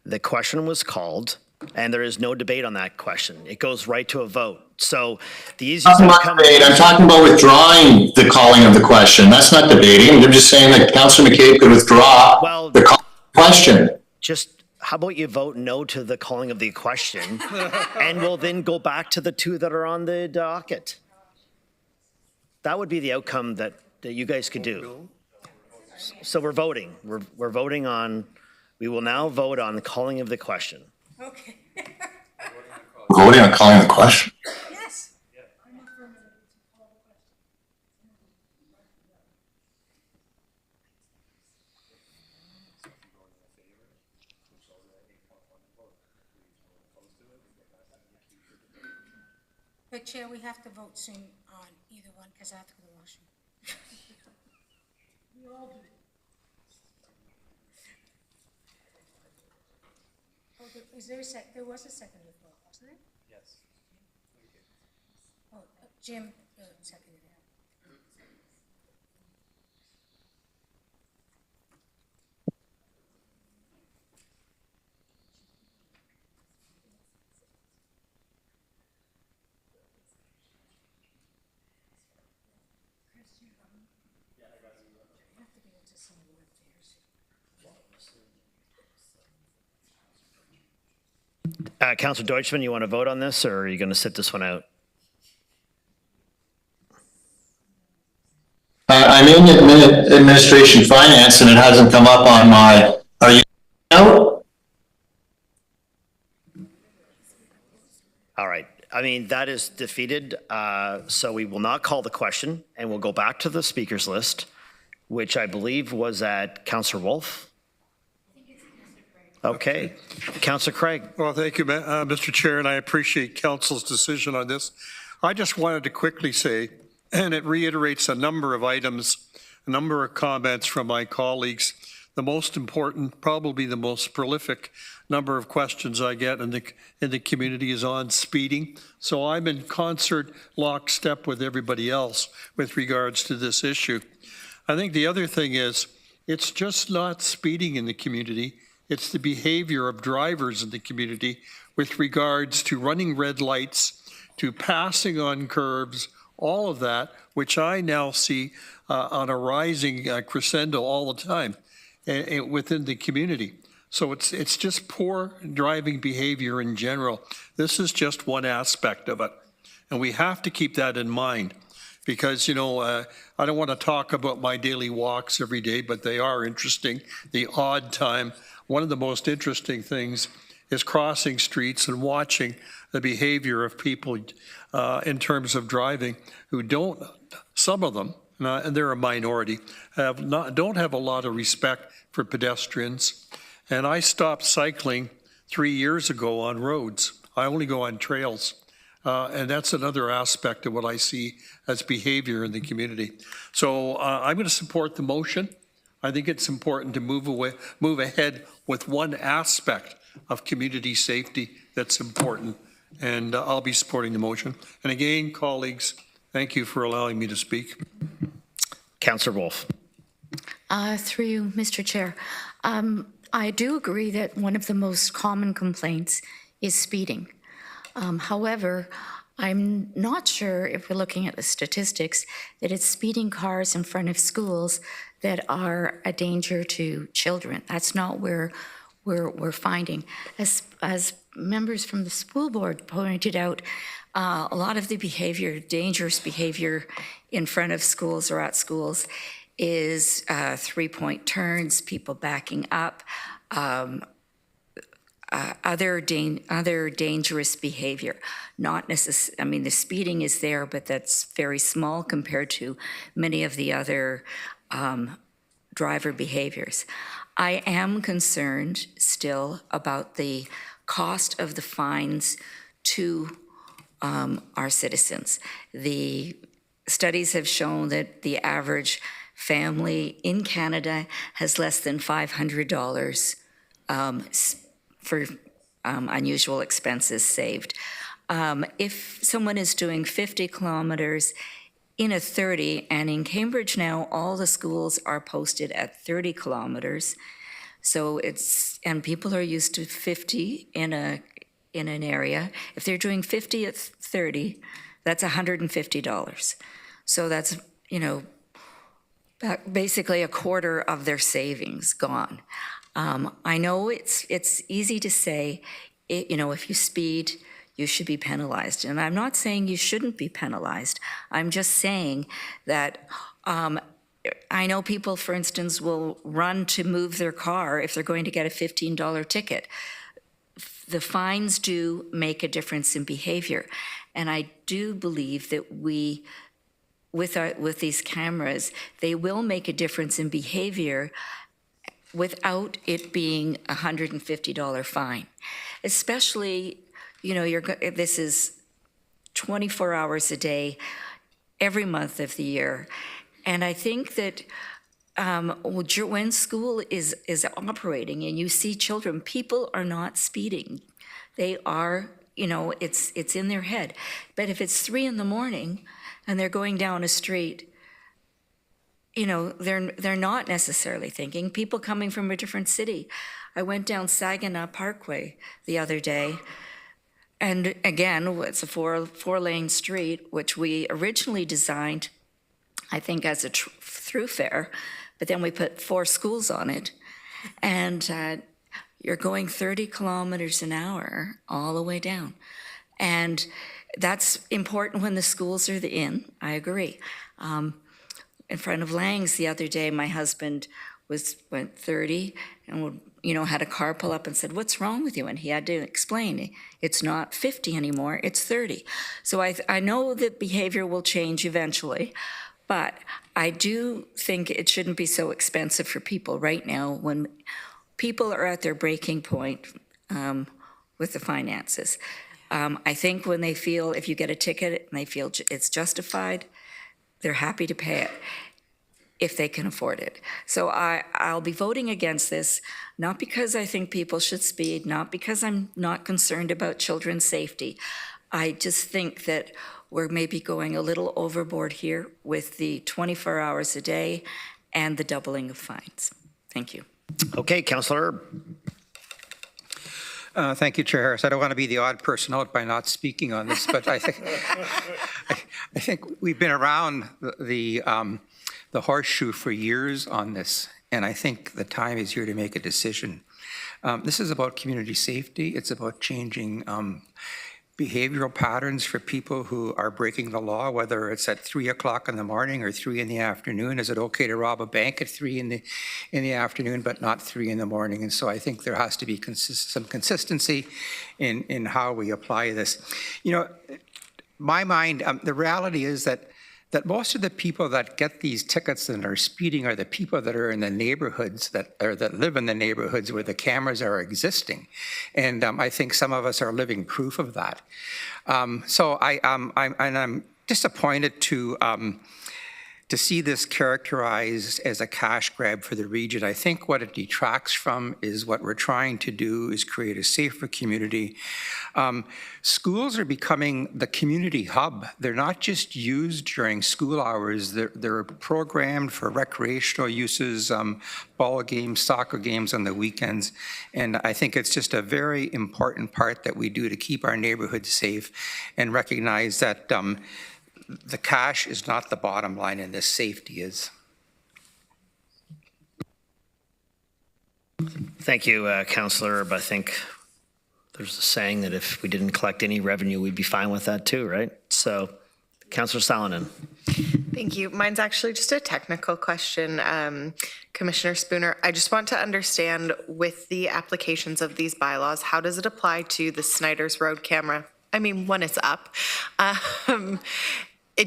the question was called, and there is no debate on that question. It goes right to a vote. So the easiest outcome... I'm talking about withdrawing the calling of the question. That's not debating. I'm just saying that Councillor McCabe could withdraw the question. Just how about you vote no to the calling of the question, and we'll then go back to the two that are on the docket. That would be the outcome that you guys could do. So we're voting. We're voting on, we will now vote on the calling of the question. Okay. Voting on calling the question? Yes. But Chair, we have to vote soon on either one because I have to go to the washroom. We all do. Oh, is there there was a second before, wasn't there? Yes. Oh, Jim seconded it. Councillor Deutschman, you want to vote on this, or are you going to sit this one out? I'm in administration finance, and it hasn't come up on my. Are you out? All right. I mean, that is defeated. So we will not call the question, and we'll go back to the speakers list, which I believe was at Councillor Wolf. Okay, Councillor Craig. Well, thank you, Mr. Chair, and I appreciate council's decision on this. I just wanted to quickly say, and it reiterates a number of items, a number of comments from my colleagues. The most important, probably the most prolific number of questions I get in the community is on speeding. So I'm in concert, lockstep with everybody else with regards to this issue. I think the other thing is, it's just not speeding in the community. It's the behavior of drivers in the community with regards to running red lights, to passing on curves, all of that, which I now see on a rising crescendo all the time within the community. So it's just poor driving behavior in general. This is just one aspect of it. And we have to keep that in mind because, you know, I don't want to talk about my daily walks every day, but they are interesting. The odd time. One of the most interesting things is crossing streets and watching the behavior of people in terms of driving who don't, some of them, and they're a minority, don't have a lot of respect for pedestrians. And I stopped cycling 3 years ago on roads. I only go on trails. And that's another aspect of what I see as behavior in the community. So I'm going to support the motion. I think it's important to move ahead with one aspect of community safety that's important, and I'll be supporting the motion. And again, colleagues, thank you for allowing me to speak. Councillor Wolf. Through you, Mr. Chair. I do agree that one of the most common complaints is speeding. However, I'm not sure if we're looking at the statistics that it's speeding cars in front of schools that are a danger to children. That's not where we're finding. As members from the school board pointed out, a lot of the behavior, dangerous behavior in front of schools or at schools is three-point turns, people backing up, other dangerous behavior. Not necessarily, I mean, the speeding is there, but that's very small compared to many of the other driver behaviors. I am concerned still about the cost of the fines to our citizens. The studies have shown that the average family in Canada has less than $500 for unusual expenses saved. If someone is doing 50 kilometers in a 30, and in Cambridge now, all the schools are posted at 30 kilometers. So and people are used to 50 in an area. If they're doing 50 at 30, that's $150. So that's, you know, basically a quarter of their savings gone. I know it's easy to say, you know, if you speed, you should be penalized. And I'm not saying you shouldn't be penalized. I'm just saying that I know people, for instance, will run to move their car if they're going to get a $15 ticket. The fines do make a difference in behavior. And I do believe that with these cameras, they will make a difference in behavior without it being a $150 fine. Especially, you know, this is 24 hours a day, every month of the year. And I think that when school is operating and you see children, people are not speeding. They are, you know, it's in their head. But if it's 3 a.m. and they're going down a street, you know, they're not necessarily thinking. People coming from a different city. I went down Saginaw Parkway the other day, and again, it's a four-lane street, which we originally designed, I think, as a throughfare, but then we put 4 schools on it, and you're going 30 kilometers an hour all the way down. And that's important when the schools are in, I agree. In front of Lang's the other day, my husband went 30, and had a car pull up and said, "What's wrong with you?" And he had to explain, it's not 50 anymore, it's 30. So I know that behavior will change eventually, but I do think it shouldn't be so expensive for people right now when people are at their breaking point with the finances. I think when they feel, if you get a ticket and they feel it's justified, they're happy to pay it if they can afford it. So I'll be voting against this, not because I think people should speed, not because I'm not concerned about children's safety. I just think that we're maybe going a little overboard here with the 24 hours a day and the doubling of fines. Thank you. Okay, Councillor Erb. Thank you, Chair Harris. I don't want to be the odd person out by not speaking on this, but I think we've been around the horseshoe for years on this, and I think the time is here to make a decision. This is about community safety. It's about changing behavioral patterns for people who are breaking the law, whether it's at 3 o'clock in the morning or 3 in the afternoon. Is it okay to rob a bank at 3 in the afternoon, but not 3 in the morning? And so I think there has to be some consistency in how we apply this. My mind, the reality is that most of the people that get these tickets and are speeding are the people that are in the neighborhoods that live in the neighborhoods where the cameras are existing, and I think some of us are living proof of that. So I'm disappointed to see this characterized as a cash grab for the region. I think what it detracts from is what we're trying to do is create a safer community. Schools are becoming the community hub. They're not just used during school hours. They're programmed for recreational uses, ball games, soccer games on the weekends. And I think it's just a very important part that we do to keep our neighborhoods safe and recognize that the cash is not the bottom line and this safety is. Thank you, Councillor Erb. I think there's a saying that if we didn't collect any revenue, we'd be fine with that too, right? So, Councillor Salonen. Thank you. Mine's actually just a technical question. Commissioner Spooner, I just want to understand with the applications of these bylaws, how does it apply to the Snyder's Road camera? I mean, when it's up.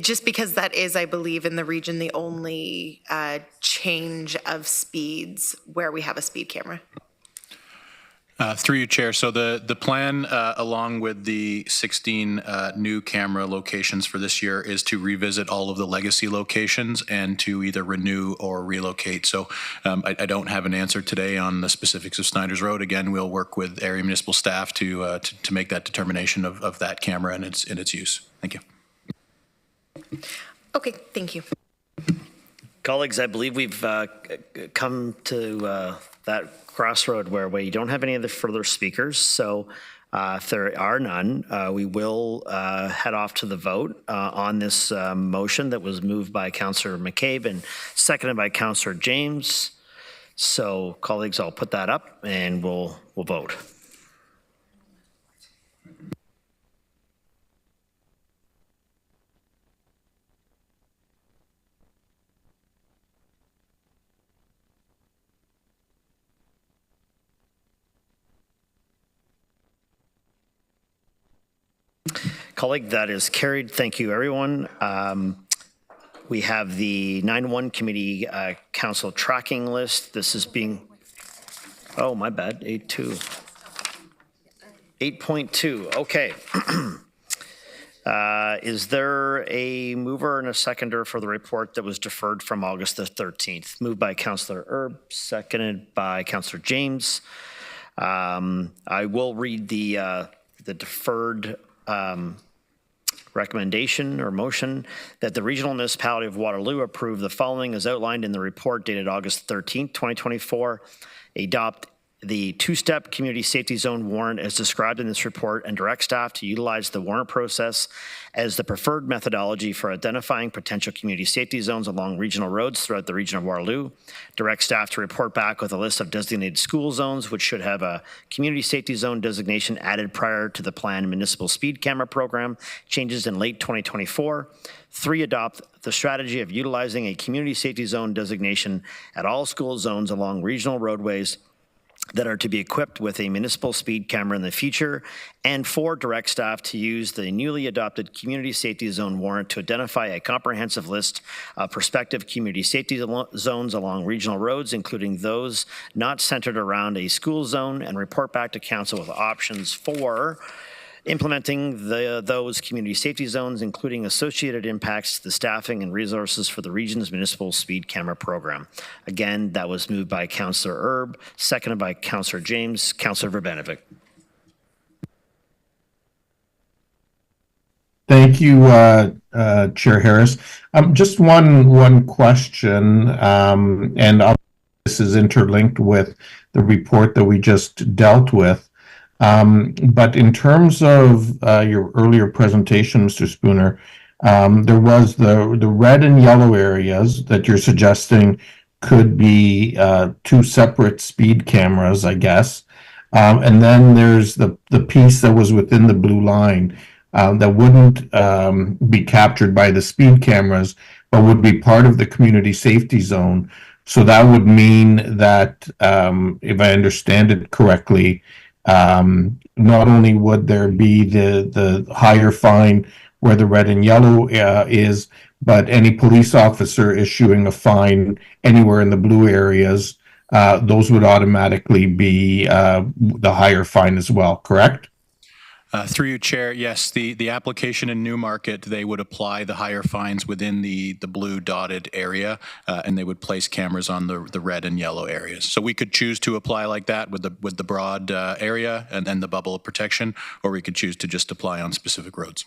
Just because that is, I believe, in the region, the only change of speeds where we have a speed camera. Through you, Chair. So the plan, along with the 16 new camera locations for this year, is to revisit all of the legacy locations and to either renew or relocate. So I don't have an answer today on the specifics of Snyder's Road. Again, we'll work with area municipal staff to make that determination of that camera and its use. Thank you. Okay, thank you. Colleagues, I believe we've come to that crossroad where we don't have any other further speakers. So if there are none, we will head off to the vote on this motion that was moved by Councillor McCabe and seconded by Councillor James. So colleagues, I'll put that up and we'll vote. Colleague, that is carried. Thank you, everyone. We have the 9-1 Committee Council tracking list. This is being, oh, my bad, 8.2. 8.2, okay. Is there a mover and a seconder for the report that was deferred from August the 13th? Moved by Councillor Erb, seconded by Councillor James. I will read the deferred recommendation or motion that the regional municipality of Waterloo approve the following as outlined in the report dated August 13th, 2024. Adopt the two-step community safety zone warrant as described in this report and direct staff to utilize the warrant process as the preferred methodology for identifying potential community safety zones along regional roads throughout the region of Waterloo. Direct staff to report back with a list of designated school zones which should have a community safety zone designation added prior to the planned municipal speed camera program changes in late 2024. 3, adopt the strategy of utilizing a community safety zone designation at all school zones along regional roadways that are to be equipped with a municipal speed camera in the future, and 4, direct staff to use the newly adopted community safety zone warrant to identify a comprehensive list of prospective community safety zones along regional roads, including those not centered around a school zone, and report back to council with options for implementing those community safety zones, including associated impacts to the staffing and resources for the region's municipal speed camera program. Again, that was moved by Councillor Erb, seconded by Councillor James. Councillor Verbanovic. Thank you, Chair Harris. Just one question, and this is interlinked with the report that we just dealt with. But in terms of your earlier presentation, Mr. Spooner, there was the red and yellow areas that you're suggesting could be 2 separate speed cameras, I guess. And then there's the piece that was within the blue line that wouldn't be captured by the speed cameras, but would be part of the community safety zone. So that would mean that, if I understand it correctly, not only would there be the higher fine where the red and yellow is, but any police officer issuing a fine anywhere in the blue areas, those would automatically be the higher fine as well, correct? Through you, Chair, yes, the application in Newmarket, they would apply the higher fines within the blue dotted area, and they would place cameras on the red and yellow areas. So we could choose to apply like that with the broad area and then the bubble of protection, or we could choose to just apply on specific roads.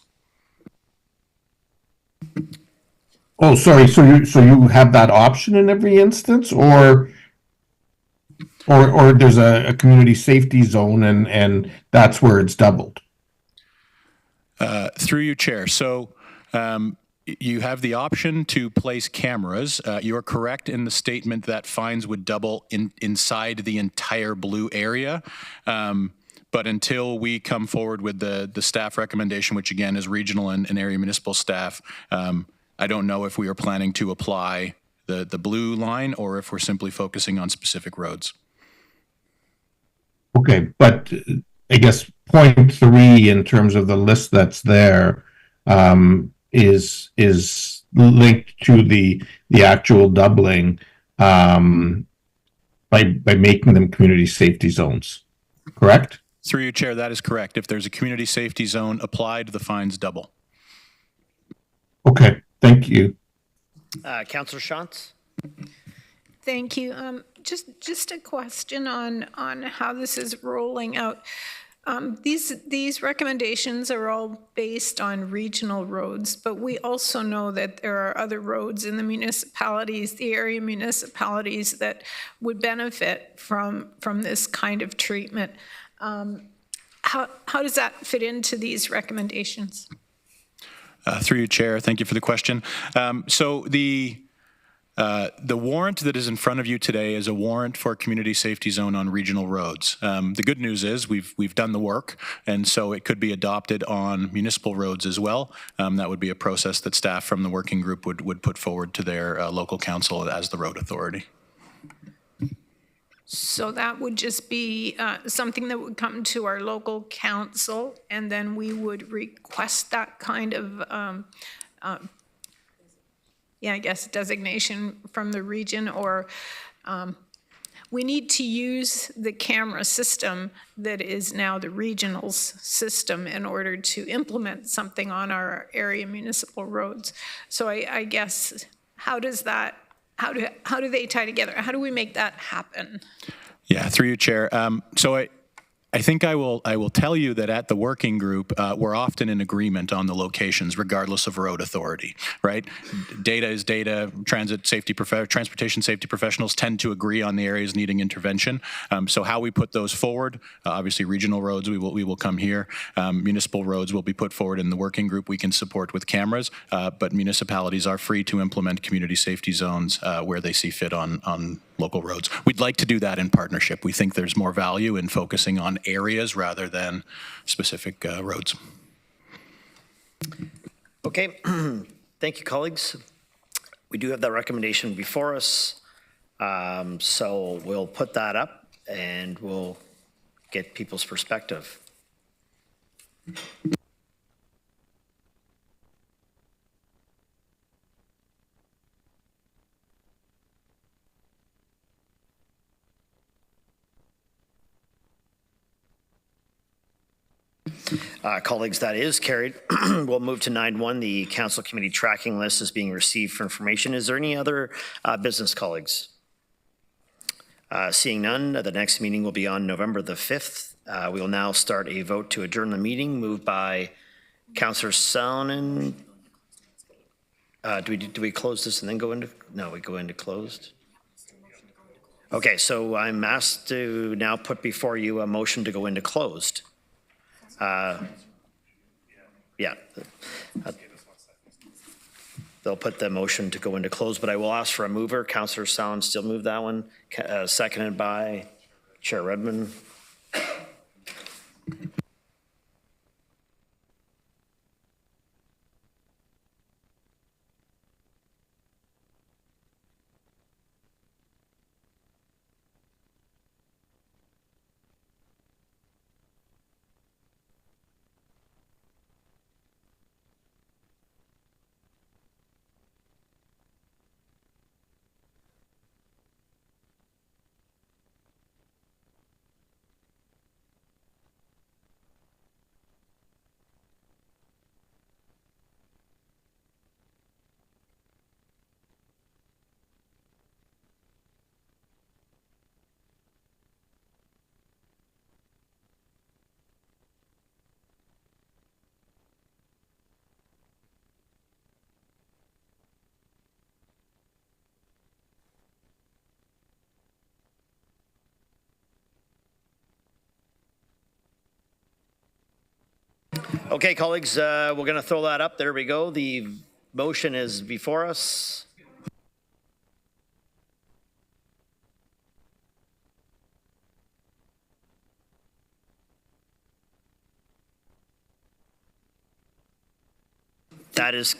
Oh, sorry. So you have that option in every instance, or there's a community safety zone and that's where it's doubled? Through you, Chair. So you have the option to place cameras. You're correct in the statement that fines would double inside the entire blue area. But until we come forward with the staff recommendation, which again is regional and area municipal staff, I don't know if we are planning to apply the blue line or if we're simply focusing on specific roads. Okay, but I guess point 3 in terms of the list that's there is linked to the actual doubling by making them community safety zones, correct? Through you, Chair, that is correct. If there's a community safety zone applied, the fines double. Okay, thank you. Councillor Shantz? Thank you. Just a question on how this is rolling out. These recommendations are all based on regional roads, but we also know that there are other roads in the municipalities, the area municipalities that would benefit from this kind of treatment. How does that fit into these recommendations? Through you, Chair, thank you for the question. So the warrant that is in front of you today is a warrant for a community safety zone on regional roads. The good news is we've done the work, and so it could be adopted on municipal roads as well. That would be a process that staff from the working group would put forward to their local council as the road authority. So that would just be something that would come to our local council, and then we would request that kind of I guess designation from the region, or we need to use the camera system that is now the regional system in order to implement something on our area municipal roads. So I guess how do they tie together? How do we make that happen? Yeah, through you, Chair. So I think I will tell you that at the working group, we're often in agreement on the locations, regardless of road authority, right? Data is data. Transportation safety professionals tend to agree on the areas needing intervention. So how we put those forward, obviously regional roads, we will come here. Municipal roads will be put forward in the working group. We can support with cameras, but municipalities are free to implement community safety zones where they see fit on local roads. We'd like to do that in partnership. We think there's more value in focusing on areas rather than specific roads. Okay, thank you, colleagues. We do have that recommendation before us, so we'll put that up and we'll get people's perspective. Colleagues, that is carried. We'll move to 9.1. The council committee tracking list is being received for information. Is there any other business, colleagues? Seeing none, the next meeting will be on November the 5th. We will now start a vote to adjourn the meeting, moved by Councillor Salonen. Do we close this and then go into, no, we go into closed? Okay, so I'm asked to now put before you a motion to go into closed. Yeah. They'll put the motion to go into close, but I will ask for a mover. Councillor Salonen still moved that one. Seconded by Chair Redmond. Okay, colleagues, we're going to throw that up. There we go. The motion is before us. That is